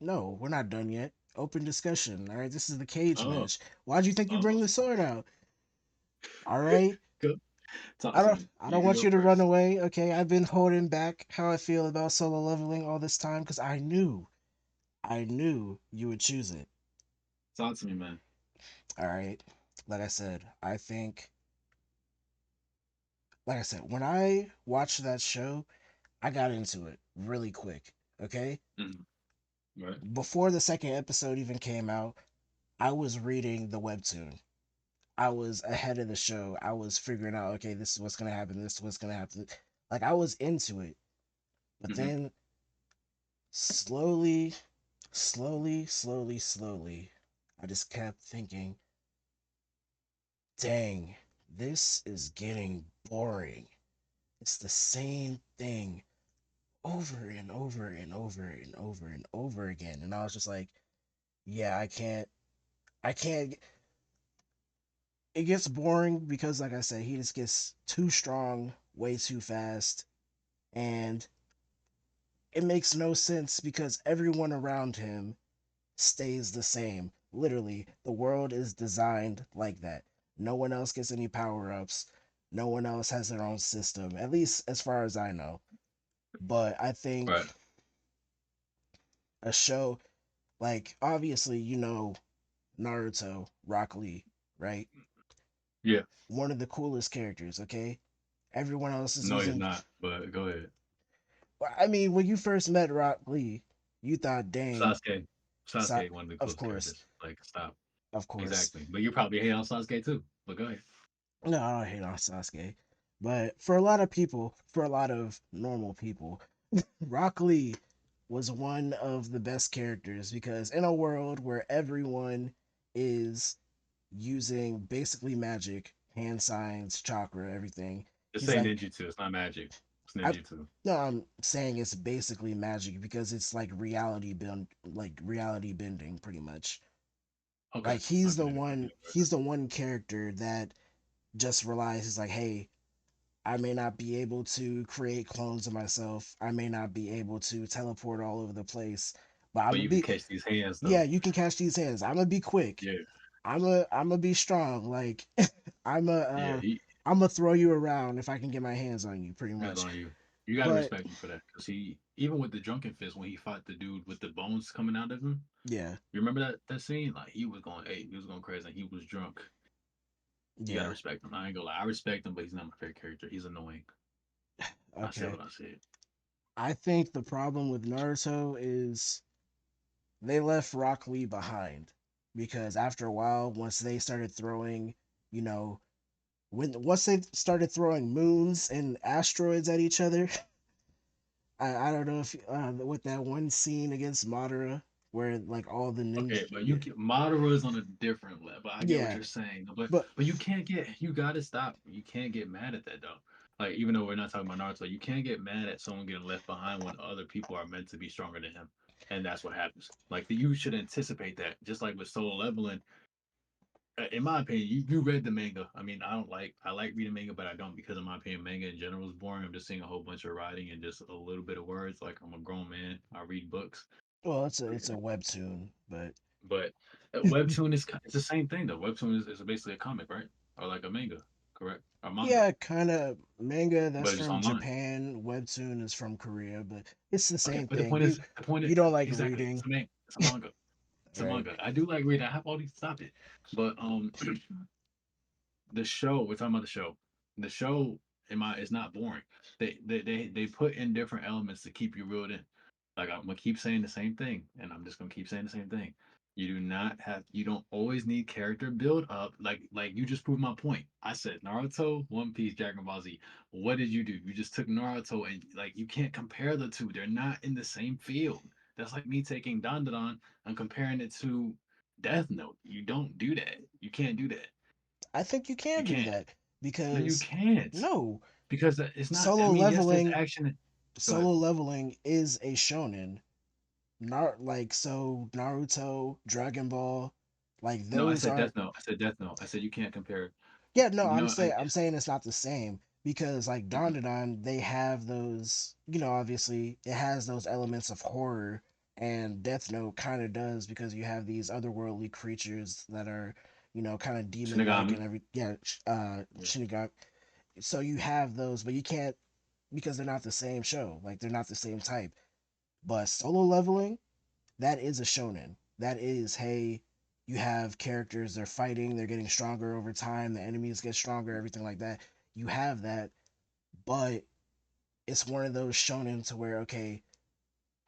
No, we're not done yet. Open discussion. All right. This is the cage Oh, match. Why'd you think you oh. bring the sword out? All right. Go talk I to don't me. I You don't can want go you to run first. away, okay? I've been holding back how I feel about solo leveling all this time because I knew you would choose it. Talk to me, man. All right. Like I said, like I said, when I watched that show, I got into it really quick, okay? Mhm. Right. Before the second episode even came out, I was reading the webtoon. I was ahead of the show. I was figuring out, okay, this is what's going to happen, this is what's going to happen. Like I was into it. But Hmm. then slowly, slowly, I just kept thinking, dang, this is getting boring. It's the same thing over and over and over and over and over again. And I was just like, yeah, I can't, it gets boring because, like I said, he just gets too strong way too fast, and it makes no sense because everyone around him stays the same. Literally, the world is designed like that. No one else gets any power ups. No one else has their own system, at least as far as I know. But I Right. think a show like, obviously, Naruto, Rock Lee, right? Yeah. One of the coolest characters, okay? Everyone else is No, he's using. not. But go ahead. I mean, when you first met Rock Lee, you thought, dang, Sasuke. so, Sasuke, one of the of coolest course, characters. Like, stop. of course. Exactly. But you probably hate on Sasuke too. But go ahead. No, I don't hate on Sasuke. But for a lot of people, for a lot of normal people, Rock Lee was one of the best characters because in a world where everyone is using basically magic, hand signs, chakra, everything, Just he's say like, ninjutsu. It's not magic. It's I ninjutsu. no, I'm saying it's basically magic because it's like reality bending, pretty much. Okay. Like he's the Okay. one, Okay. he's the one character that just realizes like, hey, I may not be able to create clones of myself. I may not be able to teleport all over the place, but I'm But gonna you can be. catch these hands Yeah, though. you can catch these hands. I'm gonna be quick. Yeah. I'm gonna be strong. Like I'm a Yeah. He I'm gonna throw you around if I can get my hands on you, pretty hands much. on you. You gotta But respect him for that. Cause he even with the drunken fist when he fought the dude with the bones coming out of him. yeah, You remember that scene? Like he was going eight, he was going crazy, and he was drunk. You gotta yeah, respect him. I ain't gonna lie. I respect him, but he's not my favorite character. He's annoying. I said okay. what I said. I think the problem with Naruto is they left Rock Lee behind because after a while, once they started throwing, you know, once they started throwing moons and asteroids at each other, I don't know if with that one scene against Madara where like all the ninja, Okay, but you yeah, can, Madara is on a different level. I get what yeah, you're saying, but but you can't get you gotta stop. You can't get mad at that though. Like even though we're not talking about Naruto, you can't get mad at someone getting left behind when other people are meant to be stronger than him, and that's what happens. Like you should anticipate that. Just like with solo leveling, in my opinion, you read the manga. I mean, I like reading manga, but I don't because in my opinion, manga in general is boring. I'm just seeing a whole bunch of writing and just a little bit of words. Like I'm a grown man. I read books. well, it's a webtoon, but But webtoon is it's the same thing though. Webtoon is basically a comic, right? Or like a manga, correct? Or manga, yeah, kind of manga that's but it's just from online. Japan. Webtoon is from Korea, but it's the Okay, same but the thing. point is, the point is You don't like exactly. It's reading, a manga. It's a manga. It's a right? manga. I do like reading. I have all these. Stop it. But the show we're talking about the show in my is not boring. They put in different elements to keep you reeled in. Like I'm gonna keep saying the same thing, and I'm just gonna keep saying the same thing. You don't always need character build up. Like you just proved my point. I said Naruto, One Piece, Dragon Ball Z. What did you do? You just took Naruto and like you can't compare the two. They're not in the same field. That's like me taking Dandadan and comparing it to Death Note. You don't do that. You can't do that. I think you You can do can't. that No, you because can't. no, Because it's not. I solo mean, yes, there's leveling, action. Go ahead. solo leveling is a shonen. Like so Naruto, Dragon Ball, like No, I those said aren't. Death Note. I said Death Note. I said you can't compare. Yeah, no, You I'm know, saying it's not the same because like Dawn to Dawn, they have those, obviously it has those elements of horror, and Death Note kind of does because you have these otherworldly creatures that are, kind of demon like Shinigami. and every yeah, Yeah. Shinigami. So you have those, but you can't because they're not the same show. Like they're not the same type. But solo leveling, that is a shonen. That is, hey, you have characters, they're fighting, they're getting stronger over time, the enemies get stronger, everything like that. You have that, but it's one of those shonen to where, okay,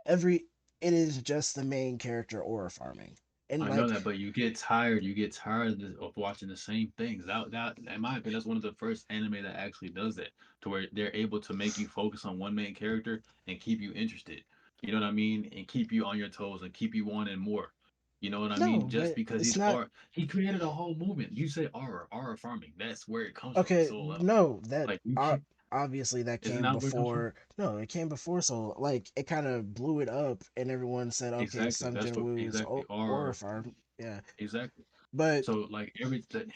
every it is just the main character aura farming. And I know like, that, but you get tired. You get tired of watching the same things. That, in my opinion, that's one of the first anime that actually does that, to where they're able to make you focus on one main character and keep you interested. You know what I mean? And keep you on your toes and keep you wanting more. You know what I no, mean? Just but because it's he's not art, he created a whole movement. You say aura farming. That's where it comes from. okay. Soul level. No, that Like you uh, can't. obviously that Is it came not where it comes from? before. No, it came before. So like, it kind of blew it up, and everyone said, okay, Exactly. Sun That's Jin what Woo's exactly. aura Or farm. Yeah, exactly. but So like everything.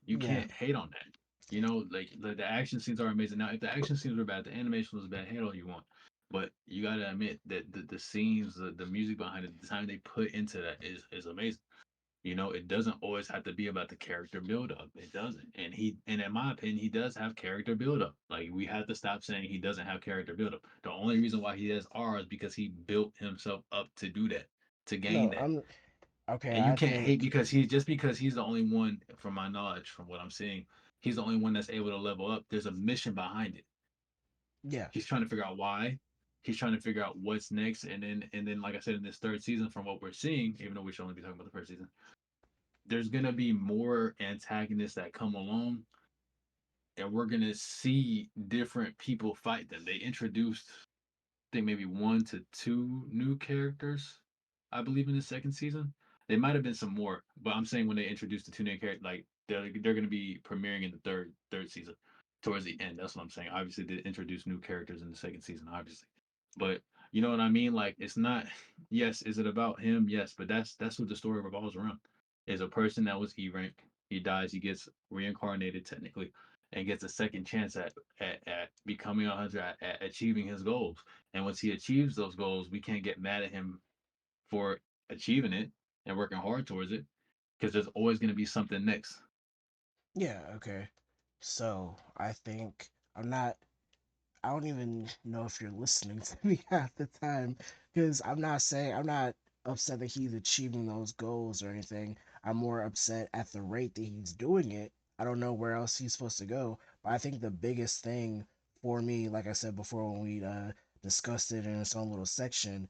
You Yeah. can't hate on that. Like the action scenes are amazing. Now, if the action scenes were bad, the animation was bad, hate all you want. But you gotta admit that the scenes, the music behind it, the time they put into that is amazing. It doesn't always have to be about the character build up. It doesn't. And in my opinion, he does have character build up. Like we have to stop saying he doesn't have character build up. The only reason why he has R is because he built himself up to do that, to gain No, that. I'm okay. And you I can't hate think because he's the only one, from my knowledge, from what I'm seeing, he's the only one that's able to level up. There's a mission behind it. yeah, He's trying to figure out why. He's trying to figure out what's next, and then like I said, in this third season, from what we're seeing, even though we should only be talking about the first season, there's gonna be more antagonists that come along, and we're gonna see different people fight them. They introduced, I think, maybe one to two new characters, I believe, in the second season. There might have been some more, but I'm saying when they introduced the two new characters, like they're gonna be premiering in the third season, towards the end. That's what I'm saying. Obviously, they introduced new characters in the second season, obviously, but you know what I mean. Like it's not. Yes, is it about him? Yes, but that's what the story revolves around. Is a person that was E rank. He dies. He gets reincarnated technically, and gets a second chance at becoming a hunter, at achieving his goals. And once he achieves those goals, we can't get mad at him for achieving it and working hard towards it, because there's always going to be something next. yeah, okay. So I think I'm not. I don't even know if you're listening to me half the time because I'm not upset that he's achieving those goals or anything. I'm more upset at the rate that he's doing it. I don't know where else he's supposed to go, but I think the biggest thing for me, like I said before when we discussed it in its own little section,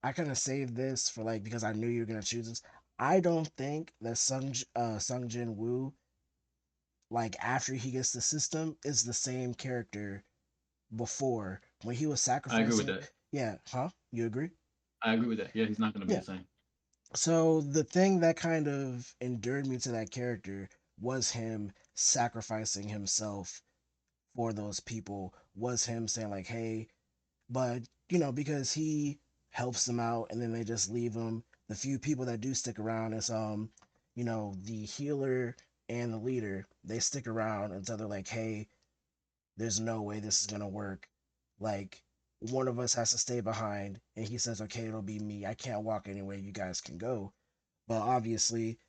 I kind of saved this for like because I knew you were gonna choose this. I don't think that Sung Jin Woo, like after he gets the system, is the same character before when he was I agree with sacrificing. that. Yeah, huh? You agree? I agree with that. Yeah, he's not going to be Yeah. the same. So the thing that kind of endeared me to that character was him sacrificing himself for those people, was him saying like, "Hey," but because he helps them out and then they just leave him. The few people that do stick around is the healer and the leader. They stick around until they're like, "Hey, there's no way this is gonna work. Like, one of us has to stay behind." And he says, "Okay, it'll be me. I can't walk anywhere. You guys can go." But obviously,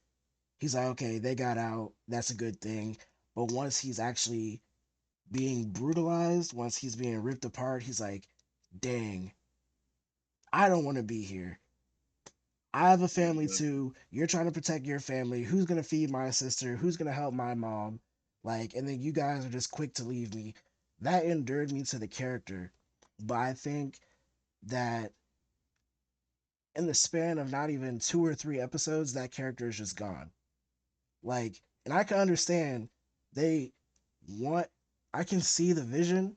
he's like, "Okay, they got out. That's a good thing." But once he's actually being brutalized, once he's being ripped apart, he's like, "Dang, I don't want to be here. I have a family Yeah. too. You're trying to protect your family. Who's gonna feed my sister? Who's gonna help my mom? Like, and then you guys are just quick to leave me." That endeared me to the character. But I think that in the span of not even 2 or 3 episodes, that character is just gone. Like, and I can understand they want, I can see the vision,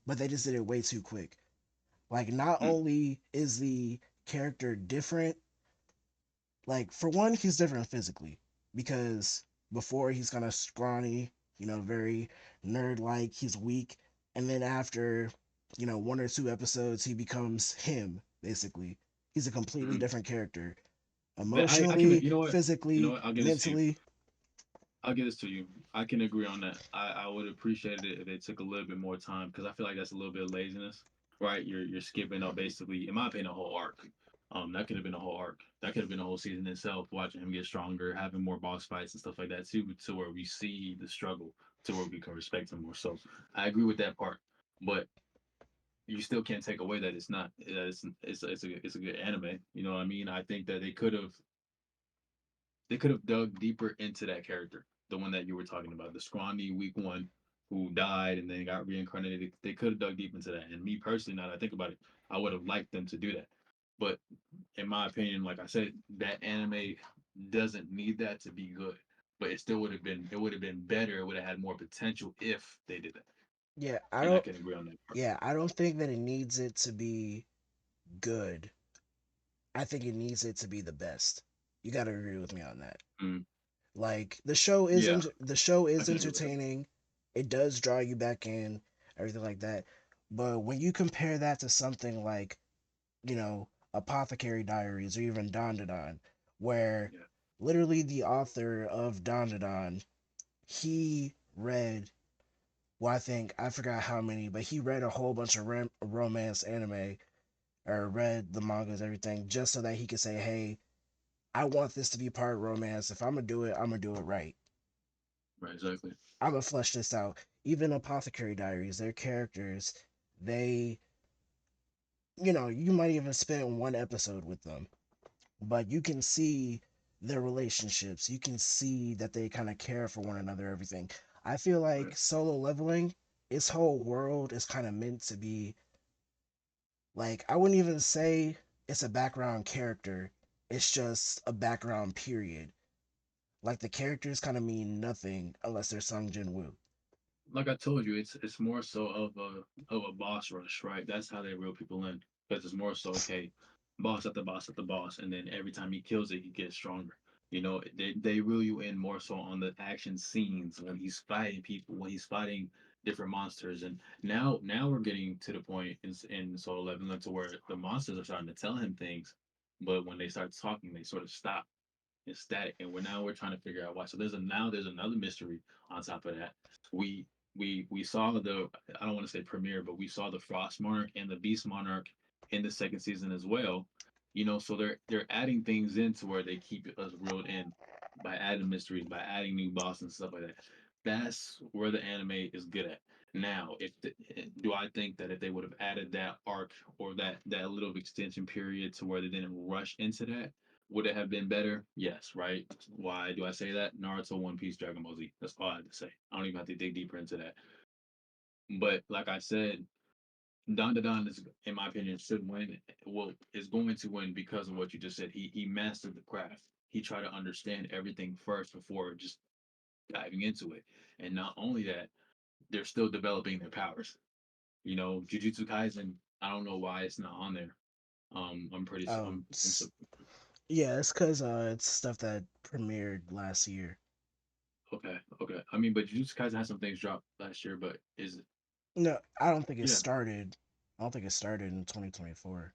but they just did it way too quick. Like, not Mm, only is the character different, like for one, he's different physically because before he's kind of scrawny, very nerd like, he's weak, and then after 1 or 2 episodes, he becomes him basically. He's a completely mm. different character, But I can, emotionally, physically, I'll give this to you. mentally. I'll give this to you. I can agree on that. I would appreciate it if they took a little bit more time, because I feel like that's a little bit of laziness, right? You're skipping up, basically, in my opinion, a whole arc. That could have been a whole arc. That could have been a whole season itself. Watching him get stronger, having more boss fights and stuff like that too, to where we see the struggle, to where we can respect him more. So I agree with that part, but you still can't take away that it's not that it's a good anime. You know what I mean? I think that they could have dug deeper into that character, the one that you were talking about, the scrawny weak one who died and then got reincarnated. They could have dug deep into that. And me personally, now that I think about it, I would have liked them to do that. But in my opinion, like I said, that anime doesn't need that to be good. But it would have been better. It would have had more potential if they did that. Yeah, I And I don't. can agree on that part. Yeah, I don't think that it needs it to be good. I think it needs it to be the best. You got to agree with me on that. Mm, Like yeah, the show I is can agree with that. entertaining. It does draw you back in, everything like that. But when you compare that to something like, Apothecary Diaries or even Don, where Yeah. literally the author of Dandadan, he read, well, I think, I forgot how many, but he read a whole bunch of romance anime, or read the mangas, everything, just so that he could say, hey, I want this to be part romance. If I'm going to do it, I'm going to do it right. Right, exactly. I'm going to flesh this out. Even Apothecary Diaries, their characters, they, you might even spend one episode with them, but you can see their relationships. You can see that they kind of care for one another, everything. I feel Right. like Solo Leveling, its whole world is kind of meant to be like, I wouldn't even say it's a background character. It's just a background period. Like the characters kind of mean nothing unless they're Sung Jin Woo. Like I told you, it's more so of a boss rush, right? That's how they reel people in because it's more so okay, boss at the boss at the boss, and then every time he kills it, he gets stronger. They reel you in more so on the action scenes when he's fighting people, when he's fighting different monsters, and now we're getting to the point in Soul 11 to where the monsters are starting to tell him things, but when they start talking, they sort of stop. It's static, and we're trying to figure out why. So there's another mystery on top of that. We we saw the, I don't want to say premiere, but we saw the Frost Monarch and the Beast Monarch in the second season as well. So they're adding things into where they keep us reeled in by adding mysteries, by adding new bosses and stuff like that. That's where the anime is good at. Now, do I think that if they would have added that arc or that little extension period to where they didn't rush into that, would it have been better? Yes, right? Why do I say that? Naruto, One Piece, Dragon Ball Z. That's all I have to say. I don't even have to dig deeper into that. But like I said, Don Don is, in my opinion, should win. Well, is going to win because of what you just said. He mastered the craft. He tried to understand everything first before just diving into it. And not only that, they're still developing their powers. Jujutsu Kaisen. I don't know why it's not on there. I'm pretty. Oh, I'm yeah, it's because it's stuff that premiered last year. Okay, okay. I mean, but Jujutsu Kaisen had some things dropped last year, but is it? No, I don't think it Yeah, started. I don't think it started in 2024.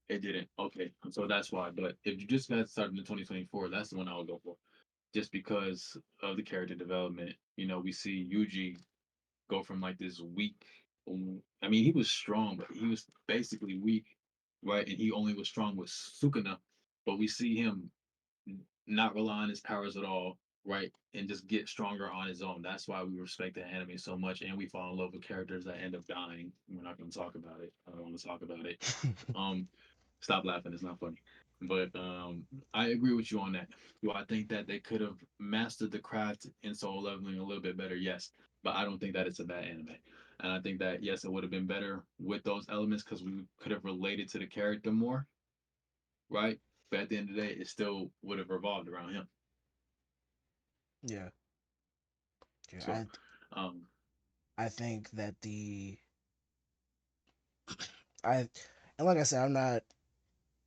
it didn't. Okay, so that's why. But if Jujutsu Kaisen started in 2024, that's the one I would go for, just because of the character development. We see Yuji go from like this weak. I mean, he was strong, but he was basically weak, right? And he only was strong with Sukuna, but we see him not rely on his powers at all, right? And just get stronger on his own. That's why we respect the anime so much, and we fall in love with characters that end up dying. We're not going to talk about it. I don't want to talk about it. Um, Stop laughing. It's not funny. But I agree with you on that. Do I think that they could have mastered the craft in Soul Leveling a little bit better? Yes, but I don't think that it's a bad anime. And I think that yes, it would have been better with those elements because we could have related to the character more, right? But at the end of the day, it still would have revolved around him. Yeah, yeah. So, um, I think that I and like I said, I'm not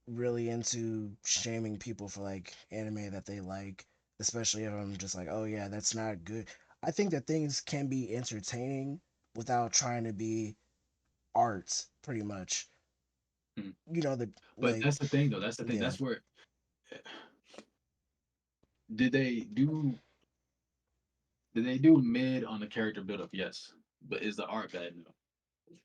really into shaming people for like anime that they like, especially if I'm just like, oh yeah, that's not good. I think that things can be entertaining without trying to be art, pretty much. mm. The But like, that's the thing, though. That's the thing. yeah, That's where did they do did they do mid on the character build up? Yes, but is the art bad? No.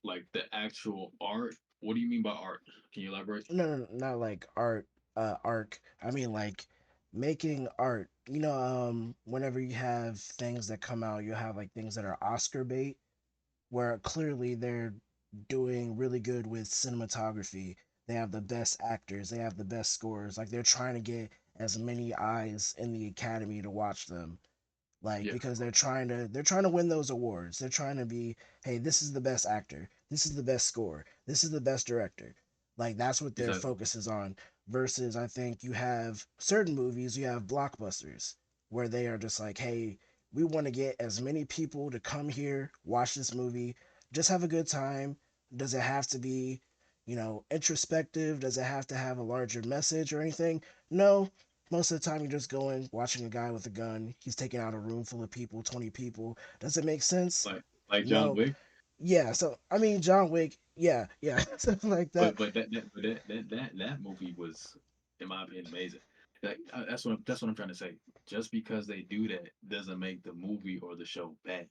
Like the actual art. What do you mean by art? Can you elaborate? no, not like art, arc. I mean like making art. Whenever you have things that come out, you have like things that are Oscar bait, where clearly they're doing really good with cinematography. They have the best actors, they have the best scores. Like they're trying to get as many eyes in the academy to watch them. Like Yeah, because they're trying to win those awards. They're trying to be, hey, this is the best actor. This is the best score. This is the best director. Like that's what their exactly. focus is on. Versus I think you have certain movies, you have blockbusters where they are just like, hey, we want to get as many people to come here, watch this movie, just have a good time. Does it have to be, introspective? Does it have to have a larger message or anything? No, most of the time, you're just going, watching a guy with a gun. He's taking out a room full of people, 20 people. Does it make sense? Like John No. Wick. Yeah. So, I mean, John Wick, yeah, yeah, something like that. But that movie was, in my opinion, amazing. That's what I'm trying to say. Just because they do that doesn't make the movie or the show bad.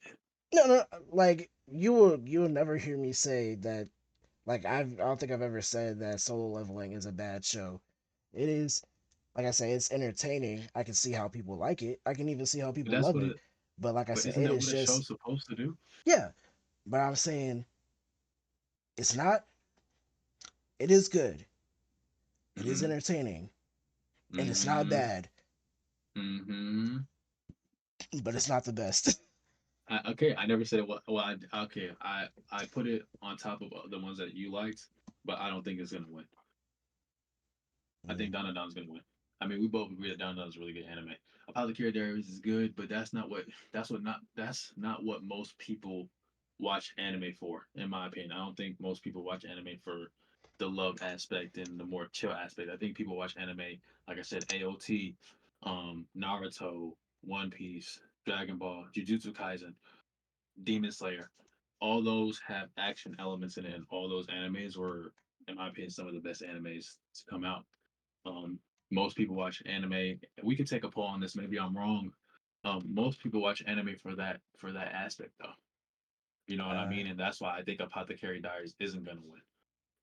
No, no, like you will never hear me say that. Like I don't think I've ever said that Solo Leveling is a bad show. It is, like I say, it's entertaining. I can see how people like it. I can even see how But people that's love what it. it. But like I But said, isn't it that is what a just show's supposed to do? yeah. But I'm saying it's not. It is good. It is Mm-hmm. entertaining, and it's not Mm-hmm. bad. Mm-hmm. But it's not the best. Okay, I never said what. Well, okay, I put it on top of the ones that you liked, but I don't think it's gonna win. I think Mm, Dandadan's gonna win. I mean, we both agree that Dandadan's a really good anime. Apothecary Diaries is good, but that's not what most people watch anime for, in my opinion. I don't think most people watch anime for the love aspect and the more chill aspect. I think people watch anime, like I said, AOT, Naruto, One Piece, Dragon Ball, Jujutsu Kaisen, Demon Slayer. All those have action elements in it, and all those animes were, in my opinion, some of the best animes to come out. um, Most people watch anime. We could take a poll on this. Maybe I'm wrong. Most people watch anime for that aspect, though. You know what I uh, mean? And that's why I think Apothecary Diaries isn't gonna win,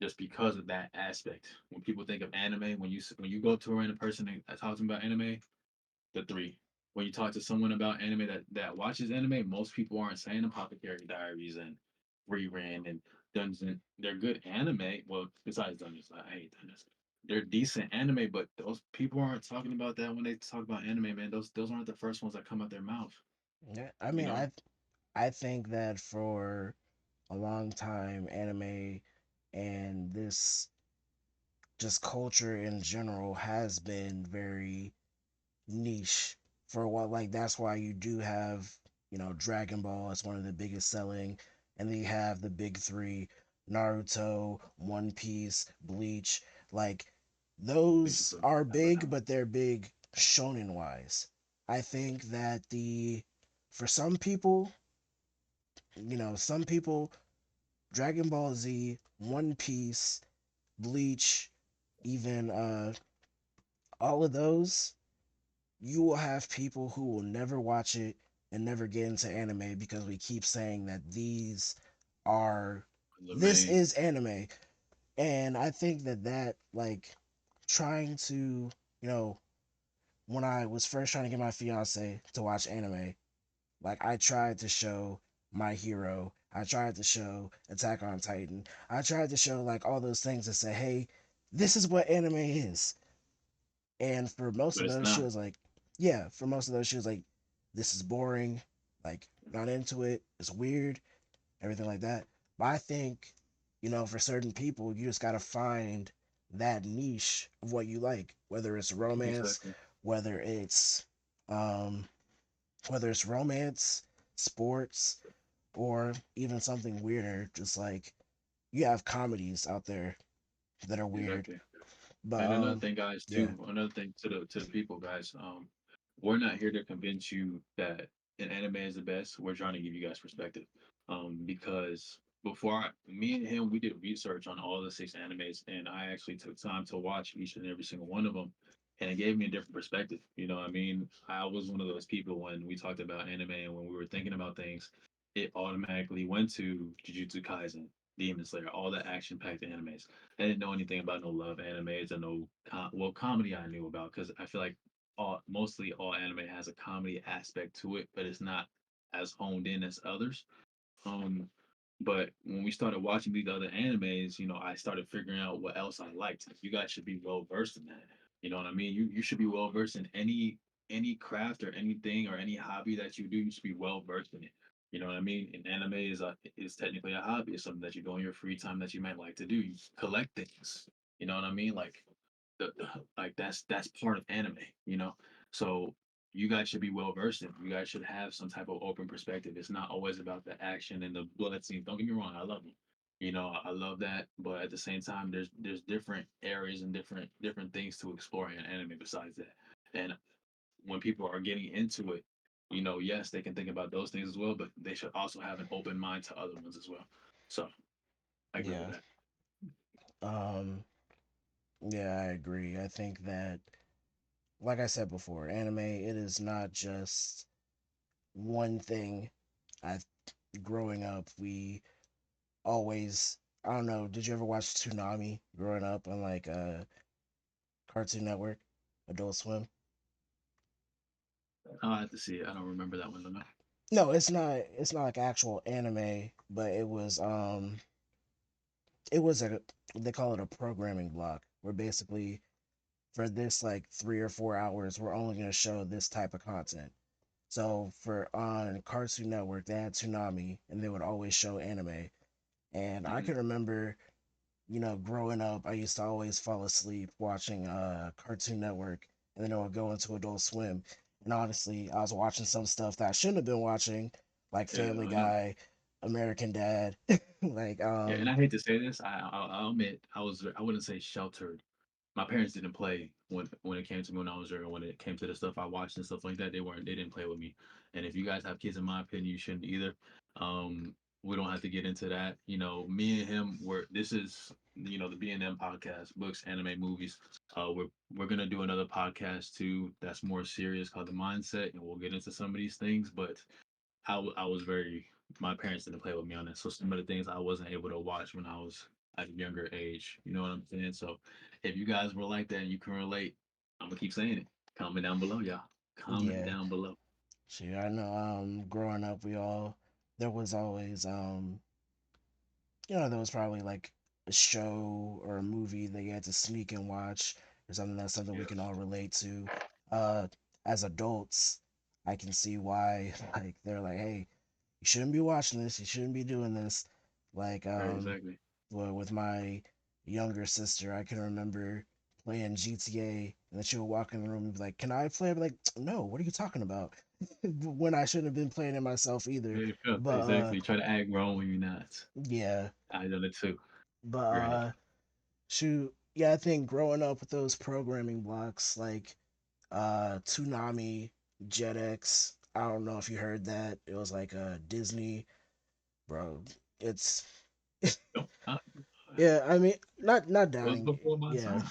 just because of that aspect. When people think of anime, when you go up to a random person and talk to them about anime, the three. When you talk to someone about anime that watches anime, most people aren't saying Apothecary Diaries and Frieren and Dungeon. They're good anime. Well, besides Dungeons, I hate Dungeons. They're decent anime, but those people aren't talking about that when they talk about anime, man. Those aren't the first ones that come out their mouth. yeah, I You mean, know, I think that for a long time, anime and this just culture in general has been very niche for what like that's why you do have Dragon Ball is one of the biggest selling, and then you have the big three: Naruto, One Piece, Bleach. Like Bleach is those a are separate big, topic. but they're big shonen wise. I think that the for some people, some people, Dragon Ball Z, One Piece, Bleach, even all of those, you will have people who will never watch it and never get into anime because we keep saying that are The this main, is anime. And I think that like trying to, when I was first trying to get my fiance to watch anime, like I tried to show My Hero, I tried to show Attack on Titan, I tried to show like all those things that say, hey, this is what anime is. And for most but of it's those, she not. was like, yeah, for most of those, she was like, this is boring, like, not into it, it's weird, everything like that. But I think, for certain people, you just got to find that niche of what you like, Exactly. whether it's, um, whether it's romance, sports, or even something weirder, just like you have comedies out there that are weird. Exactly. But, And another thing, guys, yeah, too. Another thing to the people, guys. We're not here to convince you that an anime is the best. We're trying to give you guys perspective. Because me and him, we did research on all the six animes, and I actually took time to watch each and every single one of them, and it gave me a different perspective. You know, what I mean, I was one of those people when we talked about anime and when we were thinking about things, it automatically went to Jujutsu Kaisen, Demon Slayer, all the action-packed animes. I didn't know anything about no love animes or no well comedy I knew about because I feel like mostly all anime has a comedy aspect to it, but it's not as honed in as others. Um, but when we started watching these other animes, you know, I started figuring out what else I liked. You guys should be well versed in that. You know what I mean? You should be well versed in any craft or anything or any hobby that you do. You should be well versed in it. You know what I mean? And anime is technically a hobby. It's something that you do in your free time that you might like to do. You collect things. You know what I mean? Like like that's part of anime. You know, so you guys should be well versed in. You guys should have some type of open perspective. It's not always about the action and the blood scenes. Don't get me wrong, I love them. You know, I love that, but at the same time, there's different areas and different things to explore in anime besides that. And when people are getting into it, you know, yes, they can think about those things as well, but they should also have an open mind to other ones as well. So I agree with yeah. that. Um, Yeah, I agree. I think that like I said before, anime, it is not just one thing. I Growing up, we always, I don't know, did you ever watch Toonami growing up on like Cartoon Network, Adult Swim? I'll have to see it. I don't remember that one though. No, it's not like actual anime, but it was a, they call it a programming block, where basically for this like 3 or 4 hours we're only going to show this type of content. So for on Cartoon Network they had Toonami and they would always show anime. And I Mhm. can remember, growing up, I used to always fall asleep watching Cartoon Network, and then I would go into Adult Swim. And honestly, I was watching some stuff that I shouldn't have been watching, like Yeah, Family I know. Guy, American Dad, like Yeah, and I hate to say this, I'll admit I wouldn't say sheltered. My parents didn't play when it came to me when I was younger. When it came to the stuff I watched and stuff like that, they didn't play with me. And if you guys have kids, in my opinion, you shouldn't either. We don't have to get into that. You know, me and him were this is the B&M podcast, books, anime, movies. We're gonna do another podcast too that's more serious called the mindset, and we'll get into some of these things. But I was very my parents didn't play with me on that. So some of the things I wasn't able to watch when I was at a younger age. You know what I'm saying? So if you guys were like that and you can relate, I'm gonna keep saying it. Comment down below, y'all. Comment yeah. down below. Sure, I know. Growing up, there was always there was probably like a show or a movie that you had to sneak and watch, or something we Yeah, can all relate to. Uh, as adults, I can see why like they're like, hey, you shouldn't be watching this, you shouldn't be doing this. Like right, exactly. with my younger sister, I can remember playing GTA, and then she would walk in the room and be like, "Can I play?" I'd be like, "No, what are you talking about?" When I shouldn't have been playing it myself either. Yeah, yeah, But exactly. Try to act grown when you're not. yeah, I done it too. but Right. shoot, yeah, I think growing up with those programming blocks like Toonami, Jetix, I don't know if you heard that. It was like Disney, bro. It's No, yeah, I mean, not it was downing. before my Yeah, time.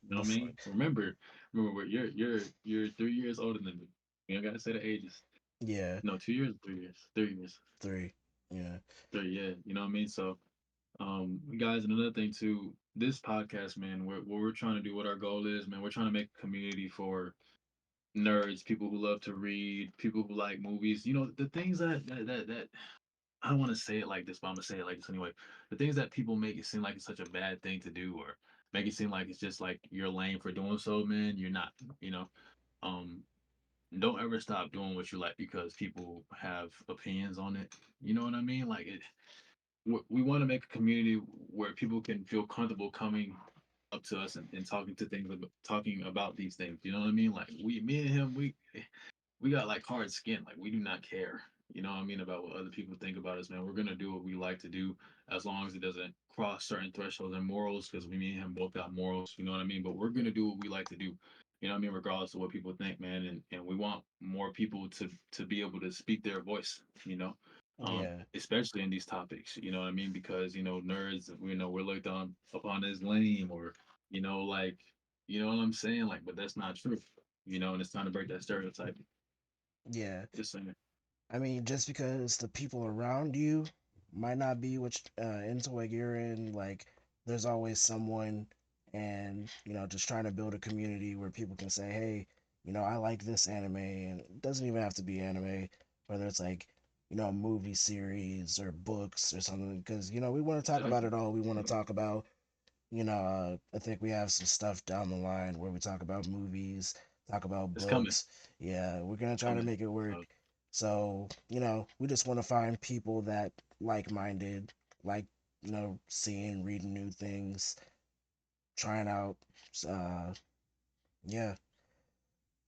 You know what I before. mean? Remember, you're 3 years older than me. You don't gotta say the ages. Yeah, No, 2 years, 3 years, 3 years, three. Yeah, 3. Yeah, you know what I mean. So, guys, and another thing too, this podcast, man, what we're trying to do, what our goal is, man, we're trying to make a community for nerds, people who love to read, people who like movies. You know, the things that I don't want to say it like this, but I'm gonna say it like this anyway. The things that people make it seem like it's such a bad thing to do, or make it seem like it's just like you're lame for doing so, man. You're not. You know, um, don't ever stop doing what you like because people have opinions on it. You know what I mean? Like it, we want to make a community where people can feel comfortable coming up to us and talking to things talking about these things. You know what I mean? Like me and him, we got like hard skin. Like we do not care. You know what I mean about what other people think about us, man. We're gonna do what we like to do as long as it doesn't cross certain thresholds and morals. Because we, me and him, both got morals. You know what I mean. But we're gonna do what we like to do. You know what I mean, regardless of what people think, man. And we want more people to be able to speak their voice. yeah, Especially in these topics. You know what I mean? Because nerds, we're looked on upon as lame or like what I'm saying. Like, but that's not true. And it's time to break that stereotype. yeah. Just saying. I mean, just because the people around you might not be into what you're in, like there's always someone, and just trying to build a community where people can say, hey, I like this anime, and it doesn't even have to be anime, whether it's like a movie series or books or something, because we want to talk about Exactly. it all. We want to talk about I think we have some stuff down the line where we talk about movies, talk about It's coming. books. Yeah, we're gonna try to Coming. make it So work. So, we just want to find people that like-minded, like, seeing, reading new things, trying out. Uh, yeah.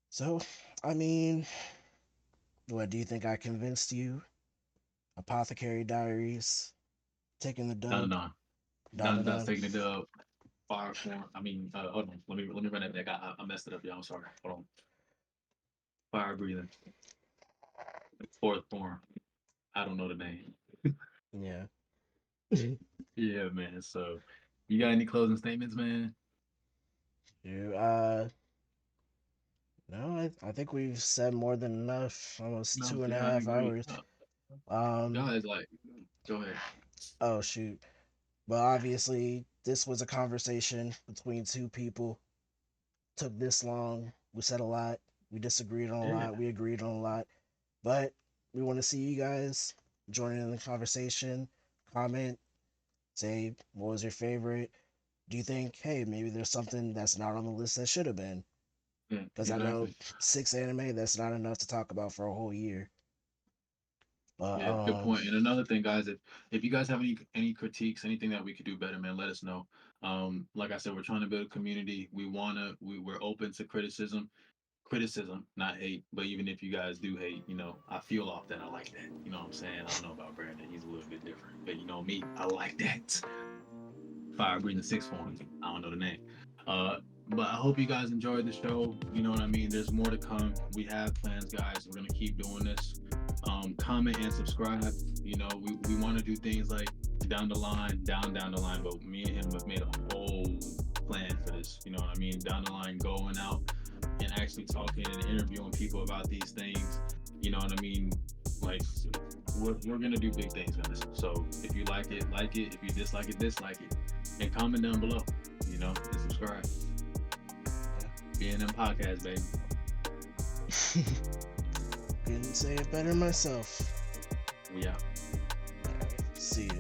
So, I mean, what do you think I convinced you? Apothecary Diaries, taking the no, no, dub, no. da da That's da. taking it up. Fire form. I mean, hold on. Let me run that back. I messed it up, y'all. I'm sorry. Hold on. Fire breathing. Fourth form. I don't know the name. Yeah. Yeah, man. So, you got any closing statements, man? Yeah. No, I think we've said more than enough. Almost No, two and a yeah, I half agree. hours. Um. Guys, like, go ahead. Oh shoot. But obviously, this was a conversation between two people. Took this long. We said a lot. We disagreed on a Yeah, lot. We agreed on a lot. But we want to see you guys join in the conversation. Comment. Say what was your favorite. Do you think, hey, maybe there's something that's not on the list that should have been? yeah, Because I know exactly. 6 anime, that's not enough to talk about for a whole year. But Yeah, good point. And another thing, guys, if you guys have any critiques, anything that we could do better, man, let us know. Like I said, we're trying to build a community. We're open to criticism, not hate. But even if you guys do hate, I feel off that. I like that. You know what I'm saying? I don't know about Brandon. He's a little bit different. But me, I like that. Fire breathing six forms. I don't know the name. But I hope you guys enjoyed the show. You know what I mean? There's more to come. We have plans, guys. We're gonna keep doing this. Comment and subscribe. We want to do things like down the line, down the line. But me and him have made a whole plan for this. You know what I mean? Down the line, going out and actually talking and interviewing people about these things. You know what I mean? Like we're gonna do big things, guys. So if you like it, like it. If you dislike it, dislike it. And comment down below, and subscribe. B&M Podcasts, baby. couldn't say it better myself. We out. See ya.